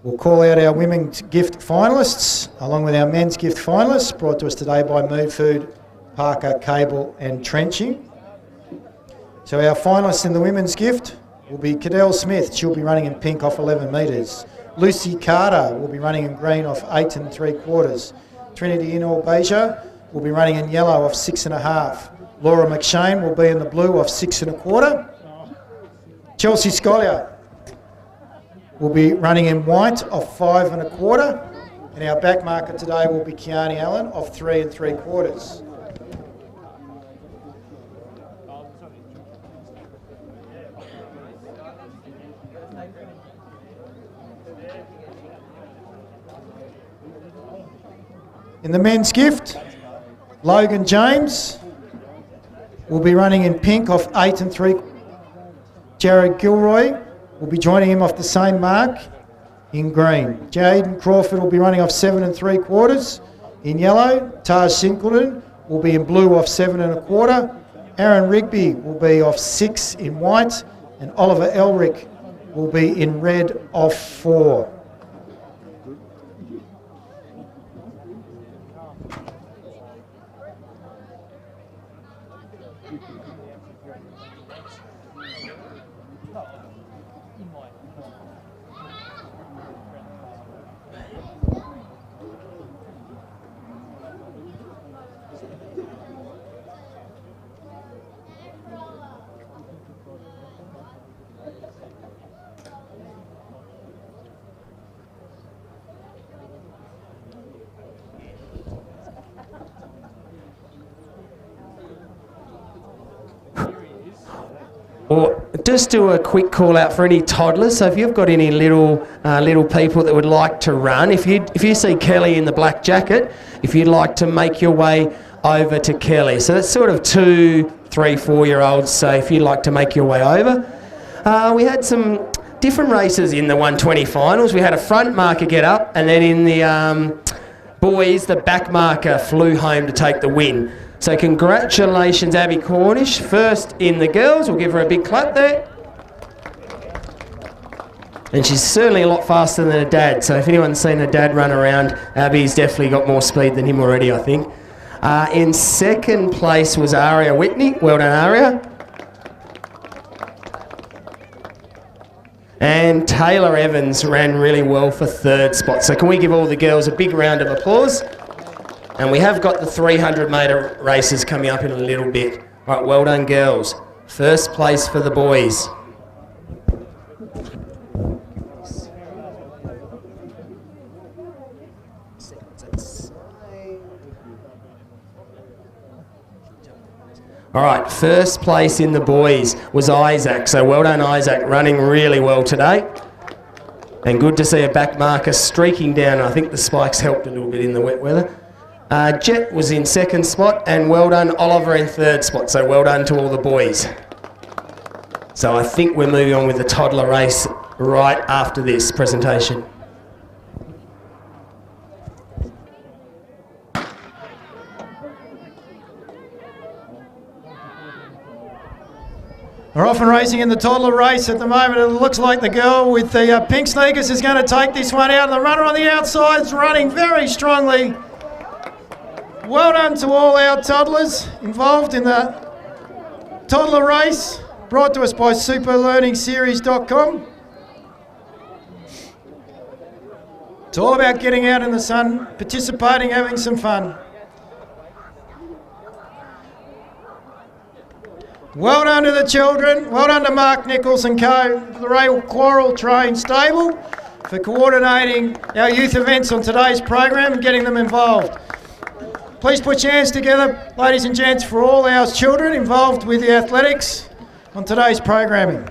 we'll call out our women's gift finalists, along with our men's gift finalists, brought to us today by Mood Food, Parker, Cable and Trenching. So our finalists in the women's gift will be Cadell Smith. She'll be running in pink off 11 metres. Lucy Carter will be running in green off 8 3/4. Trinity Inor-Beja will be running in yellow off 6.5. Laura McShane will be in the blue off 6 1/4. Chelsea Scollier will be running in white off 5 1/4, and our back marker today will be Kiani Allen off 3 3/4. In the men's gift, Logan James will be running in pink off 8 3/4. Jared Gilroy will be joining him off the same mark in green. Jaden Crawford will be running off 7 3/4 in yellow. Taj Singleton will be in blue off 7 1/4. Aaron Rigby will be off 6 in white, and Oliver Elric will be in red off 4. Or just do a quick call out for any toddlers. So if you've got any little people that would like to run, if you see Kelly in the black jacket, if you'd like to make your way over to Kelly. So that's sort of 2, 3, 4-year-olds. So if you'd like to make your way over. We had some different races in the 120 finals. We had a front marker get up, and then in the boys, the back marker flew home to take the win. So congratulations, Abby Cornish, first in the girls. We'll give her a big clap there. And she's certainly a lot faster than her dad. So if anyone's seen her dad run around, Abby's definitely got more speed than him already, I think. In second place was Aria Whitney. Well done, Aria. And Taylor Evans ran really well for third spot. So can we give all the girls a big round of applause? And we have got the 300-metre races coming up in a little bit. All right, well done, girls. First place for the boys. All right, first place in the boys was Isaac. So well done, Isaac, running really well today. And good to see a back marker streaking down. I think the spikes helped a little bit in the wet weather. Jet was in second spot, and well done, Oliver in third spot. So well done to all the boys. So I think we're moving on with the toddler race right after this presentation. We're off and racing in the toddler race at the moment. It looks like the girl with the pink sneakers is going to take this one out. And the runner on the outside is running very strongly. Well done to all our toddlers involved in the toddler race, brought to us by superlearningseries.com. It's all about getting out in the sun, participating, having some fun. Well done to the children, well done to Mark Nichols and co, the Ray Quarrel Train Stable, for coordinating our youth events on today's program and getting them involved. Please put your hands together, ladies and gents, for all our children involved with the athletics on today's programming.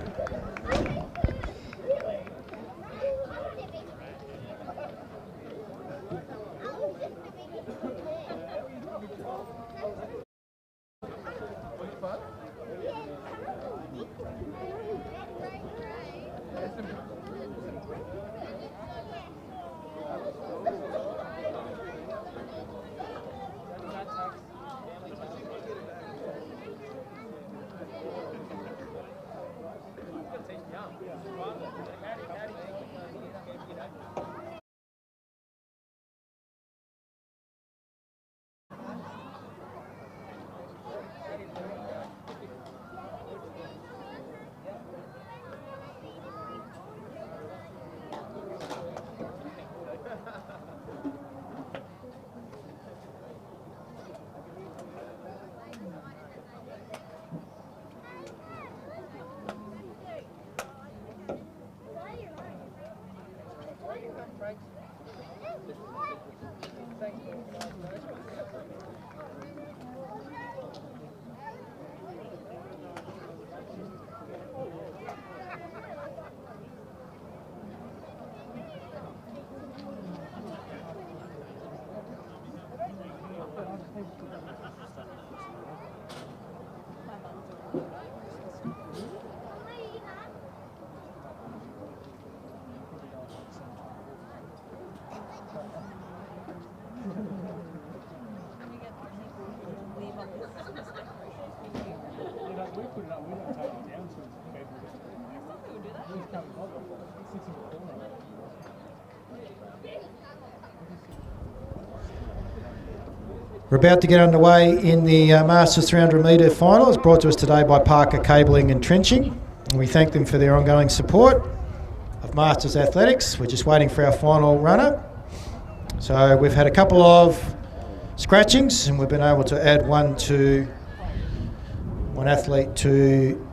We're about to get underway in the Masters 300 metre final. It's brought to us today by Parker Cabling and Trenching. And we thank them for their ongoing support of Masters Athletics. We're just waiting for our final runner. So we've had a couple of scratchings and we've been able to add one athlete to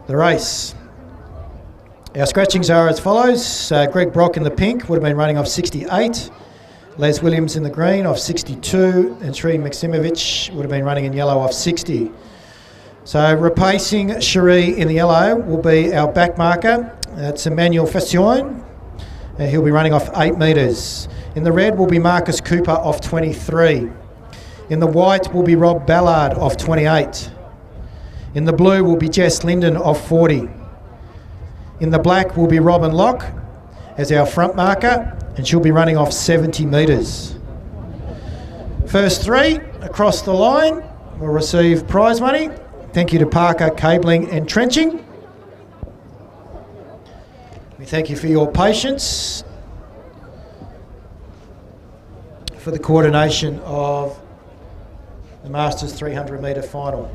the race. Our scratchings are as follows. Greg Brock in the pink would have been running off 68. Les Williams in the green off 62, and Sri Maximovich would have been running in yellow off 60. So replacing Cherie in the yellow will be our back marker. That's Emmanuel Fassion. He'll be running off 8 metres. In the red will be Marcus Cooper off 23. In the white will be Rob Ballard off 28. In the blue will be Jess Linden off 40. In the black will be Robin Locke as our front marker, and she'll be running off 70 metres. First 3 across the line will receive prize money. Thank you to Parker Cabling and Trenching. We thank you for your patience, for the coordination of the Masters 300 metre final.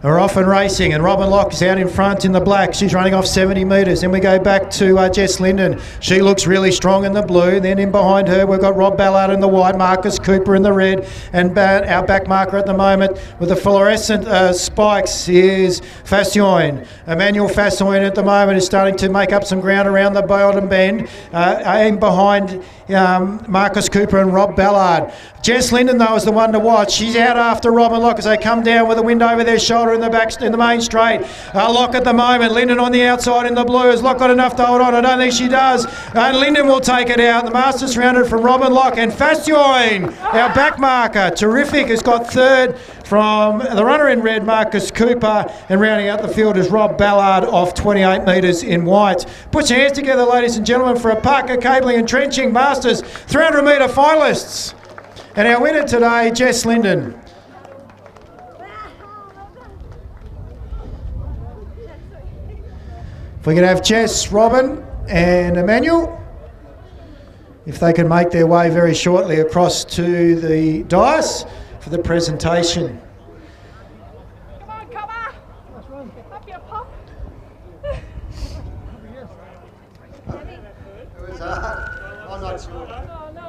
We're off and racing, and Robin Locke is out in front in the black. She's running off 70 metres. Then we go back to Jess Linden. She looks really strong in the blue. Then in behind her, we've got Rob Ballard in the white, Marcus Cooper in the red, and our back marker at the moment with the fluorescent spikes is Fassion. Emmanuel Fassion at the moment is starting to make up some ground around the bottom bend. In behind Marcus Cooper and Rob Ballard. Jess Linden, though, is the one to watch. She's out after Robin Locke as they come down with the wind over their shoulder in the back, in the main straight. Locke at the moment. Linden on the outside in the blue. Has Locke got enough to hold on? I don't think she does. Linden will take it out. The Masters 300 from Robin Locke and Fassion, our back marker. Terrific. Has got third from the runner in red, Marcus Cooper, and rounding out the field is Rob Ballard off 28 metres in white. Put your hands together, ladies and gentlemen, for a Parker Cabling and Trenching Masters 300 metre finalists. And our winner today, Jess Linden. If we could have Jess, Robin and Emmanuel, if they can make their way very shortly across to the dais for the presentation. Come on, come on. Up your pop. I'm not sure. Oh, no.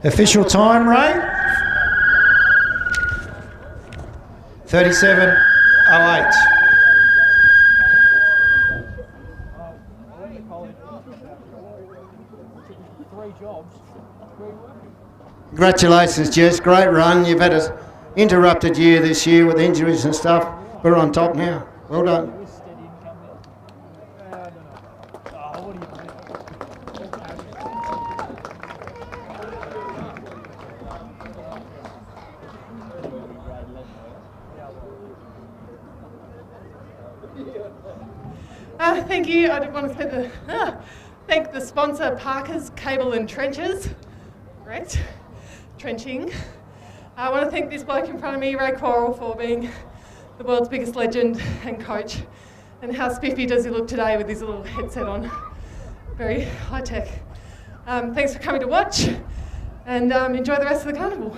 Official time, Ray? 37:08. Congratulations, Jess. Great run. You've had an interrupted year this year with injuries and stuff. We're on top now. Well done. Thank you. I did want to thank the sponsor, Parker's Cable and Trenches. Correct? Trenching. I want to thank this bloke in front of me, Ray Coral, for being the world's biggest legend and coach. And how spiffy does he look today with his little headset on? Very high tech. Thanks for coming to watch, and enjoy the rest of the carnival.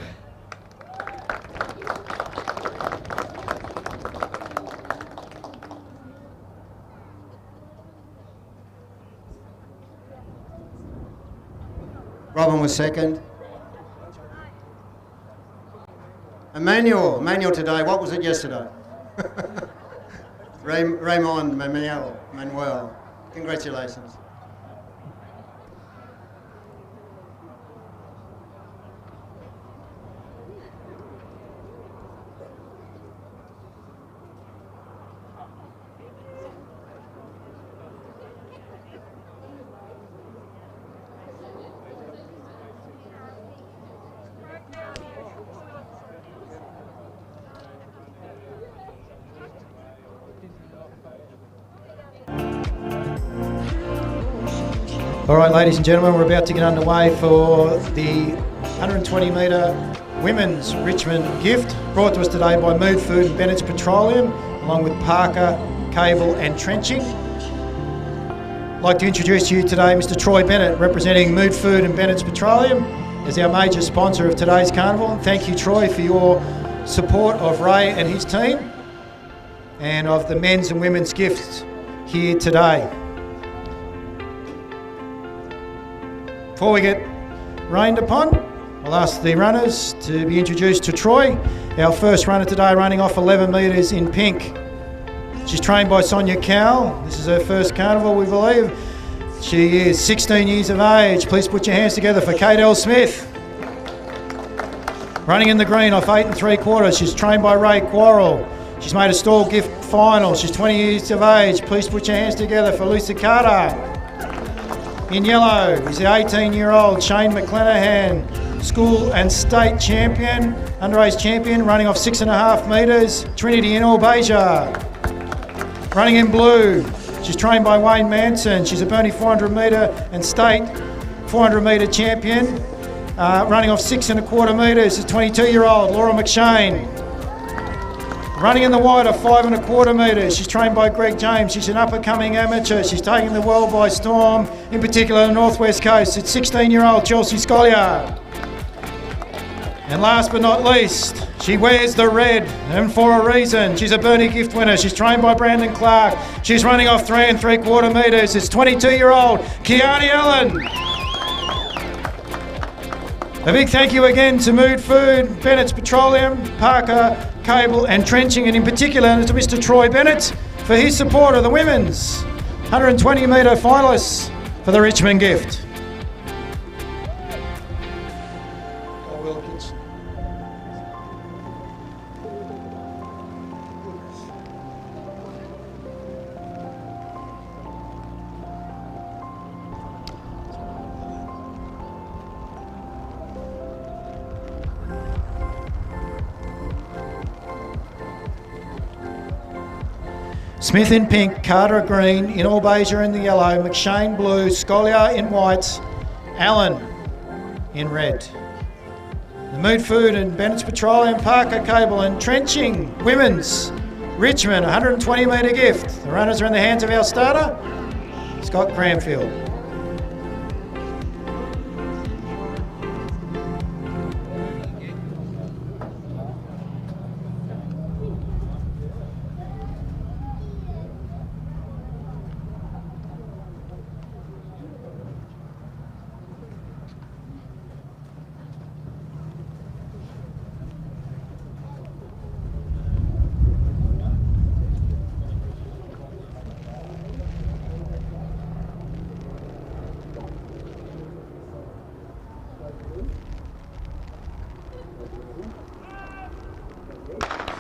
Robin was second. Emmanuel today. What was it yesterday? Manuel. Congratulations. All right, ladies and gentlemen, we're about to get underway for the 120 metre women's Richmond gift, brought to us today by Mood Food and Bennett's Petroleum, along with Parker, Cable and Trenching. I'd like to introduce to you today Mr. Troy Bennett, representing Mood Food and Bennett's Petroleum, as our major sponsor of today's carnival. And thank you, Troy, for your support of Ray and his team and of the men's and women's gifts here today. Before we get rained upon, I'll ask the runners to be introduced to Troy. Our first runner today, running off 11 metres in pink. She's trained by Sonia Cowell. This is her first carnival, we believe. She is 16 years of age. Please put your hands together for Kate L. Smith. Running in the green off 8 3/4. She's trained by Ray Quarrell. She's made a stall gift final. She's 20 years of age. Please put your hands together for Lucy Carter. In yellow is the 18-year-old Shane McClenahan, school and state champion, underage champion, running off 6.5 metres, Trinity in Albasia. Running in blue, she's trained by Wayne Manson. She's a Burnie 400 metre and state 400 metre champion, running off 6.25 metres, is 22-year-old Laura McShane. Running in the white off 5.25 metres, she's trained by Greg James. She's an up-and-coming amateur. She's taking the world by storm, in particular the North West Coast. It's 16-year-old Chelsea Scollier. And last but not least, she wears the red, and for a reason. She's a Burnie gift winner. She's trained by Brandon Clark. She's running off 3 3/4 metres. It's 22-year-old Kiani Allen. A big thank you again to Mood Food, Bennett's Petroleum, Parker, Cable and Trenching, and in particular to Mr. Troy Bennett for his support of the women's 120 metre finalists for the Richmond gift. Smith in pink, Carter green, in Albasia in the yellow, McShane blue, Scollier in white, Allen in red. The Mood Food and Bennett's Petroleum, Parker, Cable and Trenching women's Richmond 120 metre gift. The runners are in the hands of our starter, Scott Cranfield.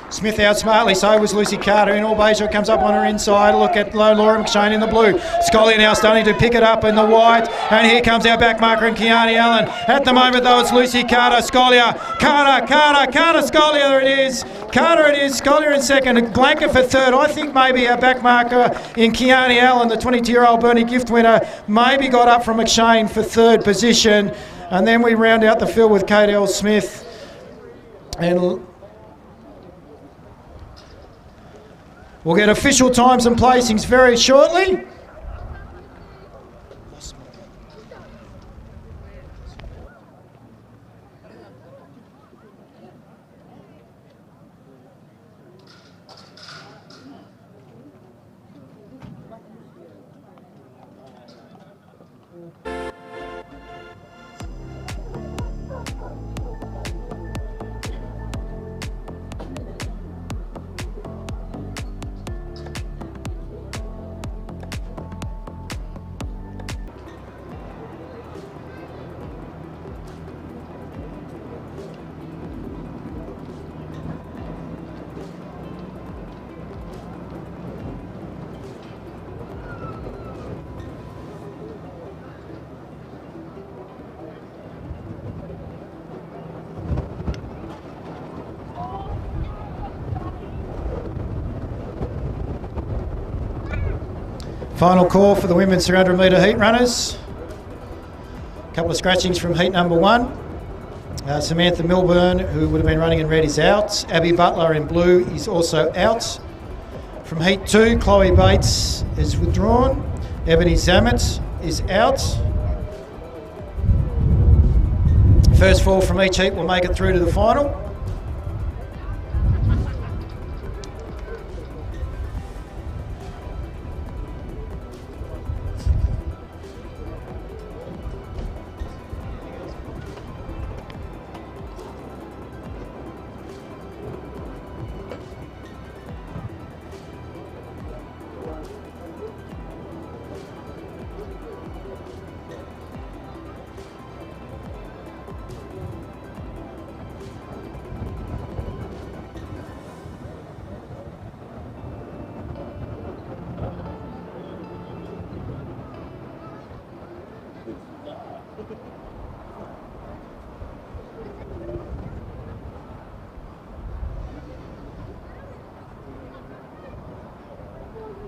Smith out smartly, so was Lucy Carter. In Albasia comes up on her inside. Look at Laura McShane in the blue. Scully now starting to pick it up in the white. And here comes our back marker and Kiani Allen. At the moment though, it's Lucy Carter, Scollier. Carter, Scollier, there it is. Carter it is, Scollier in second. Blanket for third. I think maybe our back marker in Kiani Allen, the 22-year-old Burnie gift winner, maybe got up from McShane for third position. And then we round out the field with Kate L. Smith. And we'll get official times and placings very shortly. Final call for the women's 300 metre heat runners. couple of scratchings from heat number 1. Samantha Milburn, who would have been running in red, is out. Abby Butler in blue is also out. From heat 2, Chloe Bates is withdrawn. Ebony Zamet is out. First 4 from each heat will make it through to the final.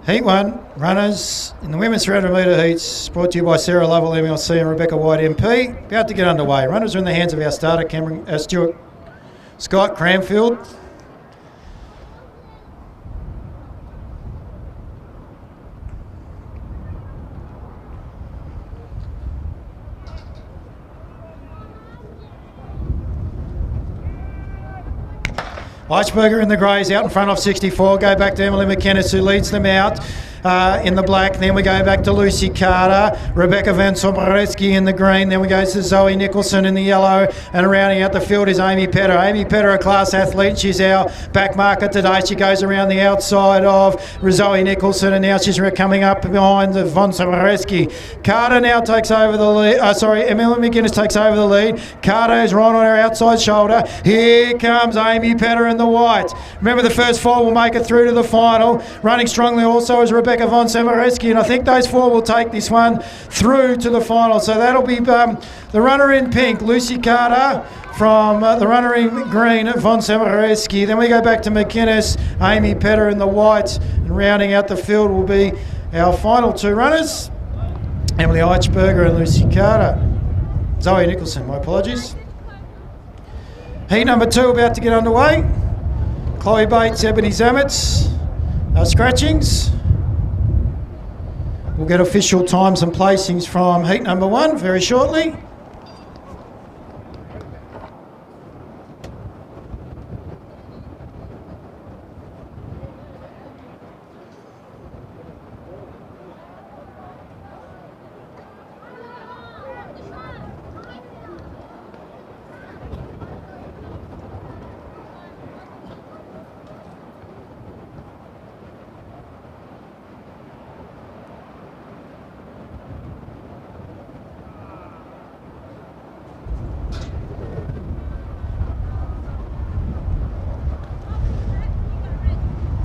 Heat 1, runners in the women's 300 metre heats, brought to you by Sarah Lovell, MLC and Rebecca White MP. About to get underway. Runners are in the hands of our starter, Stuart Scott Cranfield. Eichberger in the greys out in front of 64. Go back to Emily McInnes, who leads them out in the black. Then we go back to Lucy Carter, Rebecca Van Sombrewski in the green. Then we go to Zoe Nicholson in the yellow. And rounding out the field is Amy Petter. Amy Petter, a class athlete. She's our back marker today. She goes around the outside of Zoe Nicholson, and now she's coming up behind Van Sombrewski. Carter now takes over the lead. Emily McInnes takes over the lead. Carter is right on her outside shoulder. Here comes Amy Petter in the white. Remember, the first 4 will make it through to the final. Running strongly also is Rebecca Von Semmereski, and I think those 4 will take this one through to the final. So that'll be the runner in pink, Lucy Carter, from the runner in green, Von Semmereski. Then we go back to McInnes, Amy Petter in the white, and rounding out the field will be our final 2 runners, Emily Eichberger and Lucy Carter. Zoe Nicholson, my apologies. Heat number 2 about to get underway. Chloe Bates, Ebony Zamet, scratchings. We'll get official times and placings from heat number 1 very shortly.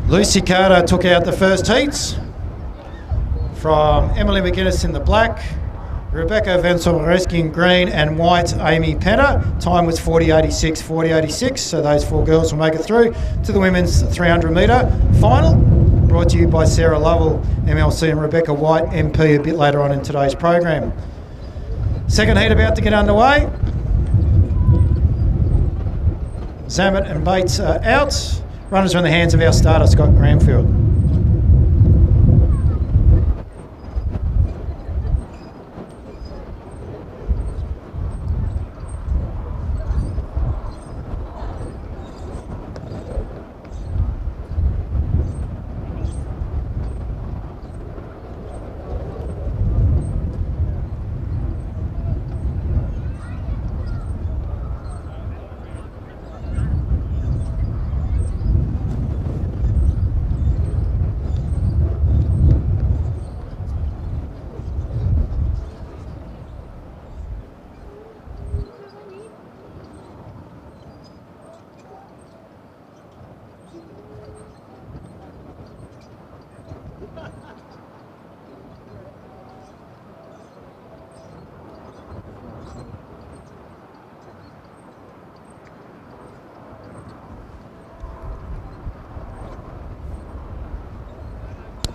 Lucy Carter took out the first heats from Emily McInnes in the black, Rebecca Van Sommereski in green, and white Amy Petter. Time was 40.86, 40.86, so those 4 girls will make it through to the women's 300 metre final. Brought to you by Sarah Lovell, MLC, and Rebecca White, MP, a bit later on in today's program. Second heat about to get underway. Zamet and Bates are out. Runners are in the hands of our starter, Scott Cranfield.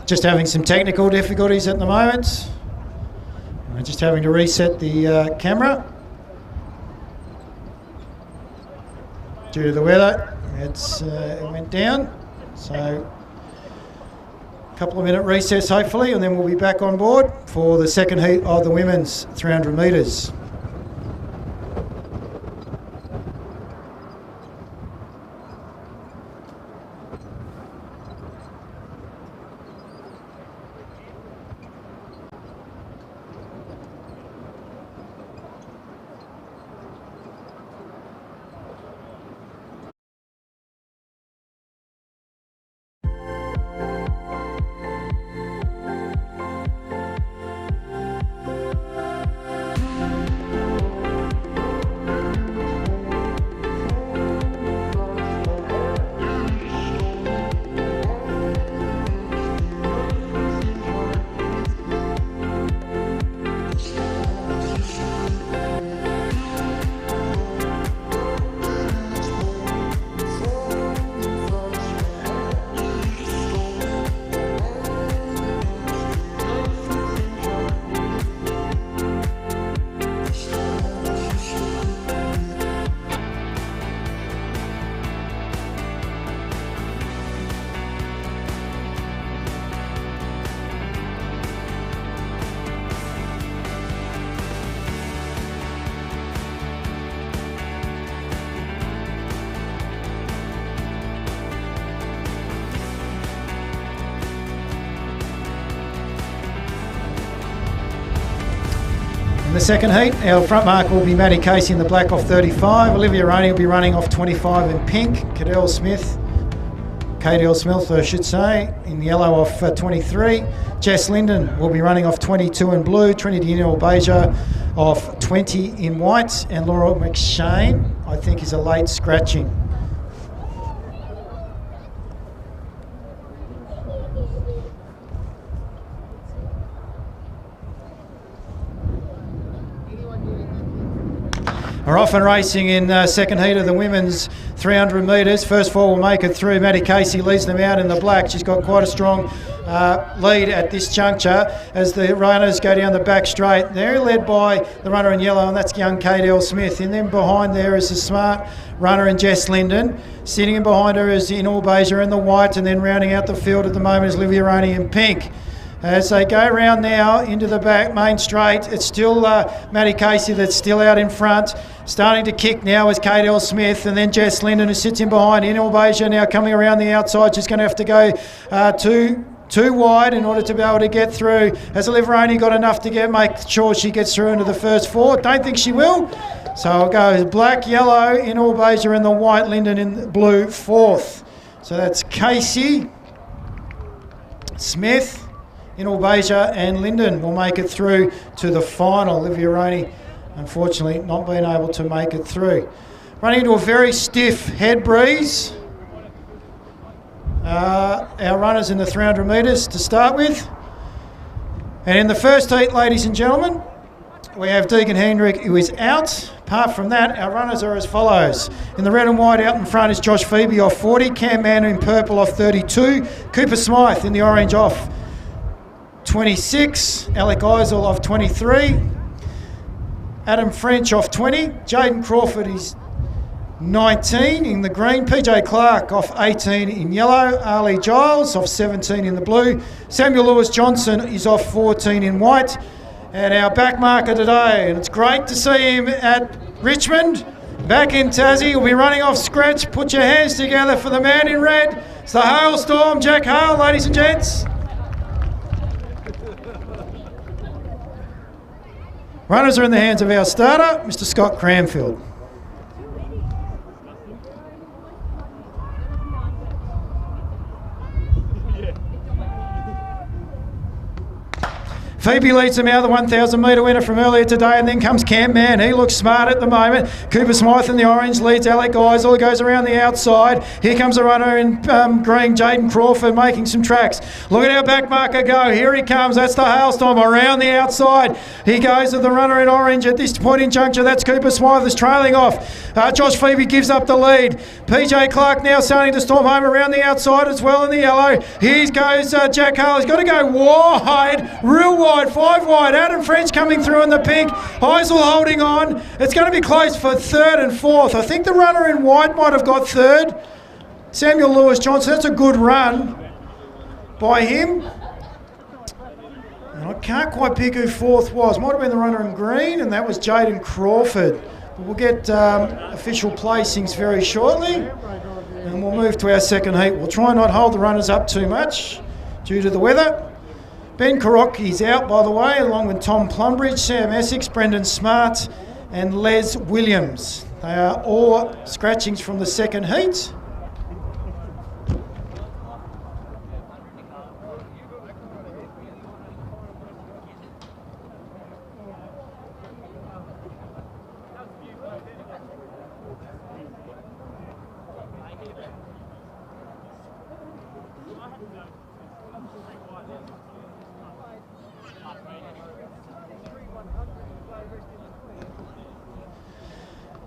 Just having some technical difficulties at the moment. I'm just having to reset the camera. Due to the weather, it went down. So a couple of minute recess hopefully, and then we'll be back on board for the second heat of the women's 300 metres. In the second heat, our front marker will be Maddie Casey in the black off 35. Olivia Roney will be running off 25 in pink. Cadell Smith, I should say, in yellow off 23. Jess Linden will be running off 22 in blue. Trinity Beja off 20 in white. And Laura McShane, I think, is a late scratching. We're off and racing in second heat of the women's 300 metres. First four will make it through. Maddie Casey leads them out in the black. She's got quite a strong lead at this juncture as the runners go down the back straight. They're led by the runner in yellow, and that's young Cadell Smith. And then behind there is the smart runner in Jess Linden. Sitting in behind her is in Beja in the white, and then rounding out the field at the moment is Olivia Roney in pink. As they go round now into the back main straight, it's still Maddie Casey that's still out in front. Starting to kick now is Cadell Smith, and then Jess Linden who sits in behind. In Beja now coming around the outside. She's going to have to go too wide in order to be able to get through. Has Olivia only got enough to make sure she gets through into the first four? Don't think she will. So I'll go black, yellow, in Beja and the white, Linden in blue, fourth. So that's Casey, Smith, in Beja and Linden will make it through to the final. Olivia Roney, unfortunately, not being able to make it through. Running into a very stiff head breeze. Our runners in the 300 metres to start with. And in the first heat, ladies and gentlemen, we have Deegan Hendrick, who is out. Apart from that, our runners are as follows. In the red and white out in front is Josh Phoebe off 40, Cam Mann in purple off 32, Cooper Smythe in the orange off 26, Alec Eisel off 23, Adam French off 20, Jaden Crawford is 19 in the green, PJ Clark off 18 in yellow, Ali Giles off 17 in the blue, Samuel Lewis Johnson is off 14 in white, and our back marker today, and it's great to see him at Richmond, back in Tassie. He'll be running off scratch. Put your hands together for the man in red. It's the Hailstorm, Jack Hale, ladies and gents. Runners are in the hands of our starter, Mr. Scott Cranfield. Phoebe leads them out, the 1,000 metre winner from earlier today, and then comes Cam Mann. He looks smart at the moment. Cooper Smythe in the orange leads Alec Eisel, goes around the outside. Here comes a runner in green, Jaden Crawford, making some tracks. Look at our back marker go. Here he comes. That's the Hailstorm around the outside. He goes to the runner in orange at this point in juncture. That's Cooper Smythe is trailing off. Josh Phoebe gives up the lead. PJ Clark now starting to storm home around the outside as well in the yellow. Here goes Jack Hale. He's got to go wide, real wide. wide, 5 wide. Adam French coming through in the pink. Heisel holding on. It's going to be close for third and fourth. I think the runner in white might have got third. Samuel Lewis Johnson, that's a good run by him. And I can't quite pick who fourth was. Might have been the runner in green, and that was Jaden Crawford. But we'll get official placings very shortly. And we'll move to our second heat. We'll try and not hold the runners up too much due to the weather. Ben Karocki's out, by the way, along with Tom Plumbridge, Sam Essex, Brendan Smart and Les Williams. They are all scratchings from the second heat.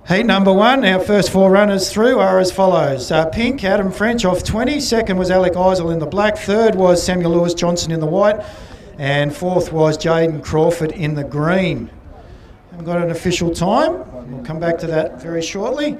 Heat number 1, our first 4 runners through are as follows. Pink, Adam French off 20. Second was Alec Eisel in the black. Third was Samuel Lewis Johnson in the white. And fourth was Jaden Crawford in the green. Haven't got an official time. We'll come back to that very shortly.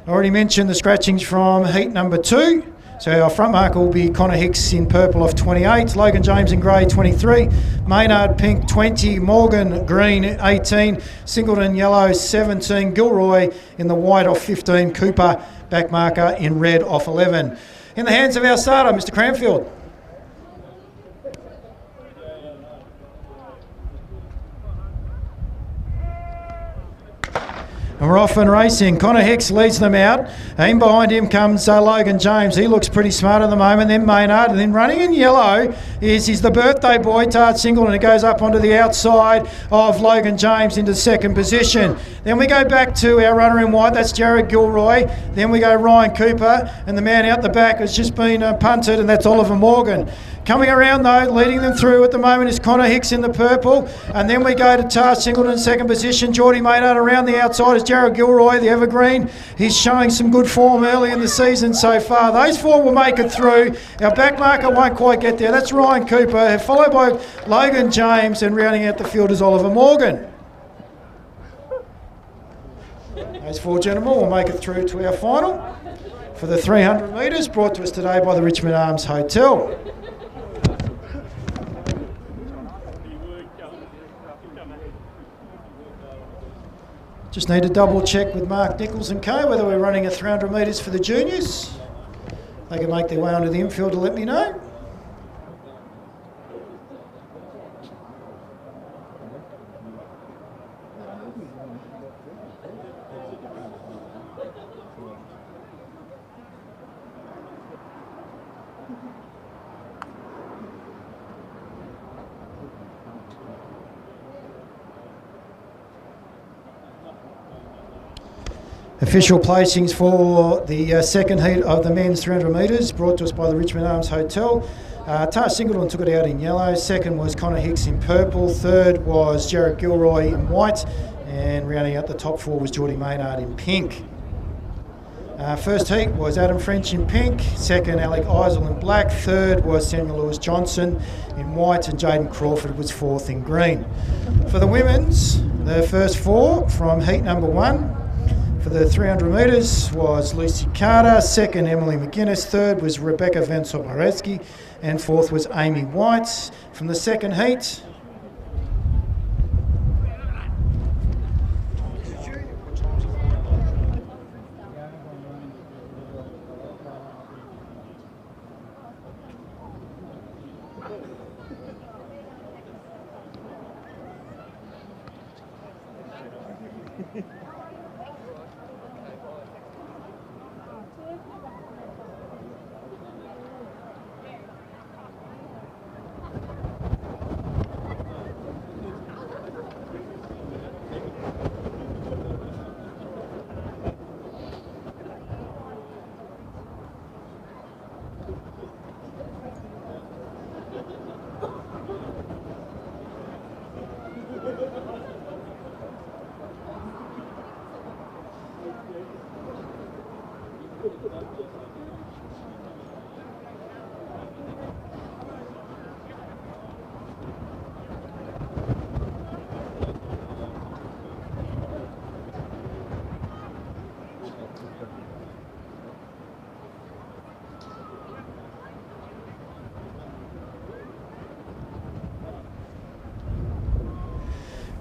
I already mentioned the scratchings from heat number 2. So our front marker will be Connor Hicks in purple off 28, Logan James in grey 23, Maynard pink 20, Morgan green 18, Singleton yellow 17, Gilroy in the white off 15, Cooper back marker in red off 11. In the hands of our starter, Mr. Cranfield. And we're off and racing. Connor Hicks leads them out. In behind him comes Logan James. He looks pretty smart at the moment. Then Maynard. And then running in yellow is the birthday boy, Tart Singleton. It goes up onto the outside of Logan James into second position. Then we go back to our runner in white. That's Jared Gilroy. Then we go Ryan Cooper. And the man out the back has just been punted, and that's Oliver Morgan. Coming around though, leading them through at the moment is Connor Hicks in the purple. And then we go to Tar Singleton in second position. Geordie Maynard around the outside is Jared Gilroy, the evergreen. He's showing some good form early in the season so far. Those 4 will make it through. Our back marker won't quite get there. That's Ryan Cooper, followed by Logan James, and rounding out the field is Oliver Morgan. Those 4 gentlemen will make it through to our final for the 300 metres, brought to us today by the Richmond Arms Hotel. Just need to double check with Mark Nichols and co whether we're running a 300 metres for the juniors. They can make their way onto the infield to let me know. Official placings for the second heat of the men's 300 metres, brought to us by the Richmond Arms Hotel. Tar Singleton took it out in yellow. Second was Connor Hicks in purple. Third was Jared Gilroy in white. And rounding out the top 4 was Geordie Maynard in pink. First heat was Adam French in pink. Second, Alec Eisel in black. Third was Samuel Lewis Johnson in white. And Jaden Crawford was fourth in green. For the women's, the first 4 from heat number 1. For the 300 metres was Lucy Carter, second Emily McGuinness, third was Rebecca Van Soboretsky, and fourth was Amy White. From the second heat,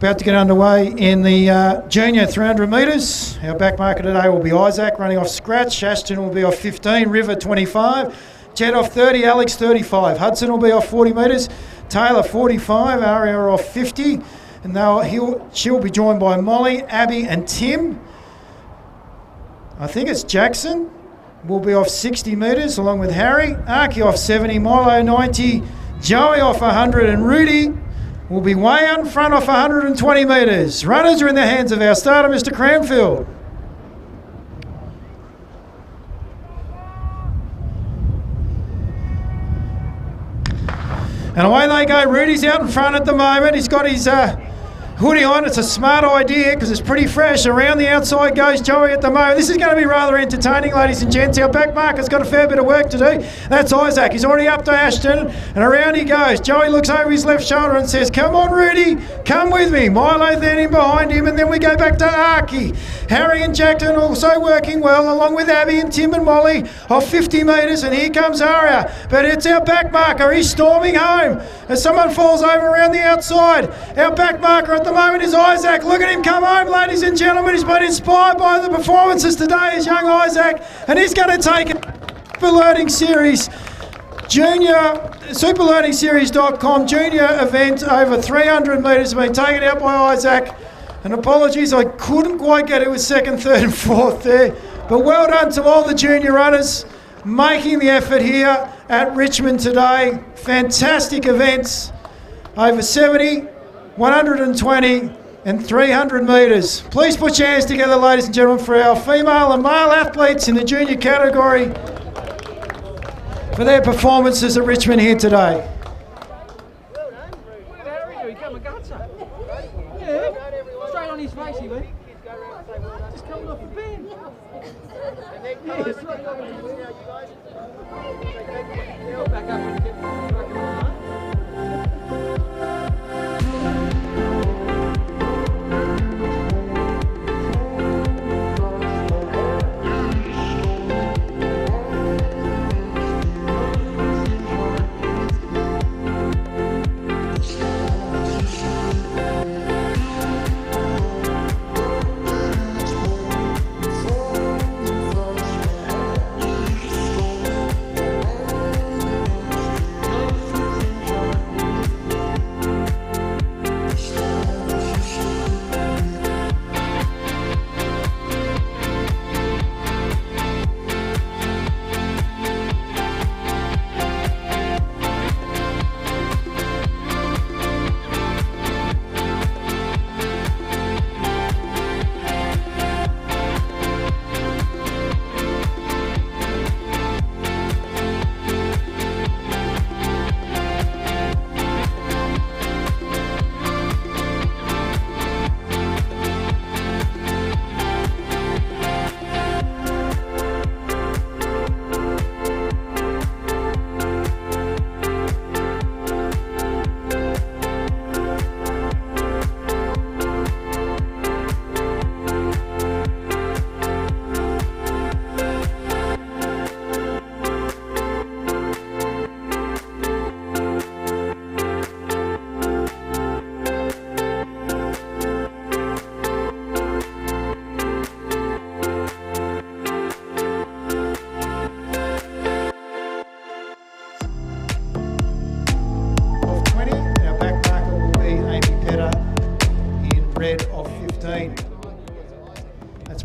About to get underway in the junior 300 metres. Our back marker today will be Isaac running off scratch. Ashton will be off 15, River 25, Jed off 30, Alex 35. Hudson will be off 40 metres, Taylor 45, Aria off 50. And she'll be joined by Molly, Abby and Tim. I think it's Jackson will be off 60 metres along with Harry. Arky off 70, Milo 90, Joey off 100 and Rudy will be way out in front off 120 metres. Runners are in the hands of our starter, Mr. Cranfield. And away they go. Rudy's out in front at the moment. He's got his hoodie on. It's a smart idea because it's pretty fresh. Around the outside goes Joey at the moment. This is going to be rather entertaining, ladies and gents. Our back marker's got a fair bit of work to do. That's Isaac. He's already up to Ashton, and around he goes. Joey looks over his left shoulder and says, "Come on, Rudy, come with me." Milo then in behind him, and then we go back to Arky. Harry and Jackson also working well, along with Abby and Tim and Molly off 50 metres, and here comes Aria. But it's our back marker. He's storming home as someone falls over around the outside. Our back marker at the moment is Isaac. Look at him come home, ladies and gentlemen. He's been inspired by the performances today as young Isaac, and he's going to take it. Super Learning Series Junior, superlearningseries.com junior event over 300 metres has been taken out by Isaac. And apologies, I couldn't quite get it with second, third and fourth there. But well done to all the junior runners making the effort here at Richmond today. Fantastic events over 70, 120 and 300 metres. Please put your hands together, ladies and gentlemen, for our female and male athletes in the junior category for their performances at Richmond here today. Straight on his face he went. Just coming off the bench. Back up and get back up.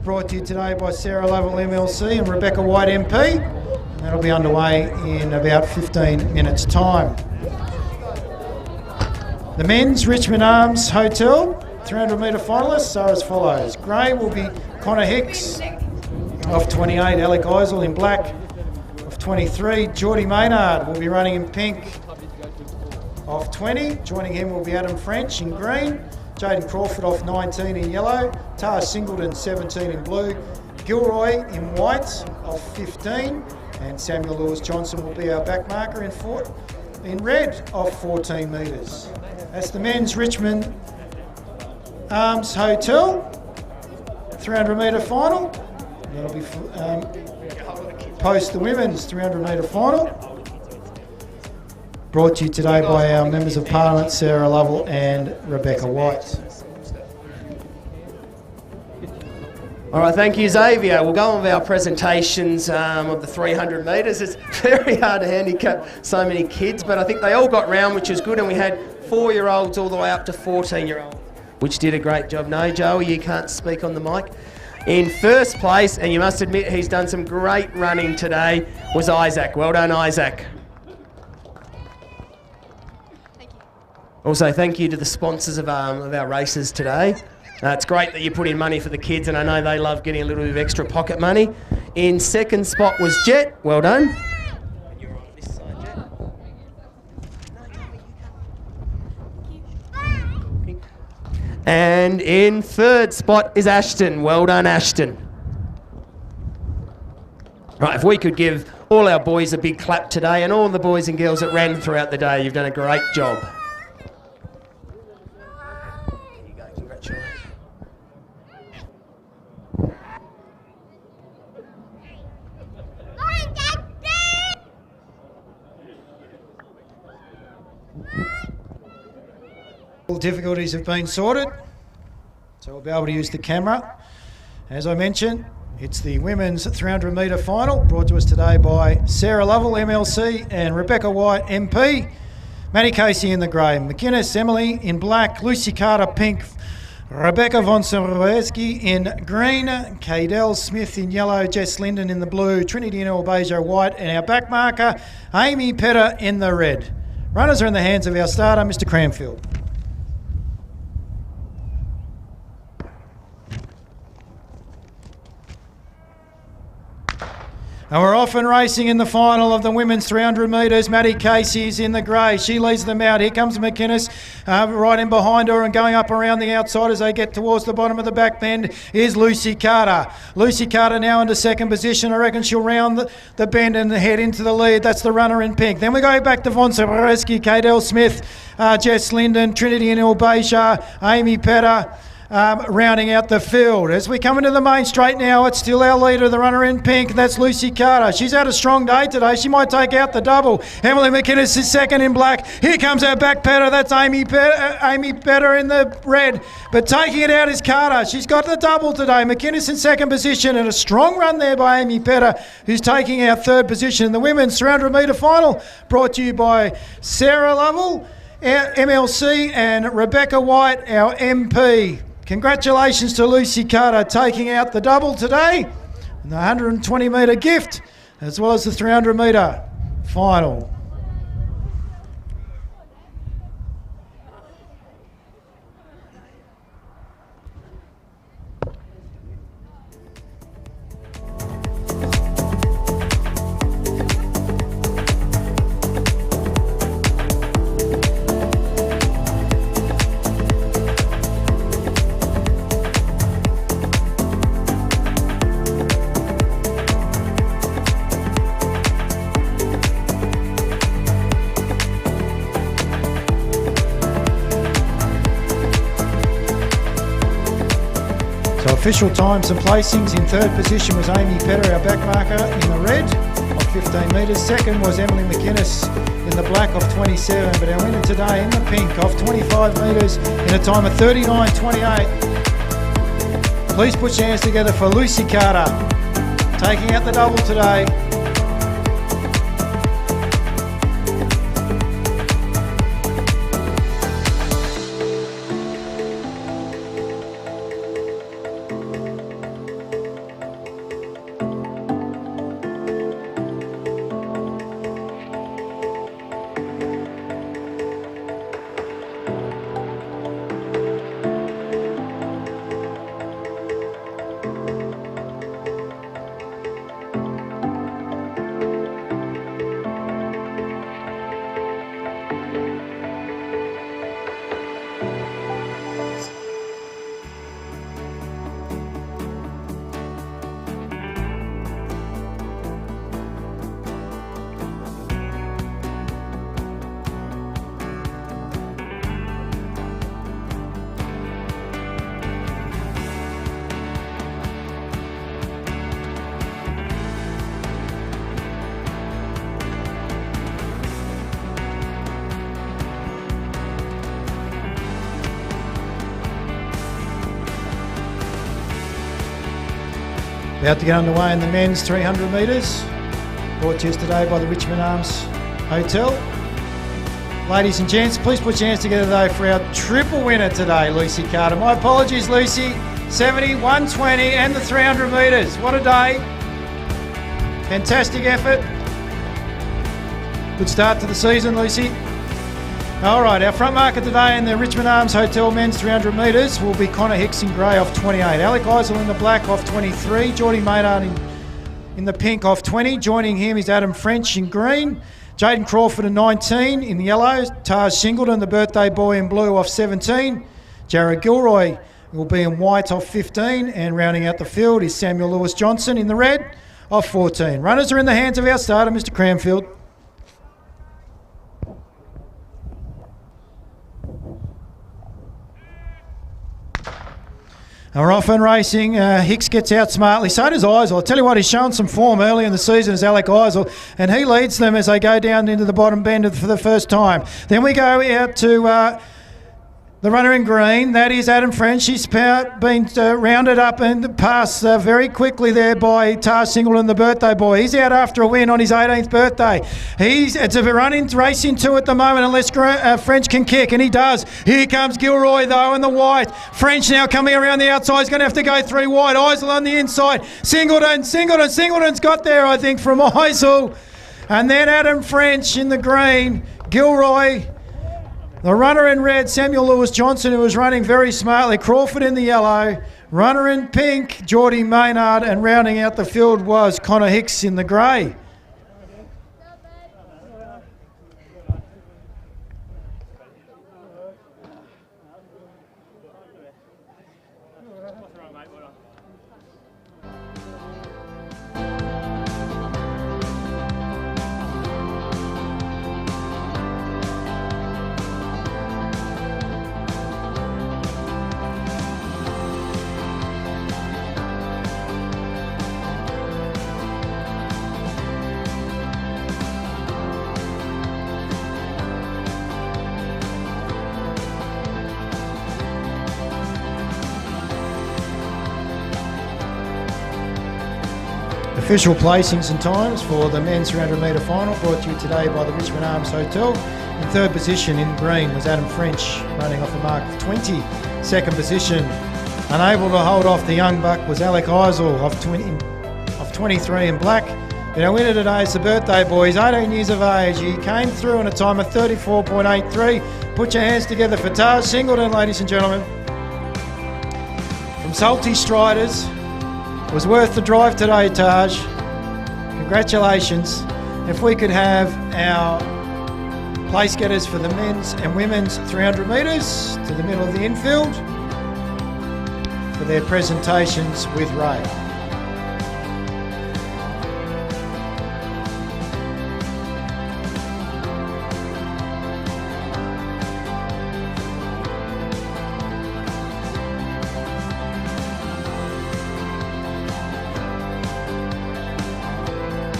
Brought to you today by Sarah Lovell MLC and Rebecca White MP, and that'll be underway in about 15 minutes time. The men's Richmond Arms Hotel 300 metre finalists are as follows. Grey will be Connor Hicks off 28, Alec Eisel in black off 23, Geordie Maynard will be running in pink off 20, joining him will be Adam French in green, Jaden Crawford off 19 in yellow, Tar Singleton 17 in blue, Gilroy in white off 15, and Samuel Lewis Johnson will be our back marker in red off 14 metres. That's the men's Richmond Arms Hotel 300 metre final. That'll be post the women's 300 metre final. Brought to you today by our Members of Parliament, Sarah Lovell and Rebecca White. All right, thank you, Xavier. We'll go on with our presentations of the 300 metres. It's very hard to handicap so many kids, but I think they all got round, which was good, and we had 4-year-olds all the way up to 14-year-olds, which did a great job. No, Joey, you can't speak on the mic. In first place, and you must admit he's done some great running today, was Isaac. Well done, Isaac. Thank you. Also, thank you to the sponsors of our races today. It's great that you put in money for the kids, and I know they love getting a little bit of extra pocket money. In second spot was Jet. Well done. You're on this side, Jet. And in third spot is Ashton. Well done, Ashton. Right, if we could give all our boys a big clap today, and all the boys and girls that ran throughout the day, you've done a great job. All difficulties have been sorted, so we'll be able to use the camera. As I mentioned, it's the women's 300 metre final, brought to us today by Sarah Lovell, MLC, and Rebecca White, MP. Maddie Casey in the grey, McInnes Emily in black, Lucy Carter pink, Rebecca von Seroweski in green, Cadell Smith in yellow, Jess Linden in the blue, Trinity and Albejo white, and our back marker, Amy Petter in the red. Runners are in the hands of our starter, Mr Cranfield. And we're off and racing in the final of the women's 300 metres. Maddie Casey is in the grey. She leads them out. Here comes McInnes right in behind her, and going up around the outside as they get towards the bottom of the back bend is Lucy Carter. Lucy Carter now into second position. I reckon she'll round the bend and head into the lead. That's the runner in pink. Then we go back to Von Seroweski, Cadell Smith, Jess Linden, Trinity and Ilbasha, Amy Petter. Rounding out the field. As we come into the main straight now, it's still our leader, the runner in pink, and that's Lucy Carter. She's had a strong day today. She might take out the double. Emily McInnes is second in black. Here comes our back petter. That's Amy Petter in the red. But taking it out is Carter. She's got the double today. McInnes in second position, and a strong run there by Amy Petter, who's taking our third position in the women's 300 metre final, brought to you by Sarah Lovell, our MLC, and Rebecca White, our MP. Congratulations to Lucy Carter taking out the double today, and the 120 metre gift, as well as the 300 metre final. Official times and placings. In third position was Amy Petter, our back marker, in the red of 15 metres. Second was Emily McInnes in the black of 27, but our winner today in the pink of 25 metres in a time of 39.28. Please put your hands together for Lucy Carter, taking out the double today. About to get underway in the men's 300 metres. Brought to you today by the Richmond Arms Hotel. Ladies and gents, please put your hands together though for our triple winner today, Lucy Carter. My apologies, Lucy. 70, 120 and the 300 metres. What a day. Fantastic effort. Good start to the season, Lucy. All right, our front marker today in the Richmond Arms Hotel men's 300 metres will be Connor Hicks in grey off 28. Alec Eisel in the black off 23. Geordie Maynard in the pink off 20. Joining him is Adam French in green. Jaden Crawford in 19 in yellow. Taj Singleton, the birthday boy in blue off 17. Jared Gilroy will be in white off 15. And rounding out the field is Samuel Lewis Johnson in the red off 14. Runners are in the hands of our starter, Mr. Cranfield. We're off and racing. Hicks gets out smartly. So does Eisel. I'll tell you what, he's shown some form early in the season as Alec Eisel, and he leads them as they go down into the bottom bend for the first time. Then we go out to the runner in green. That is Adam French. He's been rounded up and passed very quickly there by Taj Singleton, the birthday boy. He's out after a win on his 18th birthday. It's a race into at the moment unless French can kick, and he does. Here comes Gilroy though in the white. French now coming around the outside. He's going to have to go 3 wide. Eisel on the inside. Singleton's got there, I think, from Eisel. And then Adam French in the green. Gilroy. The runner in red, Samuel Lewis Johnson, who was running very smartly. Crawford in the yellow. Runner in pink, Geordie Maynard. And rounding out the field was Connor Hicks in the grey. Official placings and times for the men's 300 metre final brought to you today by the Richmond Arms Hotel. In third position in green was Adam French, running off a mark of 20. Second position, unable to hold off the young buck, was Alec Eisel off 23 in black. And our winner today is the birthday boy. He's 18 years of age. He came through in a time of 34.83. Put your hands together for Taj Singleton, ladies and gentlemen. From Salty Striders. It was worth the drive today, Taj. Congratulations. If we could have our place getters for the men's and women's 300 metres to the middle of the infield for their presentations with Ray.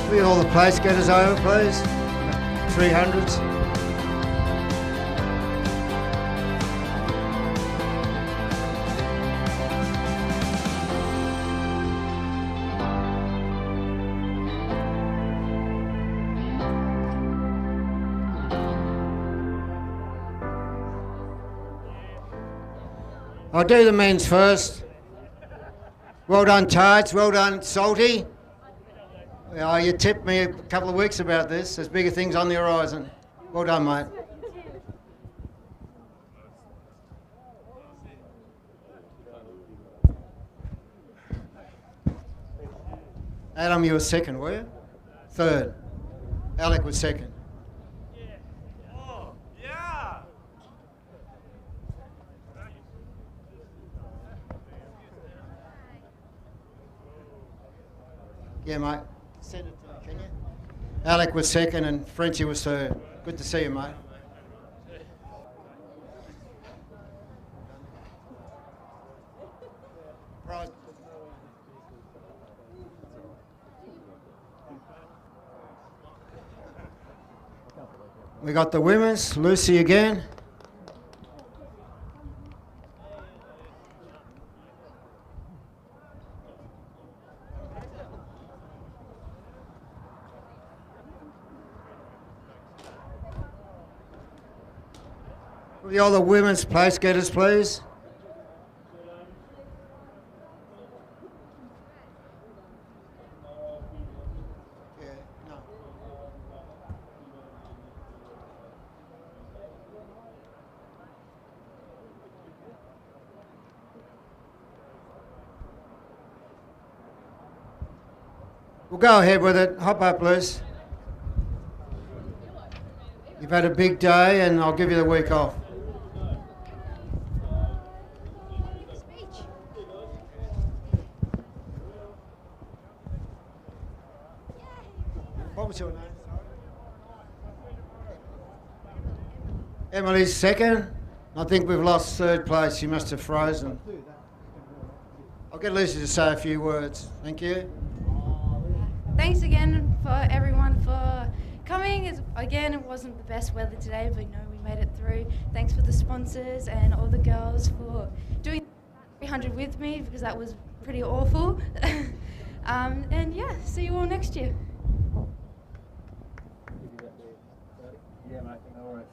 Will all the place getters over, please? 300s. I'll do the men's first. Well done, Taj. Well done, Salty. You tipped me a couple of weeks about this. There's bigger things on the horizon. Well done, mate. Adam, you were second, were you? Third. Alec was second. Yeah, mate. Send it to me, can you? Alec was second and Frenchie was third. Good to see you, mate. Right. We got the women's, Lucy again. Will the other women's place getters, please? We'll go ahead with it. Hop up, Liz. You've had a big day and I'll give you the week off. What was your name? Emily's second. I think we've lost third place. She must have frozen. I'll get Lucy to say a few words. Thank you. Thanks again for everyone for coming. Again, it wasn't the best weather today, but we made it through. Thanks for the sponsors and all the girls for doing 300 with me, because that was pretty awful. And yeah, see you all next year. Yeah, mate, no worries.